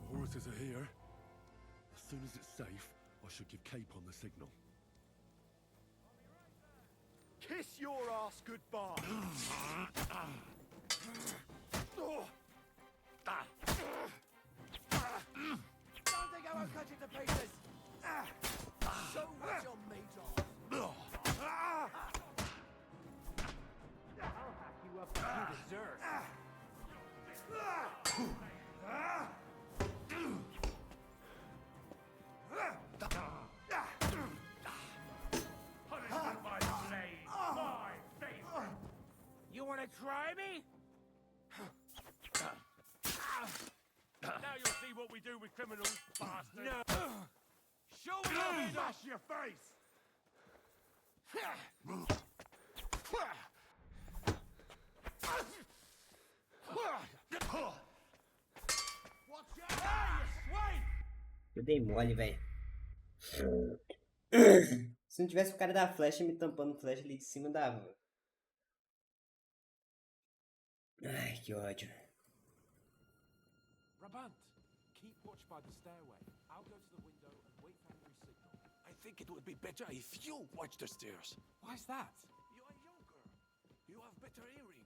Authorities are here. As soon as it's safe, I should give Cape on the signal. Kiss your ass goodbye! Don't think I won't cut you to pieces! Show what you're made of! I'll hack you up as you deserve. You wanna try me? Now you'll see what we do with criminals, bastard! No! Show me how to Smash your face! Eu dei mole, velho. Se não tivesse o cara da flecha me tampando flecha ali de cima, dava. Ai, que ódio. Brabant, keep watch by the stairway. I'll go to the window and wait for Henry's signal. I think it would be better if you watch the stairs. Why's that? You are younger. You have better hearing.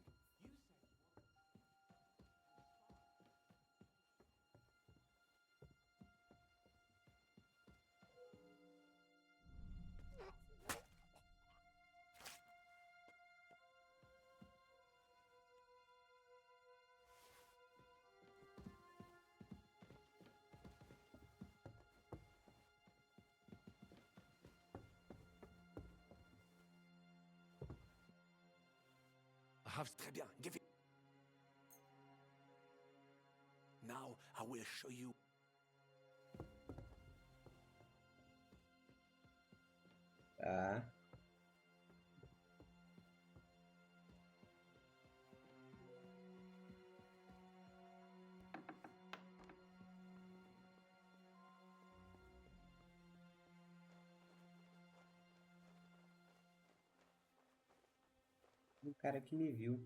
have... Très bien, give it... Now, I will show you... Tá. Um cara que me viu.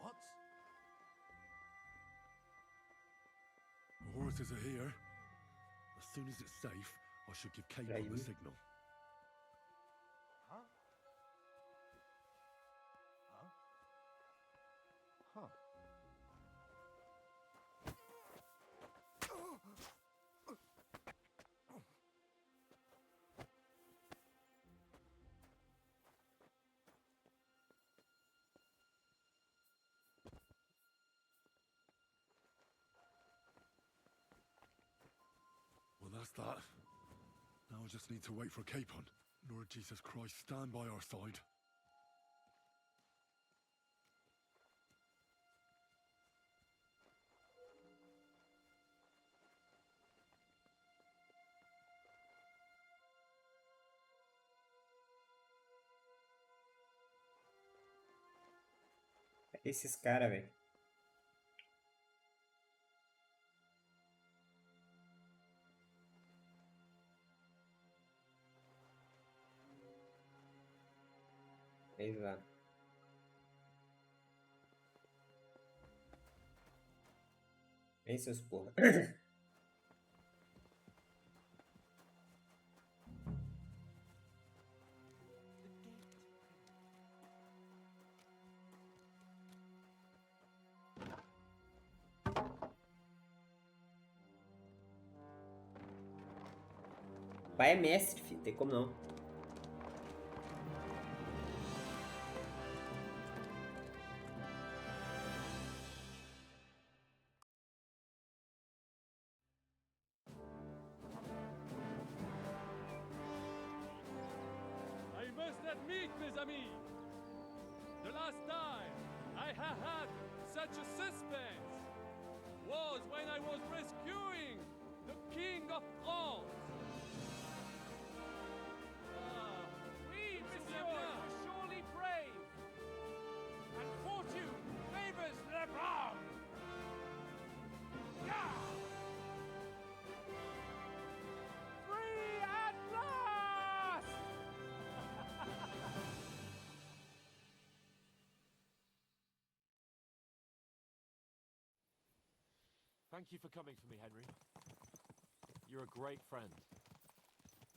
What? Horses are here. As soon as it's safe, I should give Capon the signal. Huh? Huh? Huh. Well, that's that. Now I just need to wait for Capon. Lord Jesus Christ, stand by our side. Esses caras, velho. Aí lá. Vem, seus porra. Pai é mestre, filho. Tem como não. I must admit, mes amis, the last time I have had such a suspense was when I was rescuing the King of France. Oui, monsieur, you were surely brave. And fortune favors the brave. Yeah! Free at last! Thank you for coming for me, Henry. You're a great friend.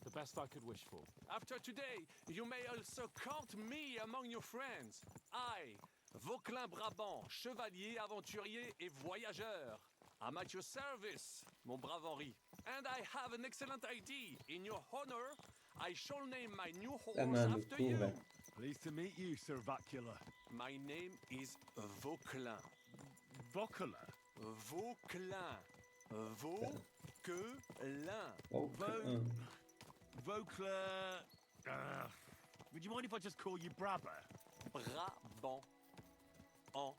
The best I could wish for. After today, you may also count me among your friends. I, Vauquelin Brabant, chevalier, aventurier et voyageur. I'm at your service, mon brave Henri. And I have an excellent idea. In your honor, I shall name my new horse Mano, after you. velho. Pleased to meet you, Sir Vacula. My name is Vauquelin. Vocula? Vauquelin. Vauquelin. Vocla. Would you mind if I just call you Brabber? Brabant. En.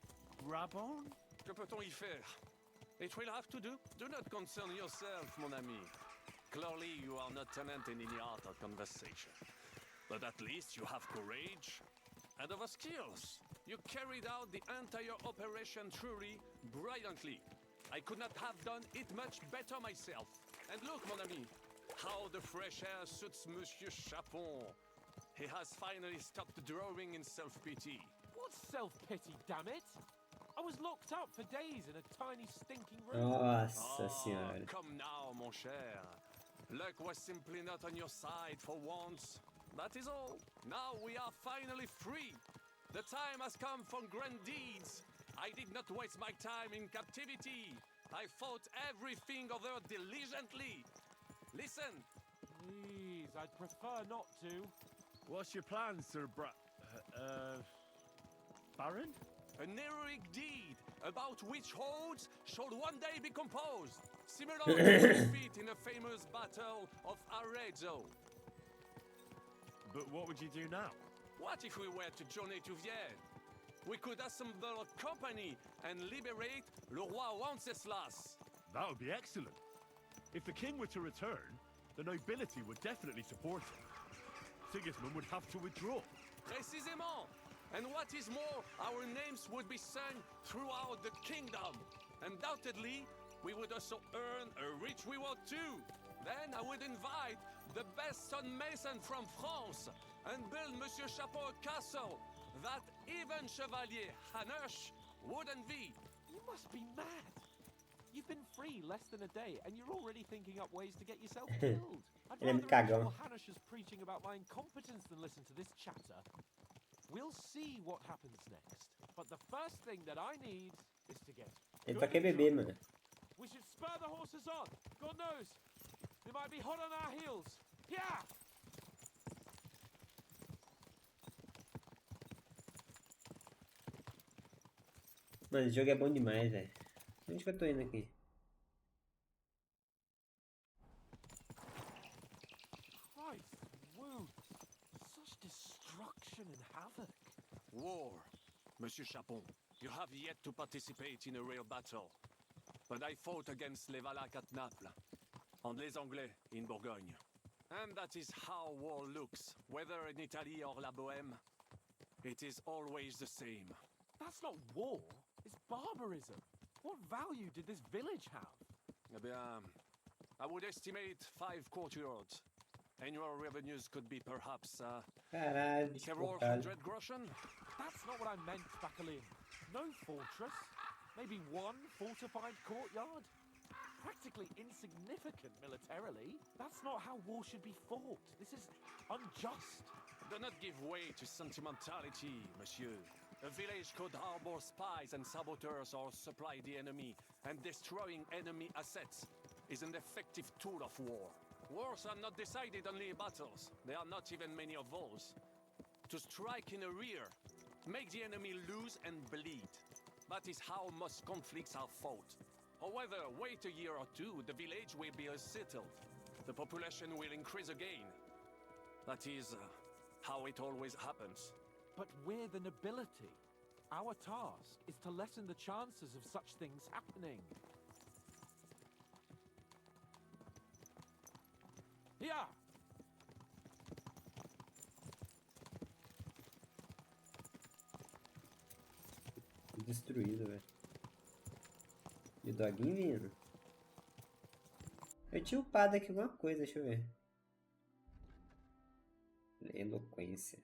Brabant? Que peut-on y faire? It will have to do. Do not concern yourself, mon ami. Clearly, you are not tenant in any art or conversation. But at least you have courage and other skills. You carried out the entire operation truly brilliantly. I could not have done it much better myself. And look, mon ami, how the fresh air suits Monsieur Chapon. He has finally stopped drawing in self-pity. What self-pity, damn it? I was locked up for days in a tiny stinking room. Nossa senhora. Come now, mon cher. Luck was simply not on your side for once. That is all. Now we are finally free. The time has come for grand deeds. I did not waste my time in captivity. I fought everything over diligently. Listen. Please, I'd prefer not to. What's your plan, Sir Baron? An heroic deed about which hordes shall one day be composed, similar to the defeat in the famous Battle of Arezzo. But what would you do now? What if we were to journey to Vienne? We could assemble a company and liberate le roi Wenceslas. That would be excellent. If the king were to return, the nobility would definitely support him. Sigismund would have to withdraw. Précisément. And what is more, our names would be sung throughout the kingdom. Undoubtedly, we would also earn a rich reward too. Then I would invite the best stonemason from France and build Monsieur Chapeau a castle that even Chevalier Hanush would envy. You must be mad. You've been free less than a day, and you're already thinking up ways to get yourself killed. I'd Ele é rather cagão. Marshal Hanush's preaching about my incompetence than listen to this chatter. We'll see what happens next. But the first thing that I need is to get Ele good só quer and beber, drunk. mano. We should spur the horses on. God knows, they might be hot on our heels. Yeah! Mano, esse jogo é bom demais, velho. Onde que eu tô indo aqui? Christ, wounds. Such destruction and havoc. War. Monsieur Chapon, you have yet to participate in a real battle. But I fought against les Valaques at Naples, and les Anglais in Bourgogne. And that is how war looks, whether in Italy or La Bohème. It is always the same. That's not war. It's barbarism. What value did this village have? Eh bien, I would estimate 5 courtyards. Annual revenues could be perhaps Caralho, several desfocado. hundred groschen. That's not what I meant, Bacalin. No fortress. Maybe one fortified courtyard. Practically insignificant militarily. That's not how war should be fought. This is unjust. Do not give way to sentimentality, monsieur. A village could harbor spies and saboteurs or supply the enemy, and destroying enemy assets is an effective tool of war. Wars are not decided only in battles. There are not even many of those. To strike in the rear, make the enemy lose and bleed. That is how most conflicts are fought. However, wait a year or two, the village will be settled. The population will increase again. That is how it always happens. But we're the nobility. Our task is to lessen the chances of such things happening. Yeah! Destruído, velho. E o doguinho vindo. Eu tinha upado aqui alguma coisa, deixa eu ver. Eloquência.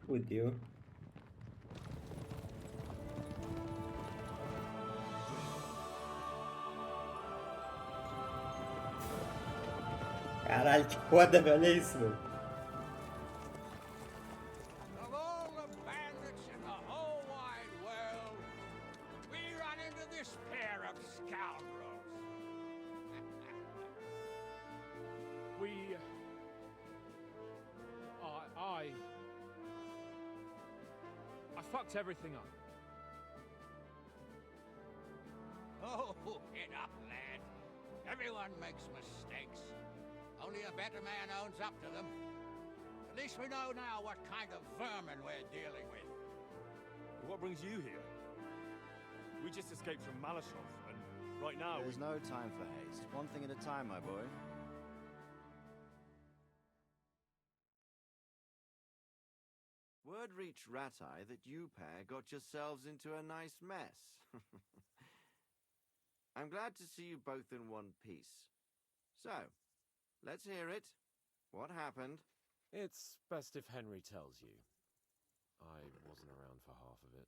Fudeu. Caralho, que foda, velho, é isso, mano. Of all the bandits in the whole wide world, we run into this pair of scoundrels. I fucked everything up. Oh, get up, lad. Everyone makes mistakes. Only a better man owns up to them. At least we know now what kind of vermin we're dealing with. What brings you here? We just escaped from Malashov, and right now There's no time for haste. One thing at a time, my boy. Word reached Rat-Eye that you pair got yourselves into a nice mess. I'm glad to see you both in one piece. So, let's hear it. What happened? It's best if Henry tells you. I wasn't around for half of it.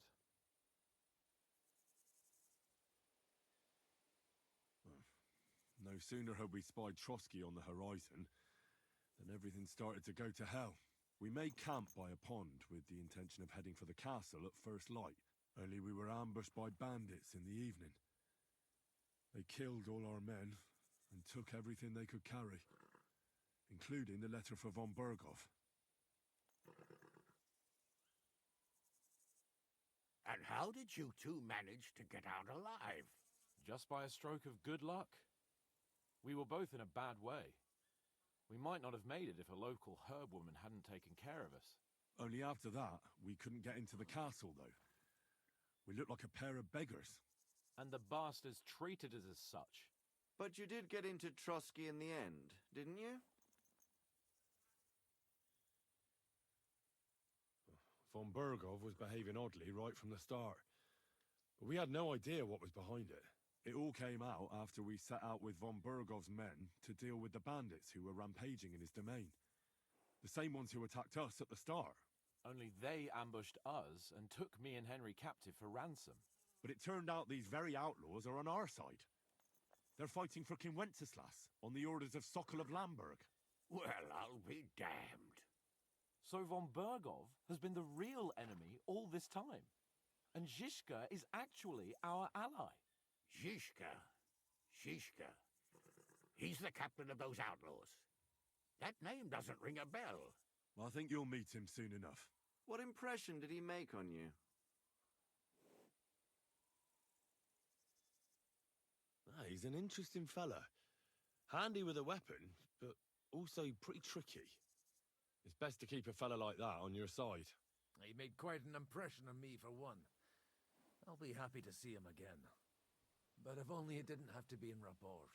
no sooner had we spied Trotsky on the horizon than everything started to go to hell. We made camp by a pond with the intention of heading for the castle at first light, only we were ambushed by bandits in the evening. They killed all our men and took everything they could carry, including the letter for von Berghoff. And how did you two manage to get out alive? Just by a stroke of good luck. We were both in a bad way. We might not have made it if a local herb woman hadn't taken care of us. Only after that, we couldn't get into the castle, though. We looked like a pair of beggars. And the bastards treated us as such. But you did get into Trotsky in the end, didn't you? Von Berghoff was behaving oddly right from the start. But we had no idea what was behind it. It all came out after we set out with von Berghoff's men to deal with the bandits who were rampaging in his domain. The same ones who attacked us at the start. Only they ambushed us and took me and Henry captive for ransom. But it turned out these very outlaws are on our side. They're fighting for King Wenceslas on the orders of Sokol of Lamberg. Well, I'll be damned. So von Berghoff has been the real enemy all this time. And Zizka is actually our ally. Zizka. He's the captain of those outlaws. That name doesn't ring a bell. I think you'll meet him soon enough. What impression did he make on you? He's an interesting fella. Handy with a weapon, but also pretty tricky. It's best to keep a fella like that on your side. He made quite an impression on me, for one. I'll be happy to see him again. But if only it didn't have to be in Rabors.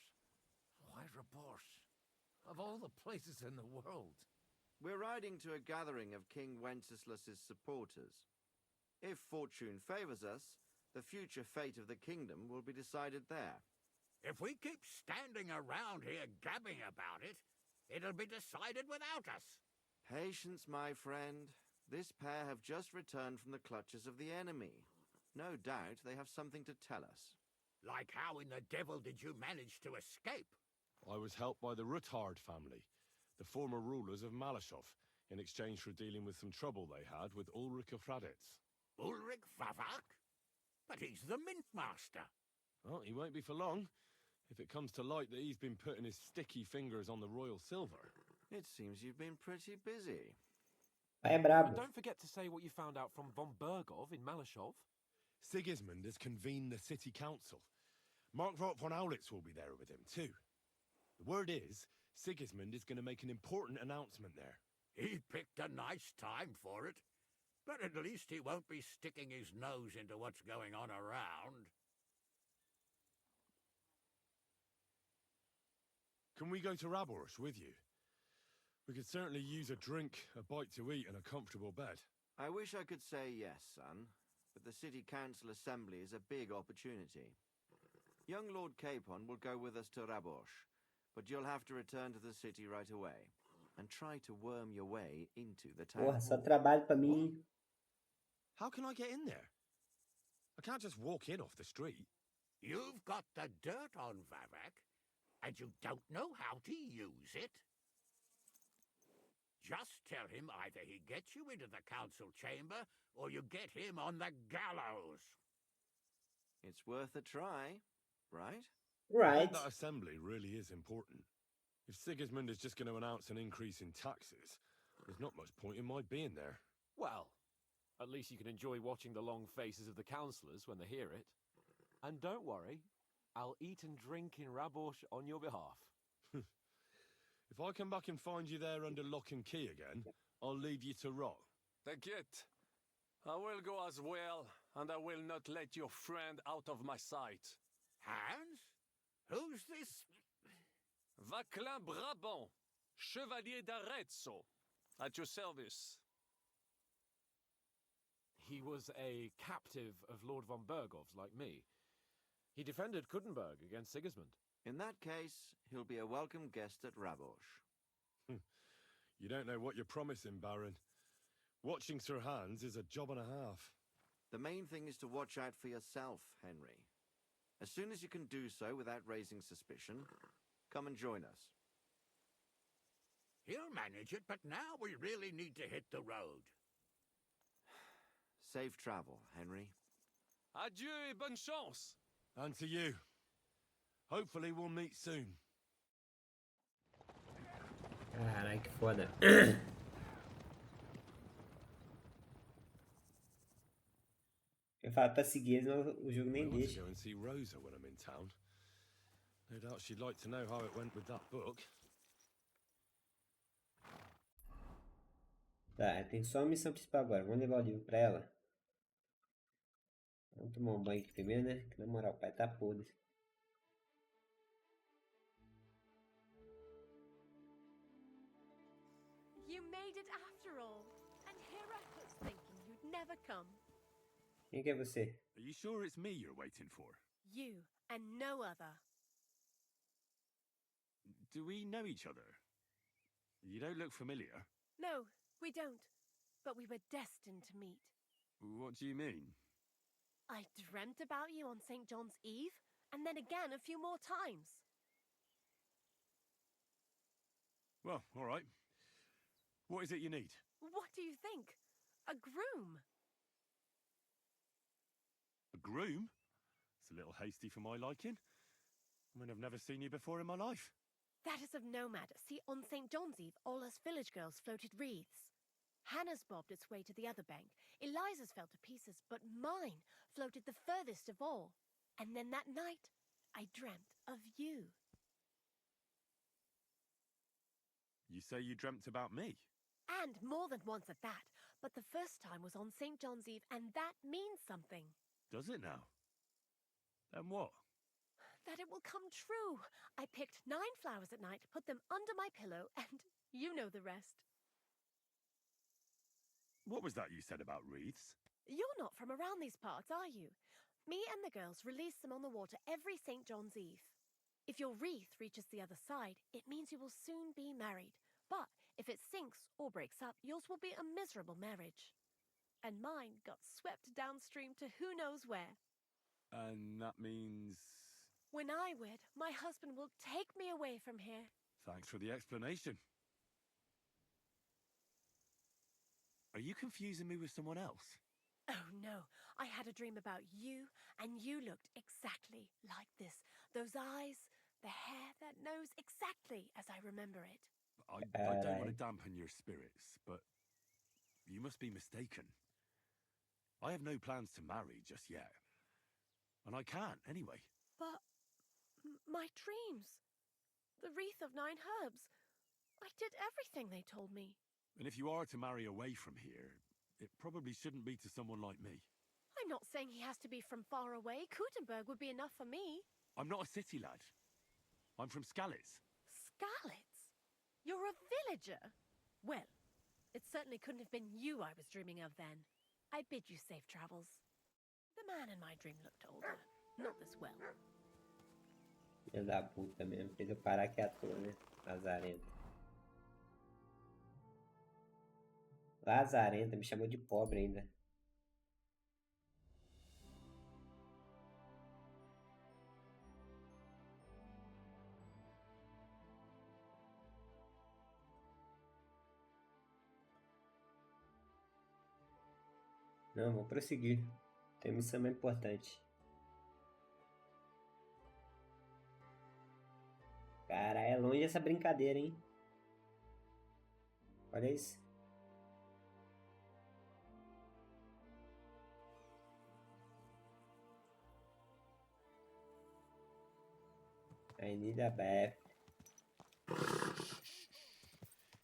Why Rabors? Of all the places in the world. We're riding to a gathering of King Wenceslas's supporters. If fortune favors us, the future fate of the kingdom will be decided there. If we keep standing around here gabbing about it, it'll be decided without us. Patience, my friend. This pair have just returned from the clutches of the enemy. No doubt they have something to tell us. Like how in the devil did you manage to escape? I was helped by the Ruthard family, the former rulers of Malashov, in exchange for dealing with some trouble they had with Ulrich of Raditz. Ulrich Favak? But he's the mint master. Well, he won't be for long, if it comes to light that he's been putting his sticky fingers on the royal silver. It seems you've been pretty busy. É brabo. And don't forget to say what you found out from von Berghoff in Malashov. Sigismund has convened the city council. Markvart von Aulitz will be there with him, too. The word is, Sigismund is going to make an important announcement there. He picked a nice time for it. But at least he won't be sticking his nose into what's going on around. Can we go to Raborsch with you? We could certainly use a drink, a bite to eat, and a comfortable bed. I wish I could say yes, son, but the City Council Assembly is a big opportunity. Young Lord Capon will go with us to Raborsch, but you'll have to return to the city right away and try to worm your way into the town. Porra, só trabalho pra mim. How can I get in there? I can't just walk in off the street. You've got the dirt on Vavak, and you don't know how to use it? Just tell him either he gets you into the council chamber, or you get him on the gallows. It's worth a try, right? Right. That assembly really is important. If Sigismund is just going to announce an increase in taxes, there's not much point in my being there. Well, at least you can enjoy watching the long faces of the councillors when they hear it. And don't worry, I'll eat and drink in Raborsch on your behalf. If I come back and find you there under lock and key again, I'll leave you to rot. Take it. I will go as well, and I will not let your friend out of my sight. Hans? Who's this? Vaclin Brabant, Chevalier d'Arezzo, at your service. He was a captive of Lord von Bergov's, like me. He defended Kuttenberg against Sigismund. In that case, he'll be a welcome guest at Raborsch. You don't know what you're promising, Baron. Watching Sir Hans is a job and a half. The main thing is to watch out for yourself, Henry. As soon as you can do so without raising suspicion, come and join us. He'll manage it, but now we really need to hit the road. Safe travel, Henry. Adieu et bonne chance. And to you. Hopefully we'll meet soon. Caralho, que foda. Eu falo pra seguir, mas o jogo nem I want to deixa. go and see Rosa when I'm in town. No doubt she'd like to know how it went with that book. Tá, tem só a missão principal agora. Vamos levar o livro pra ela. Vamos tomar um banho aqui primeiro, né? Que na moral, o pai tá podre. You made it after all. And here I was thinking you'd never come. Quem que é você? Are you sure it's me you're waiting for? You and no other. Do we know each other? You don't look familiar. No, we don't. But we were destined to meet. What do you mean? I dreamt about you on St. John's Eve, and then again a few more times. Well, all right. What is it you need? What do you think? A groom? A groom? It's a little hasty for my liking. I mean, I've never seen you before in my life. That is of no matter. See, on St. John's Eve, all us village girls floated wreaths. Hannah's bobbed its way to the other bank. Eliza's fell to pieces, but mine floated the furthest of all. And then that night, I dreamt of you. You say you dreamt about me? And more than once at that. But the first time was on St. John's Eve, and that means something. Does it now? Then what? That it will come true. I picked 9 flowers at night, put them under my pillow, and you know the rest. What was that you said about wreaths? You're not from around these parts, are you? Me and the girls release them on the water every St. John's Eve. If your wreath reaches the other side, it means you will soon be married. But if it sinks or breaks up, yours will be a miserable marriage. And mine got swept downstream to who knows where. And that means... When I wed, my husband will take me away from here. Thanks for the explanation. Are you confusing me with someone else? Oh no, I had a dream about you, and you looked exactly like this. Those eyes, the hair, that nose, exactly as I remember it. I don't want to dampen your spirits, but you must be mistaken. I have no plans to marry just yet. And I can't, anyway. But My dreams. The wreath of 9 herbs. I did everything they told me. And if you are to marry away from here, it probably shouldn't be to someone like me. I'm not saying he has to be from far away. Kutenberg would be enough for me. I'm not a city lad. I'm from Skalitz. Skalitz? You're a villager? Well, it certainly couldn't have been you I was dreaming of then. I bid you safe travels. The man in my dream looked older. Not this well. Filha da puta mesmo. Fez eu parar aqui à toa, né? Lazarenta. Lazarenta, me chamou de pobre ainda. Não, vou prosseguir. Tem missão mais importante. Cara, é longe essa brincadeira, hein? Olha isso. I need a bath.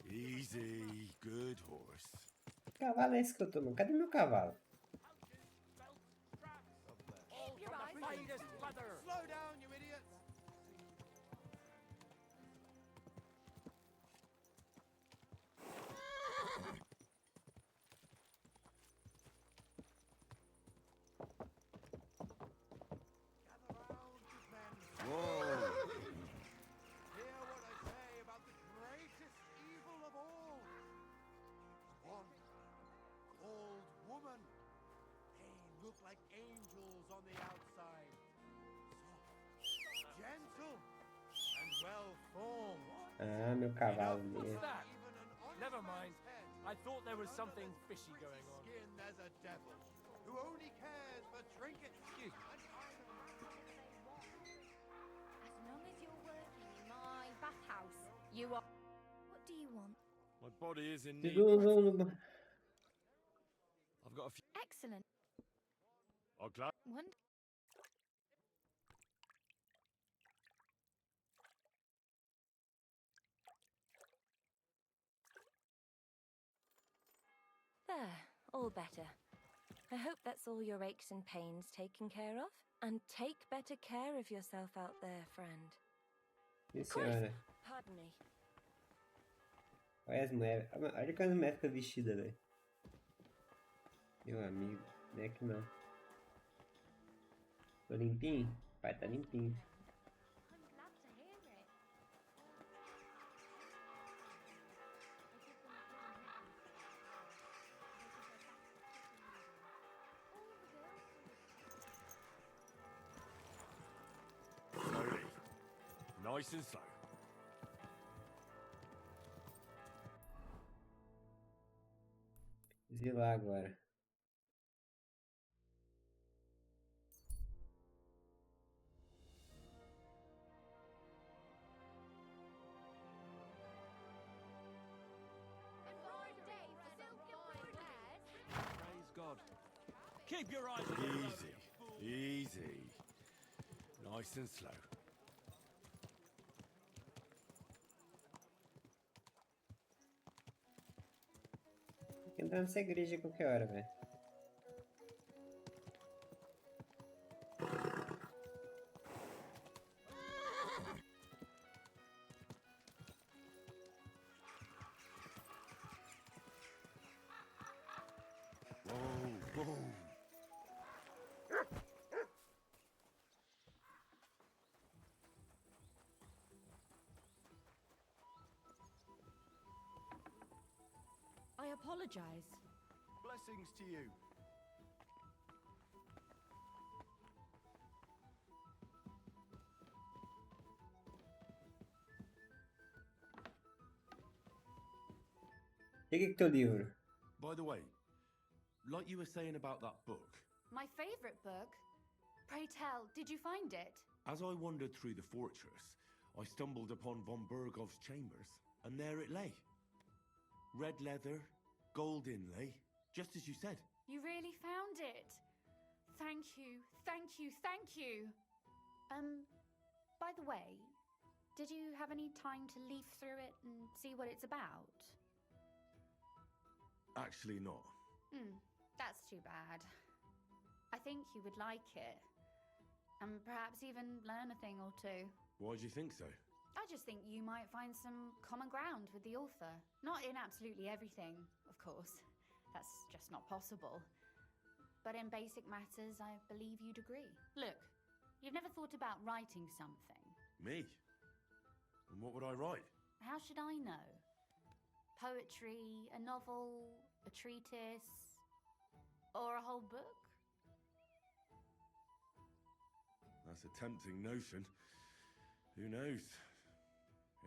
Easy, good horse. Que cavalo é esse que eu tô? Cadê meu cavalo? Keep your eyes on the Slow down, you idiots! Whoa! Hear what I say about the greatest evil of all. One called woman. They look like angels on the outside. Soft, gentle, and well-formed. Ah, meu cavalo What's mesmo. that? Never mind. I thought there was something fishy going on. Skin as a devil, who only cares for trinkets. Excuse me. As long as you're working in my bathhouse, you are. What do you want? My body is in need. I've got a few. Excellent. I'll glad. There, all better. I hope that's all your aches and pains taken care of. And take better care of yourself out there, friend. Sim, senhora. Pardon me. Olha as mulheres. Olha que as mulheres ficam vestidas, velho. Meu amigo. Não é que não. Tô limpinho? Pai, tá limpinho. I'm glad to hear it. Slowly. Nice and slow. Vamos ir lá agora. Praise God. Keep your eyes on the road. Easy. Easy. Nice and slow. Tem que entrar nessa igreja a qualquer hora, velho. Whoa, whoa. I apologize. Blessings to you. E que teu livro? By the way, like you were saying about that book, My favourite book. Pray tell, did you find it? as I wandered through the fortress, I stumbled upon von Bergov's chambers, and there it lay. Red leather, gold inlay, just as you said. You really found it. Thank you, thank you, thank you. By the way, did you have any time to leaf through it and see what it's about? Actually not. That's too bad. I think you would like it. And perhaps even learn a thing or two. Why do you think so? I just think you might find some common ground with the author. Not in absolutely everything, of course. That's just not possible. But in basic matters, I believe you'd agree. Look, you've never thought about writing something. Me? And what would I write? How should I know? Poetry, a novel, a treatise, or a whole book? That's a tempting notion. Who knows?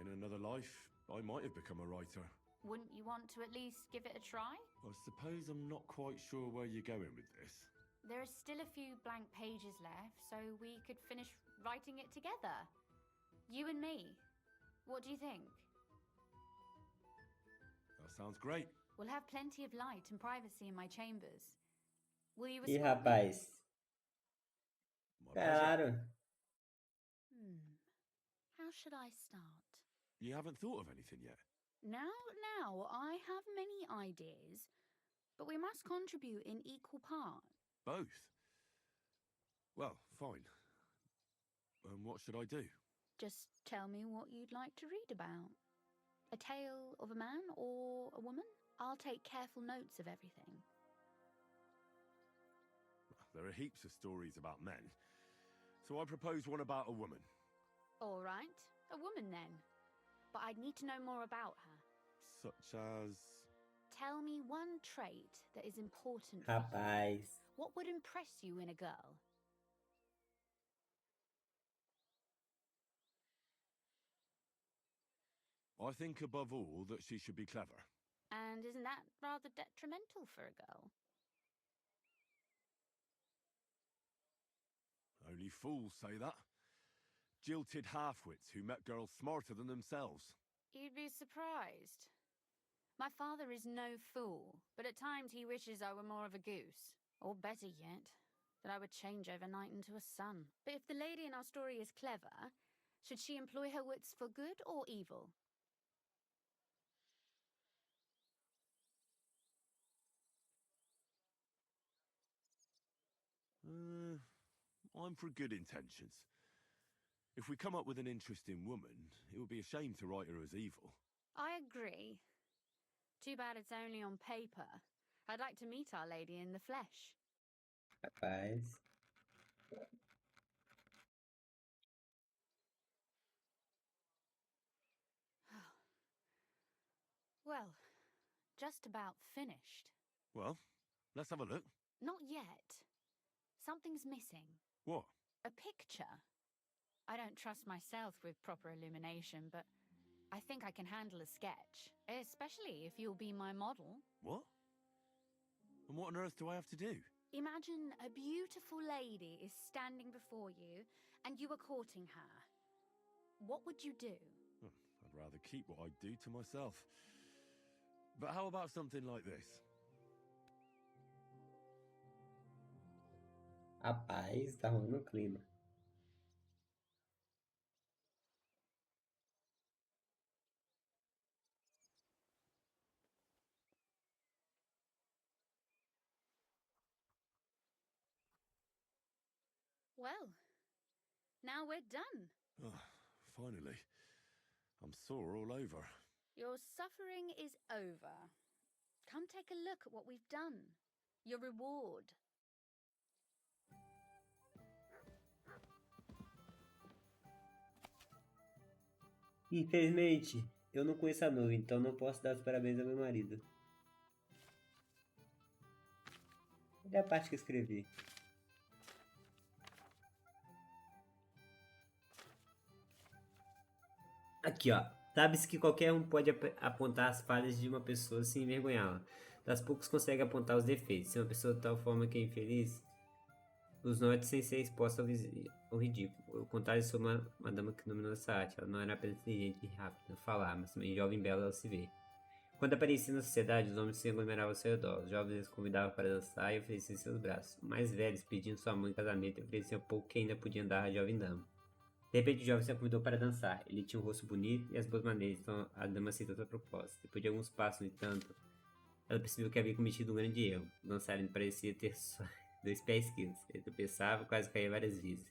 In another life, I might have become a writer. Wouldn't you want to at least give it a try? I suppose I'm not quite sure where you're going with this. There are still a few blank pages left, so we could finish writing it together. You and me. What do you think? That sounds great. We'll have plenty of light and privacy in my chambers. Will you E escort me? rapaz. Claro. How should I start? You haven't thought of anything yet? Now, I have many ideas, but we must contribute in equal part. Both? Well, fine. What should I do? Just tell me what you'd like to read about. A tale of a man or a woman? I'll take careful notes of everything. There are heaps of stories about men, so I propose one about a woman. All right, a woman then. But I'd need to know more about her. Such as... Tell me one trait that is important for you. Rapaz. What would impress you in a girl? I think above all that she should be clever. And isn't that rather detrimental for a girl? Only fools say that. Jilted half-wits who met girls smarter than themselves. You'd be surprised. My father is no fool, but at times he wishes I were more of a goose. Or better yet, that I would change overnight into a sun. But if the lady in our story is clever, should she employ her wits for good or evil? I'm for good intentions. If we come up with an interesting woman, it would be a shame to write her as evil. I agree. Too bad it's only on paper. I'd like to meet our lady in the flesh. Rapaz. Well, just about finished. Well, let's have a look. Not yet. Something's missing. What? A picture. I don't trust myself with proper illumination, but I think I can handle a sketch, especially if you'll be my model. What? And what on earth do I have to do? Imagine a beautiful lady is standing before you and you are courting her. What would you do? I'd rather keep what I do to myself. But how about something like this? Rapaz, tá rolando o clima. Well, now we're done. Oh, finally. I'm sore all over. Your suffering is over. Come take a look at what we've done. Your reward. Infelizmente, eu não conheço a noiva, então não posso dar os parabéns ao meu marido. Cadê a parte que eu escrevi? Aqui, ó. Sabe-se que qualquer um pode apontar as falhas de uma pessoa sem envergonhá-la. Das poucos consegue apontar os defeitos. Se uma pessoa de tal forma que é infeliz, os note sem ser exposta ao ridículo. O contrário sobre uma dama que dominou essa arte. Ela não era apenas inteligente e rápida a falar, mas também jovem e bela ao se ver. Quando aparecia na sociedade, os homens se aglomeravam ao seu redor. Os jovens os convidavam para dançar e ofereciam seus braços. Os mais velhos pediam sua mão em casamento e ofereciam pouco que ainda podia dar à jovem dama. De repente o jovem se a convidou para dançar. Ele tinha um rosto bonito e as boas maneiras, então a dama aceitou sua proposta. Depois de alguns passos, no entanto, ela percebeu que havia cometido um grande erro. O dançarino parecia ter só 2 pés esquerdos. Ele tropeçava e quase caía várias vezes.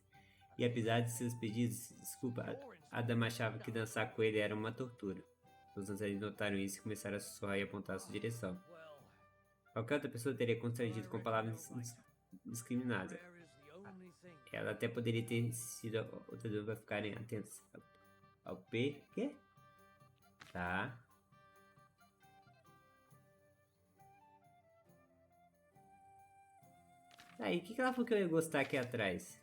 E apesar de seus pedidos de desculpa, a dama achava que dançar com ele era uma tortura. Os dançarinos notaram isso e começaram a sussurrar e apontar a sua direção. Qualquer outra pessoa teria constrangido com palavras indiscriminadas. Ela até poderia ter sido outra dama para ficarem atentos ao P. Quê? Tá. Aí, o que ela falou que eu ia gostar aqui atrás?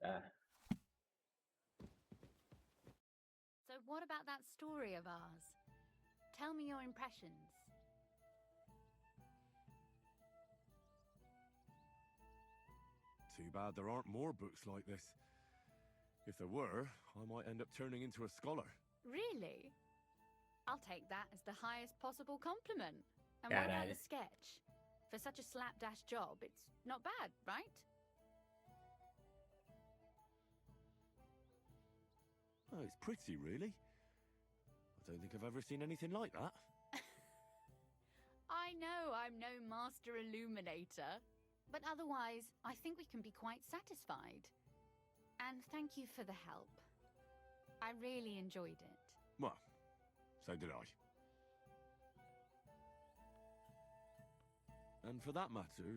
Tá. So what about that story of ours? Tell me your impressions. Too bad there aren't more books like this. If there were, I might end up turning into a scholar. Really? I'll take that as the highest possible compliment. And what about the sketch? For such a slapdash job, it's not bad, right? Oh, it's pretty, really. I don't think I've ever seen anything like that. I know I'm no master illuminator, but otherwise, I think we can be quite satisfied. And thank you for the help. I really enjoyed it. Well, so did I. And for that matter,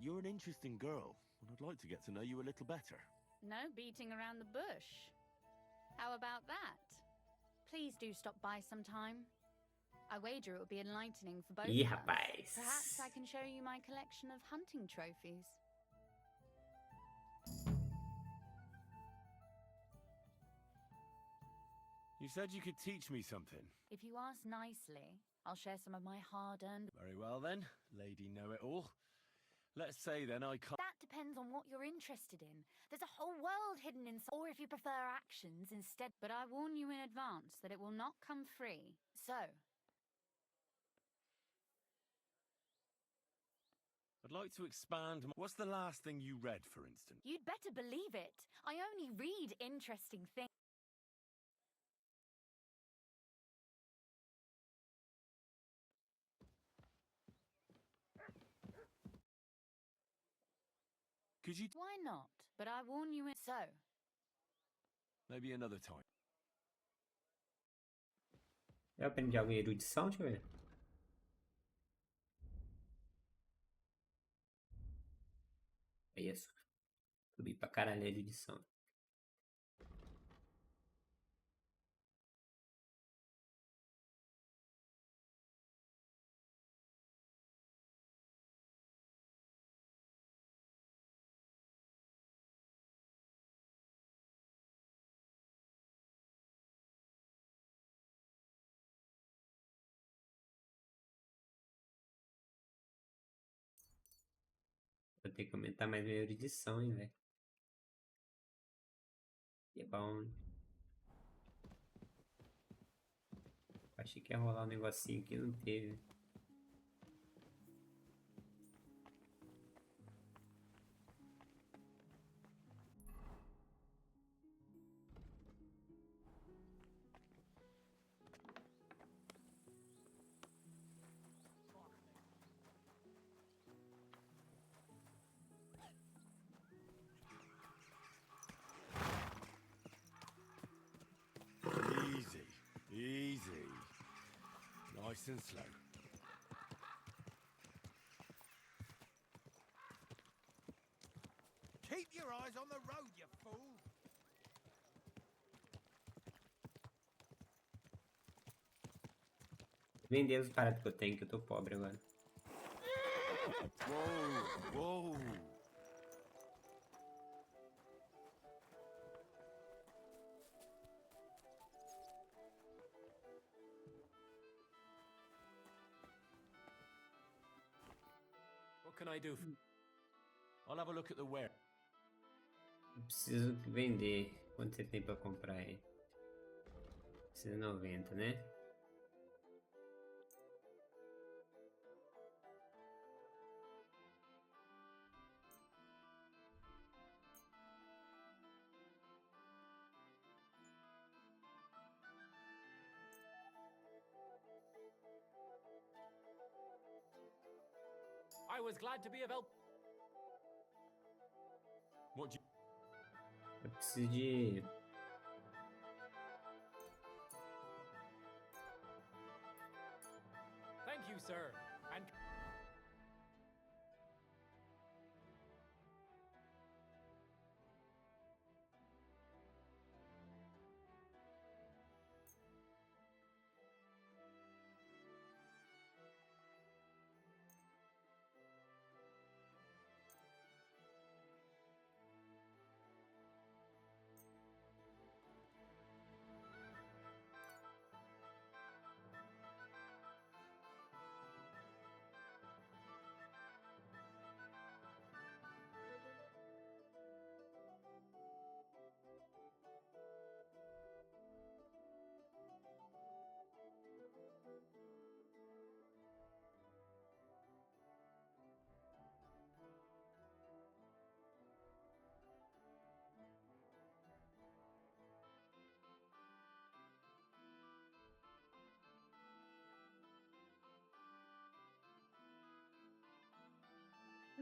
you're an interesting girl, and I'd like to get to know you a little better. No beating around the bush. How about that? Please do stop by sometime. I wager it will be enlightening for both of us. Rapaz. Perhaps I can show you my collection of hunting trophies. You said you could teach me something. If you ask nicely, I'll share some of my hard-earned... Very well then, Lady Know-It-All. Let's say then I can't... That depends on what you're interested in. There's a whole world hidden inside. Or if you prefer actions instead. But I warn you in advance that it will not come free. So... I'd like to expand... What's the last thing you read, for instance? You'd better believe it. I only read interesting things. Could you... Why not? But I warn you in... So... Maybe another time. Eu aprendi algo em erudição, deixa eu ver. É isso. Subi pra caralho a erudição. Vou ter que aumentar mais minha erudição, hein, velho. E é bom. Achei que ia rolar um negocinho aqui, não teve. Easy. Nice and slow. Keep your eyes on the road, you fool! Vender os paradas que eu tenho, que eu tô pobre agora. Whoa. can I do? I'll have a look at the ware. Eu preciso vender. Quanto você tem pra comprar aí? 190, né? I was glad to be of help. What do you... Eu preciso de... Thank you, sir. And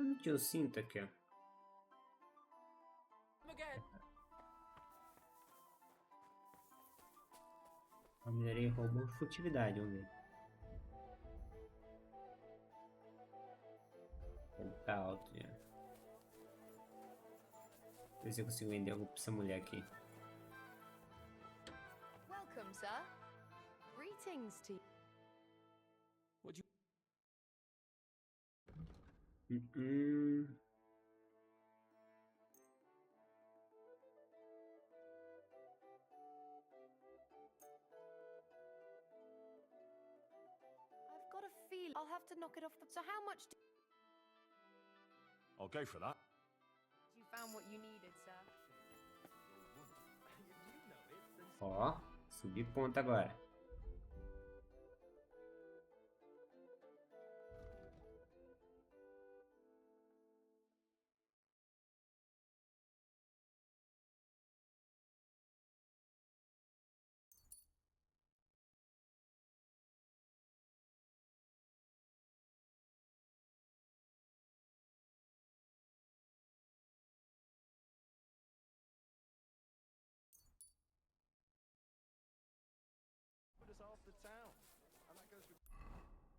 Eu não tinha o cinto aqui, ó. A mineria roubou furtividade, vamos ver. Ele tá alto já. Ver se eu consigo vender algo pra essa mulher aqui. Welcome, sir. Greetings to you. What do you... I've got a feel I'll have to knock it off the... So how much do I'll go for that. you found what you needed, sir? Ó, subi ponto agora.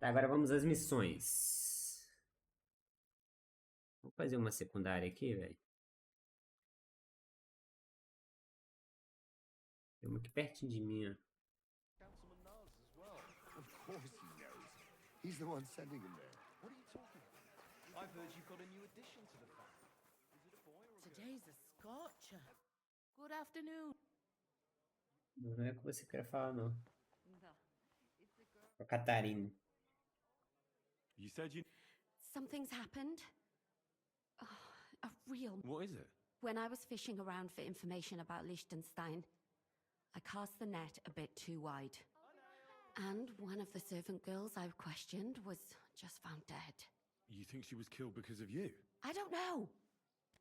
Tá, agora vamos às missões. Vou fazer uma secundária aqui, velho. Tem uma aqui pertinho de mim, ó. Of course he knows. He's the one sending him there. What are you talking about? I've heard you've got a new addition to the family. Is it a boy or a girl? Today's a scorcher. Good afternoon. Não é o que você quer falar, não. A Catarina. You said you... Something's happened. Oh, a real... What is it? When I was fishing around for information about Liechtenstein, I cast the net a bit too wide. And one of the servant girls I questioned was just found dead. You think she was killed because of you? I don't know.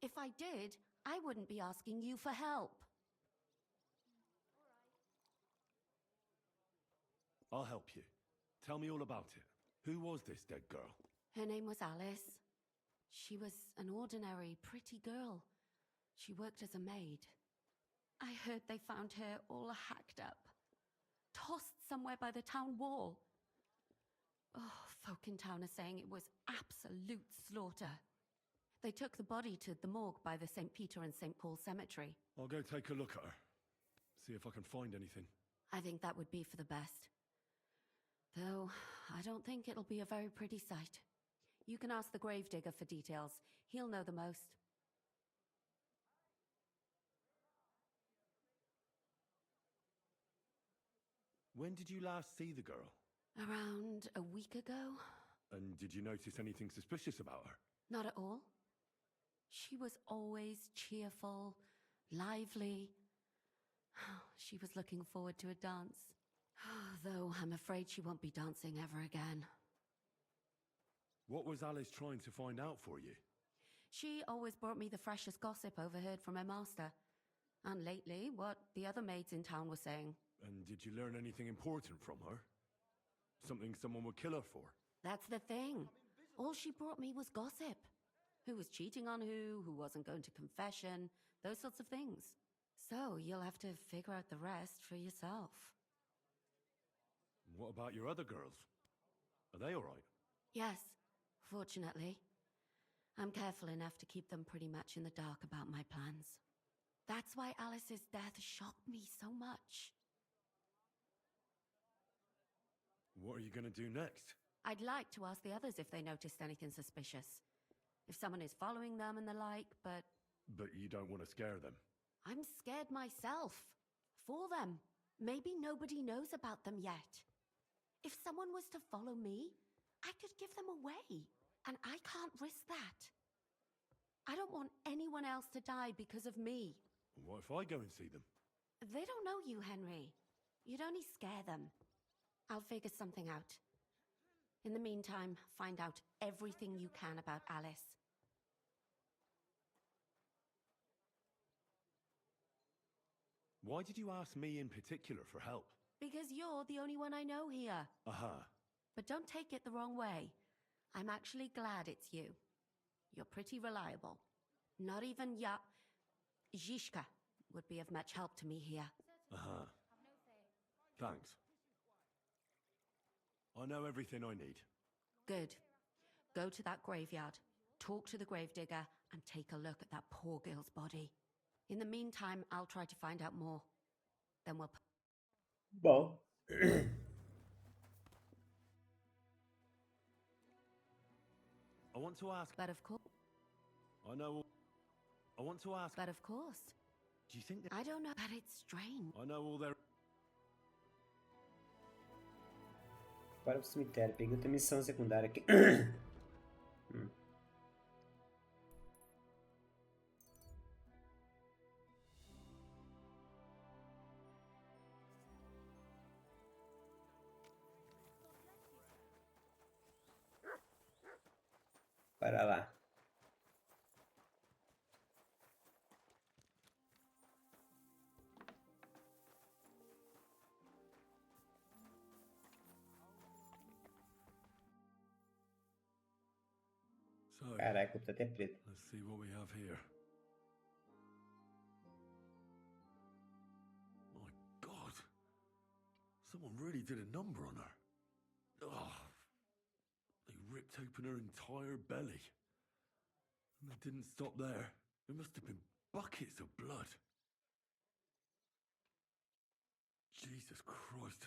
If I did, I wouldn't be asking you for help. I'll help you. Tell me all about it. Who was this dead girl? Her name was Alice. She was an ordinary, pretty girl. She worked as a maid. I heard they found her all hacked up, tossed somewhere by the town wall. Oh, folk in town are saying it was absolute slaughter. They took the body to the morgue by the St. Peter and St. Paul cemetery. I'll go take a look at her. See if I can find anything. I think that would be for the best. Though, I don't think it'll be a very pretty sight. You can ask the gravedigger for details. He'll know the most. When did you last see the girl? Around a week ago? And did you notice anything suspicious about her? Not at all. She was always cheerful, lively. She was looking forward to a dance. Though I'm afraid she won't be dancing ever again. What was Alice trying to find out for you? She always brought me the freshest gossip overheard from her master. And lately, what the other maids in town were saying. And did you learn anything important from her? Something someone would kill her for? That's the thing. All she brought me was gossip. Who was cheating on who wasn't going to confession, those sorts of things. So you'll have to figure out the rest for yourself. What about your other girls? Are they all right? Yes, fortunately. I'm careful enough to keep them pretty much in the dark about my plans. That's why Alice's death shocked me so much. What are you going to do next? I'd like to ask the others if they noticed anything suspicious. If someone is following them and the like, but... But you don't want to scare them? I'm scared myself. For them. Maybe nobody knows about them yet. If someone was to follow me, I could give them away. And I can't risk that. I don't want anyone else to die because of me. What if I go and see them? They don't know you, Henry. You'd only scare them. I'll figure something out. In the meantime, find out everything you can about Alice. Why did you ask me in particular for help? Because you're the only one I know here. Aha. But don't take it the wrong way. I'm actually glad it's you. You're pretty reliable. Not even Zhishka would be of much help to me here. Aha. Thanks. I know everything I need. Good. Go to that graveyard, talk to the gravedigger, and take a look at that poor girl's body. In the meantime, I'll try to find out more. Then we'll... Bom. I want to ask... But of course... I know... I want to ask... But of course... Do you think that... I don't know, but it's strange. I know all their... Para o cemitério. Peguei outra missão secundária aqui. Para lá. So, Caraca, tá até preto. let's see what we have here. My God. Someone really did a number on her. Oh. They ripped open her entire belly. And they didn't stop there. There must have been buckets of blood. Jesus Christ.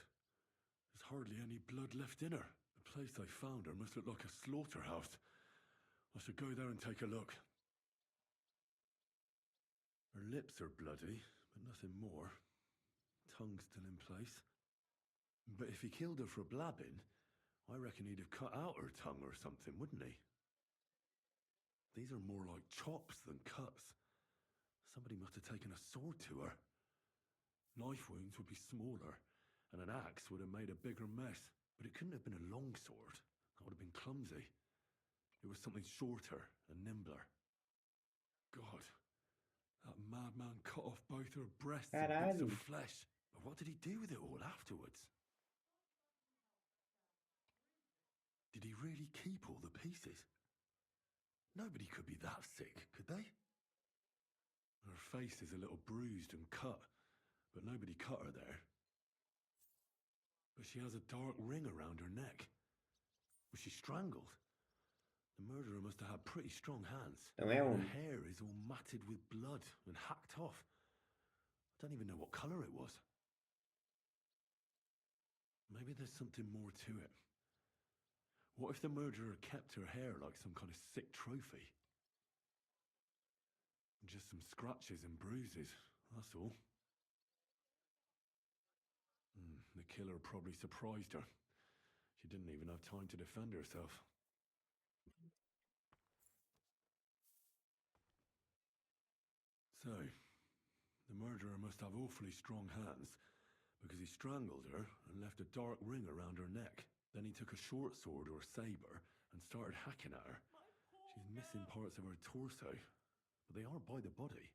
There's hardly any blood left in her. The place they found her must look like a slaughterhouse. I should go there and take a look. Her lips are bloody, but nothing more. Tongue's still in place. But if he killed her for blabbing, I reckon he'd have cut out her tongue or something, wouldn't he? These are more like chops than cuts. Somebody must have taken a sword to her. Knife wounds would be smaller, and an axe would have made a bigger mess. But it couldn't have been a long sword. That would have been clumsy. It was something shorter and nimbler. God, that madman cut off both her breasts and bits of flesh. But what did he do with it all afterwards? Did he really keep all the pieces? Nobody could be that sick, could they? Her face is a little bruised and cut, but nobody cut her there. But she has a dark ring around her neck. Was she strangled? The murderer must have had pretty strong hands. Her hair is all matted with blood and hacked off. I don't even know what colour it was. Maybe there's something more to it. What if the murderer kept her hair like some kind of sick trophy? Just some scratches and bruises, that's all. The killer probably surprised her. She didn't even have time to defend herself. So, the murderer must have awfully strong hands, because he strangled her and left a dark ring around her neck. Then he took a short sword or saber and started hacking at her. She's missing parts of her torso, but they are by the body.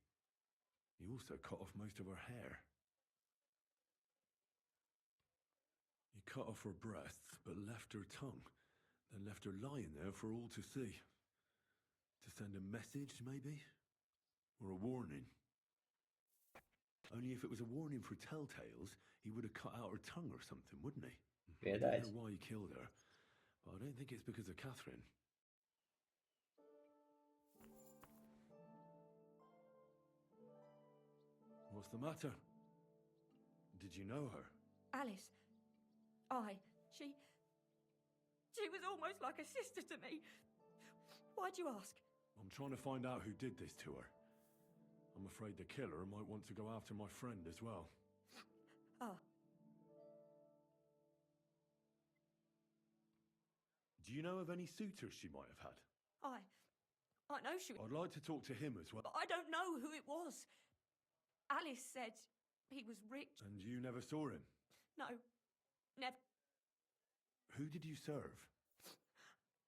He also cut off most of her hair. He cut off her breasts, but left her tongue, then left her lying there for all to see. To send a message, maybe? Or a warning? Only if it was a warning for telltales, he would have cut out her tongue or something, wouldn't he? I don't know why he killed her, but I don't think it's because of Catherine. What's the matter? Did you know her? Alice. She was almost like a sister to me. Why'd you ask? I'm trying to find out who did this to her. I'm afraid the killer might want to go after my friend as well. Ah. Do you know of any suitors she might have had? I know she... I'd like to talk to him as well. But I don't know who it was. Alice said he was rich. And you never saw him? No, never. Who did you serve?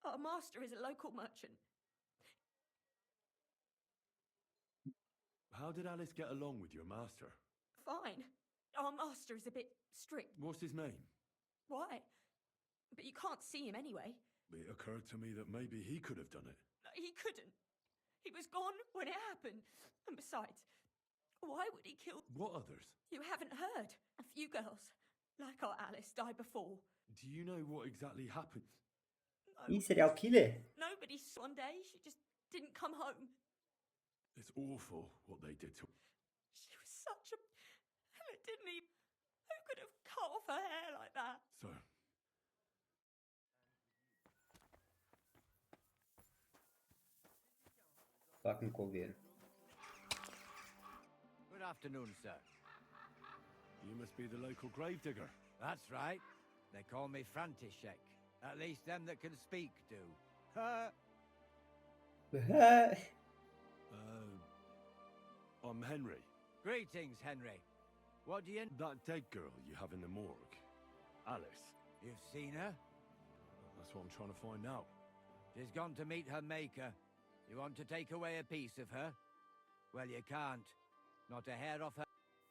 Our master is a local merchant. How did Alice get along with your master? Fine. Our master is a bit strict. What's his name? Why? But you can't see him anyway. It occurred to me that maybe he could have done it. No, he couldn't. He was gone when it happened. And besides, why would he kill... What others? You haven't heard. A few girls, like our Alice, died before. Do you know what exactly happened? Ih, serial killer? Nobody saw one day. She just didn't come home. It's awful what they did to her. She was such a... And it didn't even... Who could have cut off her hair like that? So... Fucking coveiro. Good afternoon, sir. You must be the local gravedigger. That's right. They call me František. At least them that can speak do. I'm Henry. Greetings, Henry. What do you... That dead girl you have in the morgue. Alice. You've seen her? That's what I'm trying to find out. She's gone to meet her maker. You want to take away a piece of her? Well, you can't. Not a hair off her...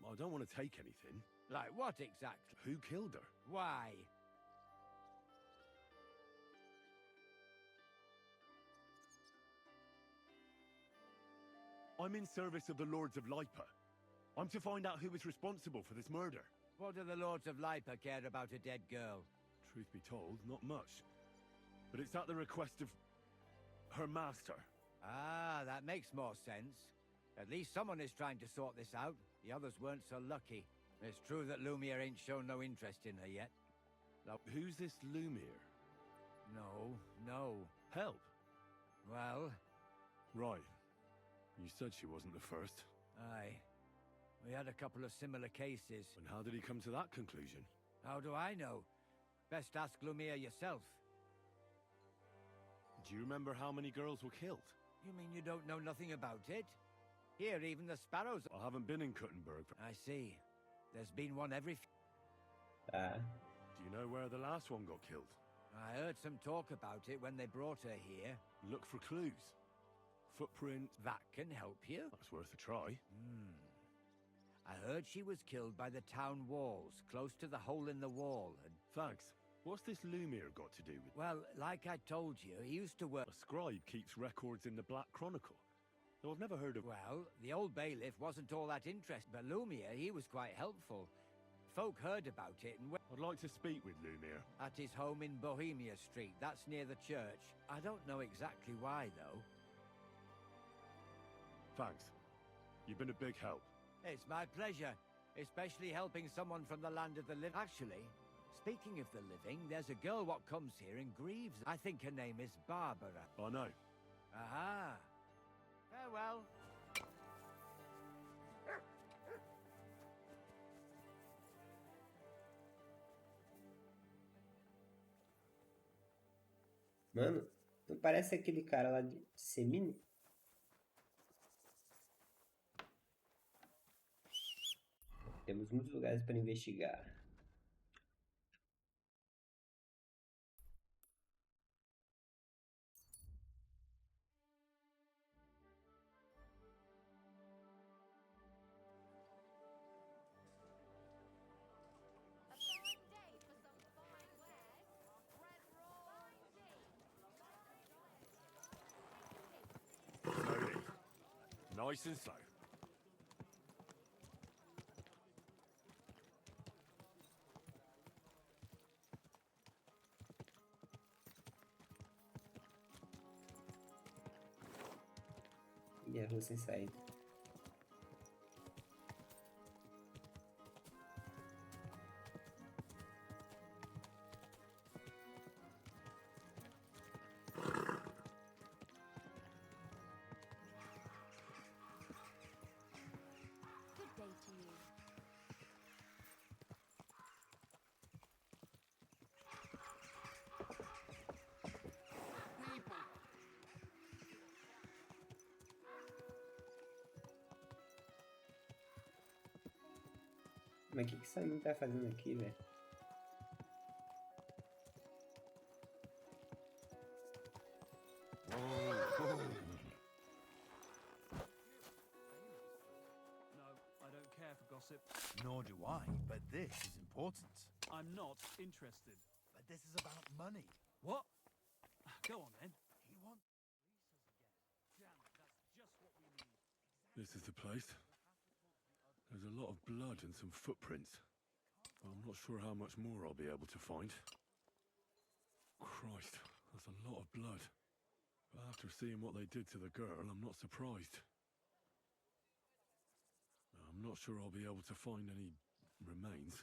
I don't want to take anything. Like what exactly? Who killed her? Why? I'm in service of the Lords of Lipa. I'm to find out who is responsible for this murder. What do the Lords of Lipa care about a dead girl? Truth be told, not much. But it's at the request of... her master. Ah, that makes more sense. At least someone is trying to sort this out. The others weren't so lucky. It's true that Lumiere ain't shown no interest in her yet. Now, who's this Lumiere? No. Help? Well... Right. You said she wasn't the first. Aye. We had a couple of similar cases. And how did he come to that conclusion? How do I know? Best ask Lumiere yourself. Do you remember how many girls were killed? You mean you don't know nothing about it? Here, even the sparrows... I haven't been in Kuttenberg. I see. There's been one every... Do you know where the last one got killed? I heard some talk about it when they brought her here. Look for clues. Footprint. That can help you. That's worth a try. I heard she was killed by the town walls, close to the hole in the wall. And... Thanks. What's this Lumiere got to do with... Well, like I told you, he used to work... A scribe keeps records in the Black Chronicle. Though I've never heard of... Well, the old bailiff wasn't all that interested, but Lumiere, he was quite helpful. Folk heard about it and... I'd like to speak with Lumiere. At his home in Bohemia Street. That's near the church. I don't know exactly why, though. Thanks. You've been a big help. It's my pleasure. Especially helping someone from the land of the living. Actually, speaking of the living, there's a girl what comes here and grieves. I think her name is Barbara. I know. Aha. Farewell. Mano, não parece aquele cara lá de Semine? Temos muitos lugares para investigar. Nice and slow. E a rua sem saída. Good day to you. Mas o que essa menina tá fazendo aqui, velho? No, I don't care for gossip. Nor do I, but this is important. I'm not interested. But this is about money. What? Go on then. He wants... Damn it, that's just what we need. This is the place. There's a lot of blood and some footprints. I'm not sure how much more I'll be able to find. Christ, that's a lot of blood. But after seeing what they did to the girl, I'm not surprised. I'm not sure I'll be able to find any remains.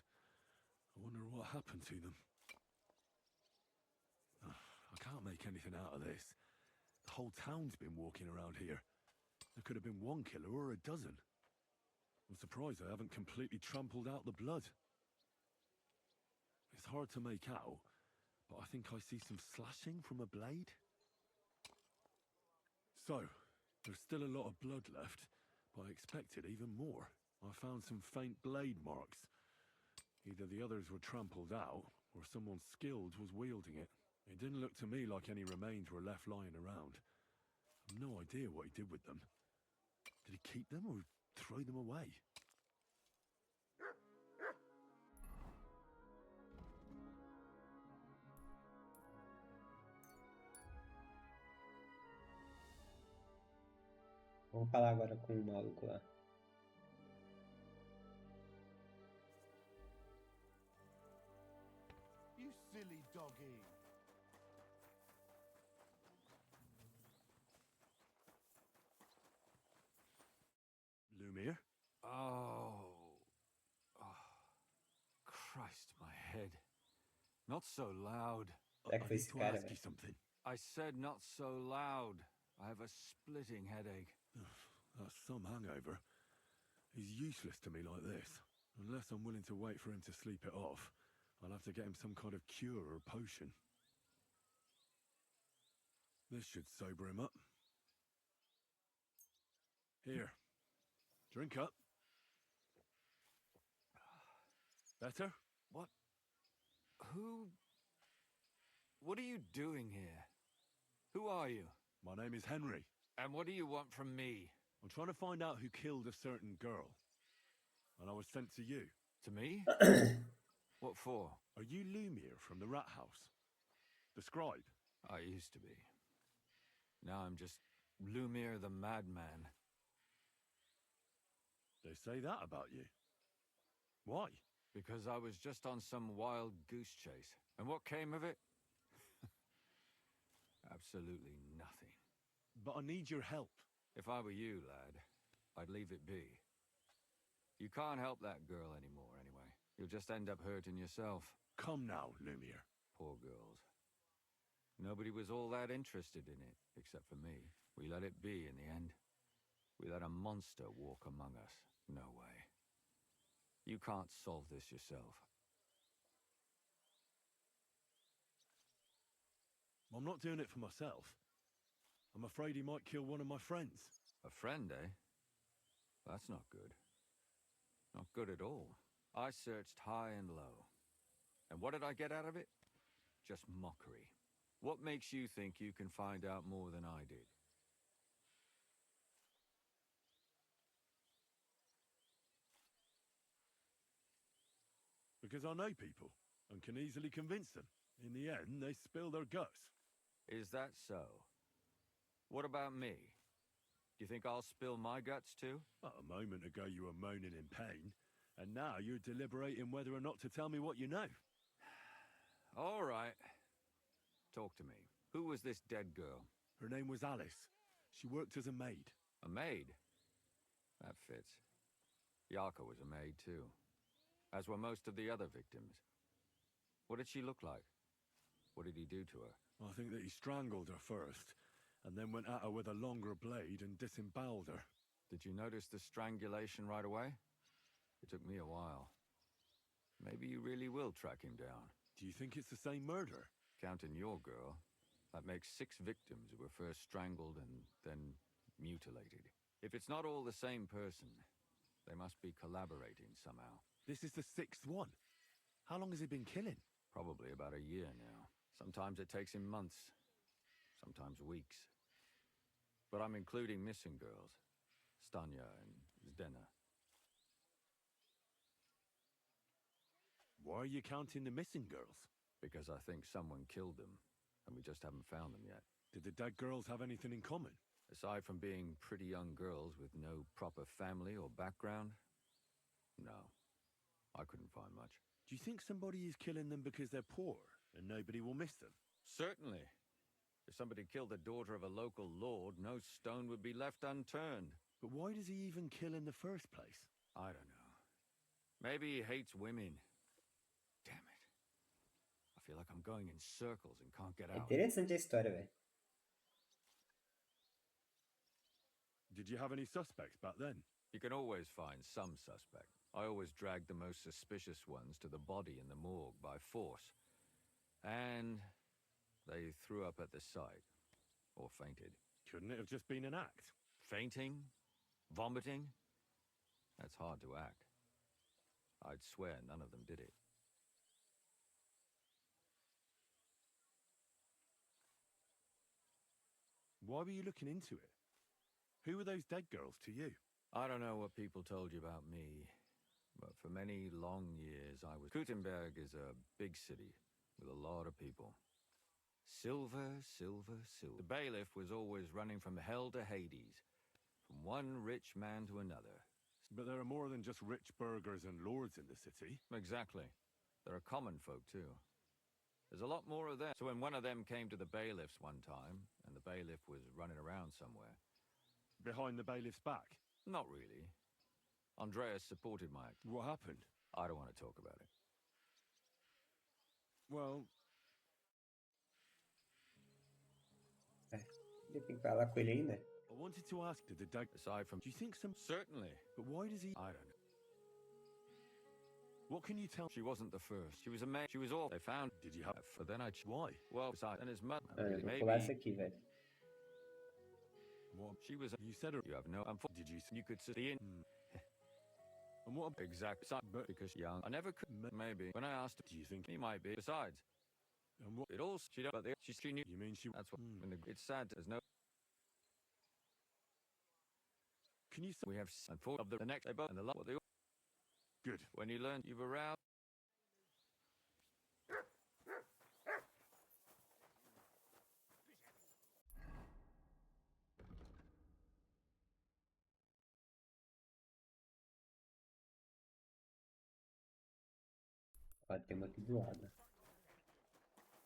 I wonder what happened to them. I can't make anything out of this. The whole town's been walking around here. There could have been one killer or a dozen. I'm surprised I haven't completely trampled out the blood. It's hard to make out, but I think I see some slashing from a blade. So, there's still a lot of blood left, but I expected even more. I found some faint blade marks. Either the others were trampled out, or someone skilled was wielding it. It didn't look to me like any remains were left lying around. I've no idea what he did with them. Did he keep them or throw them away? Vamos falar agora com o maluco lá. You silly doggy. Lumiere? Oh. Christ, my head. Not so loud. Será que foi esse cara, ask you velho? something. I said not so loud. I have a splitting headache. That's some hangover. He's useless to me like this. Unless I'm willing to wait for him to sleep it off, I'll have to get him some kind of cure or potion. This should sober him up. Here. Drink up. Better? What? Who? What are you doing here? Who are you? My name is Henry. And what do you want from me? I'm trying to find out who killed a certain girl. And I was sent to you. To me? What for? Are you Lumiere from the rat house? The scribe? I used to be. Now I'm just Lumiere the madman. They say that about you. Why? Because I was just on some wild goose chase. And what came of it? Absolutely nothing. But I need your help. If I were you, lad, I'd leave it be. You can't help that girl anymore, anyway. You'll just end up hurting yourself. Come now, Lumiere. Poor girls. Nobody was all that interested in it, except for me. We let it be in the end. We let a monster walk among us. No way. You can't solve this yourself. I'm not doing it for myself. I'm afraid he might kill one of my friends. A friend, eh? That's not good. Not good at all. I searched high and low. And what did I get out of it? Just mockery. What makes you think you can find out more than I did? Because I know people and can easily convince them. In the end, they spill their guts. Is that so? What about me? Do you think I'll spill my guts too? A moment ago you were moaning in pain, and now you're deliberating whether or not to tell me what you know. All right. Talk to me. Who was this dead girl? Her name was Alice. She worked as a maid. A maid? That fits. Yarka was a maid too. As were most of the other victims. What did she look like? What did he do to her? I think that he strangled her first, and then went at her with a longer blade and disemboweled her. Did you notice the strangulation right away? It took me a while. Maybe you really will track him down. Do you think it's the same murder? Counting your girl, that makes 6 victims who were first strangled and then mutilated. If it's not all the same person, they must be collaborating somehow. This is the 6th one. How long has he been killing? Probably about a year now. Sometimes it takes him months, sometimes weeks. But I'm including missing girls, Stanya and Zdena. Why are you counting the missing girls? Because I think someone killed them, and we just haven't found them yet. Did the dead girls have anything in common? Aside from being pretty young girls with no proper family or background, no. I couldn't find much. Do you think somebody is killing them because they're poor and nobody will miss them? Certainly. If somebody killed the daughter of a local lord, no stone would be left unturned. But why does he even kill in the first place? I don't know. Maybe he hates women. Damn it. I feel like I'm going in circles and can't get É out. interessante a história, velho. Did you have any suspects back then? You can always find some suspect. I always dragged the most suspicious ones to the body in the morgue by force. And they threw up at the sight. Or fainted. Couldn't it have just been an act? Fainting? Vomiting? That's hard to act. I'd swear none of them did it. Why were you looking into it? Who were those dead girls to you? I don't know what people told you about me, but for many long years I was... Gutenberg is a big city with a lot of people. Silver, silver, silver. The bailiff was always running from hell to Hades, from one rich man to another. But there are more than just rich burghers and lords in the city. Exactly. There are common folk too. There's a lot more of them. So when one of them came to the bailiff's one time, and the bailiff was running around somewhere... Behind the bailiff's back? Not really. Andreas supported my... What happened? I don't want to talk about it. Well... Ele tem que falar com ele ainda? I wanted to ask, did the dead... Aside from... Do you think some... Certainly. But why does he... I don't know. What can you tell... She wasn't the first. She was a maid. She was all... They found... Did you have... But then I... Why? Well, besides... And his mother... Vou Maybe... pular essa aqui, velho. What? She was... You said her... You have no... Did you... You could see in... And what... Exact... But because young... I never could... Maybe. When I asked her... Do you think... He might be. Besides... And what... It all... She don't... But she knew... You mean she... That's what... When the, it's sad. There's no... Can you... We have... And four of the next... They both... And the lot... What they all... Good. When you learn... You've aroused... Ó, tem uma aqui do lado.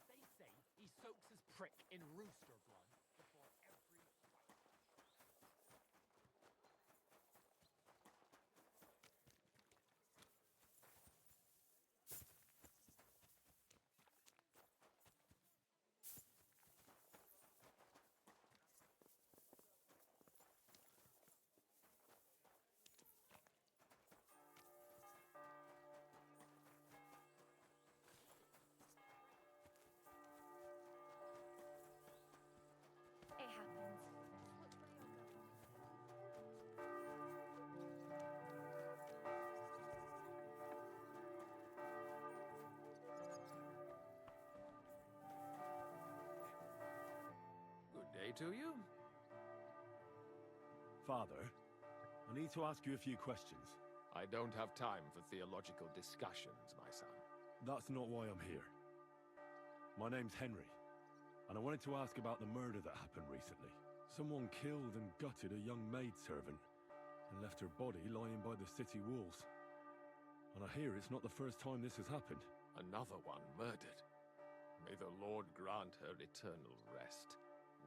They say he soaks his prick in rooster blood before every fight. say to you? Father, I need to ask you a few questions. I don't have time for theological discussions, my son. That's not why I'm here. My name's Henry, and I wanted to ask about the murder that happened recently. Someone killed and gutted a young maidservant and left her body lying by the city walls. And I hear it's not the first time this has happened. Another one murdered. May the Lord grant her eternal rest.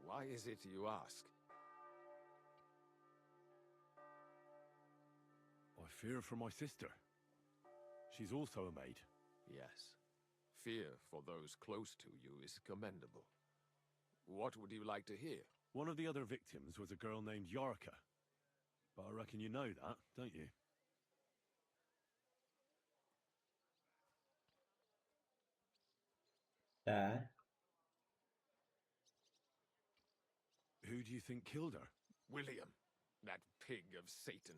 Why is it you ask? I fear for my sister. She's also a maid. Yes. Fear for those close to you is commendable. What would you like to hear? One of the other victims was a girl named Yarka. But I reckon you know that, don't you? Who do you think killed her? William, that pig of Satan.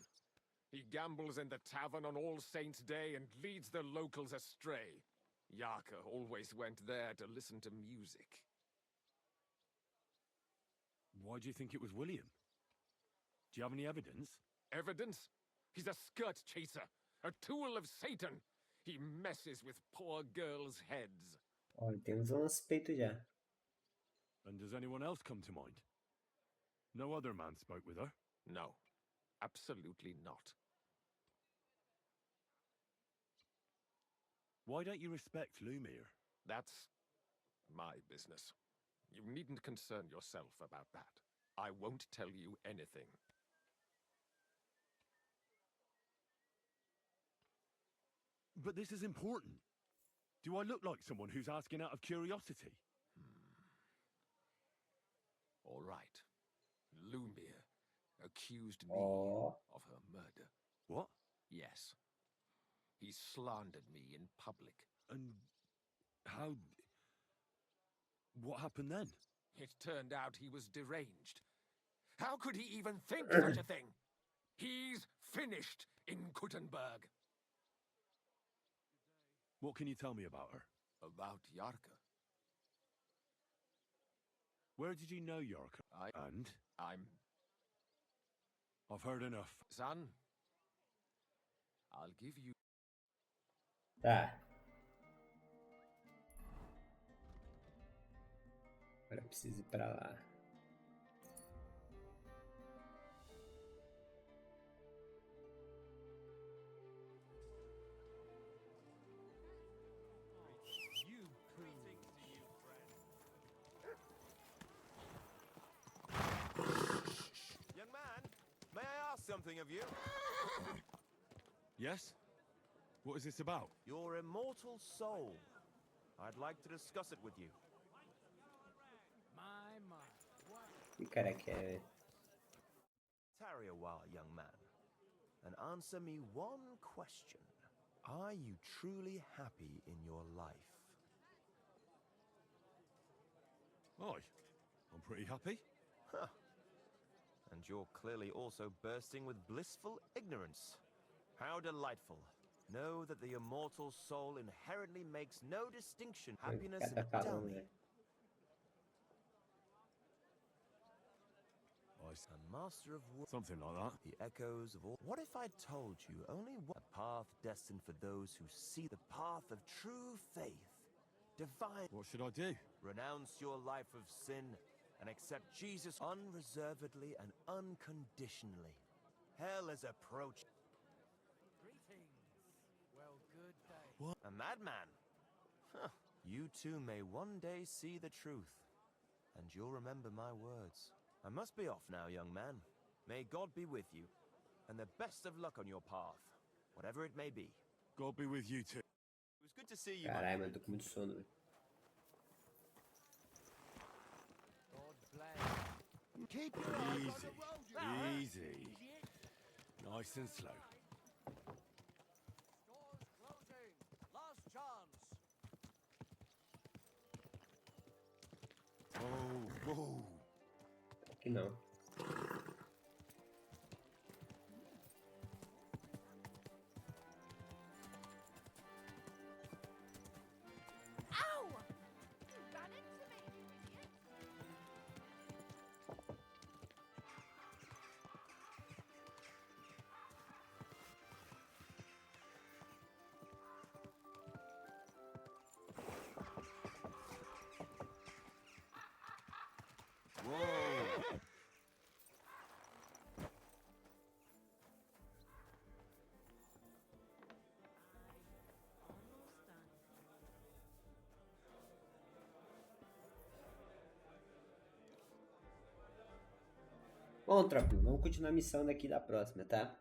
He gambles in the tavern on All Saints' Day and leads the locals astray. Yarka always went there to listen to music. Why do you think it was William? Do you have any evidence? Evidence? He's a skirt chaser, a tool of Satan. He messes with poor girls' heads. Olha, temos suspeito já. And does anyone else come to mind? No other man spoke with her? No, absolutely not. Why don't you respect Lumiere? That's my business. You needn't concern yourself about that. I won't tell you anything. But this is important. Do I look like someone who's asking out of curiosity? All right. Lumiere accused me of her murder. What? Yes. He slandered me in public. And how... What happened then? It turned out he was deranged. How could he even think such a thing? He's finished in Kuttenberg. What can you tell me about her? About Yarka. Where did you know Yarka? I've heard enough. Son, I'll give you... Tá. Agora eu preciso ir pra lá. Young man, may I ask something of you? Yes? What is this about? Your immortal soul. I'd like to discuss it with you. O que o cara quer, velho? Tarry a while, young man, and answer me one question. Are you truly happy in your life? Aye, I'm pretty happy. Huh. And you're clearly also bursting with blissful ignorance. How delightful. Know that the immortal soul inherently makes no distinction. Happiness and tell me. A master of war. Something like that. The echoes of all. What if I told you only one path destined for those who see the path of true faith? Divine. What should I do? Renounce your life of sin and accept Jesus unreservedly and unconditionally. Hell is approaching. Well, good day. What? A madman? Huh. You too may one day see the truth, and you'll remember my words. I must be off now, young man. May God be with you, and the best of luck on your path, whatever it may be. God be with you too. It was good to see you. Caralho, mano, tô com muito sono, velho. Keep your eyes Easy, on the road, easy. Nice and slow. Doors closing. Last chance. Oh, whoa. Aqui não. Ow! You ran into me, you idiot! Bom, tropinha, vamos continuar a missão daqui da próxima, tá?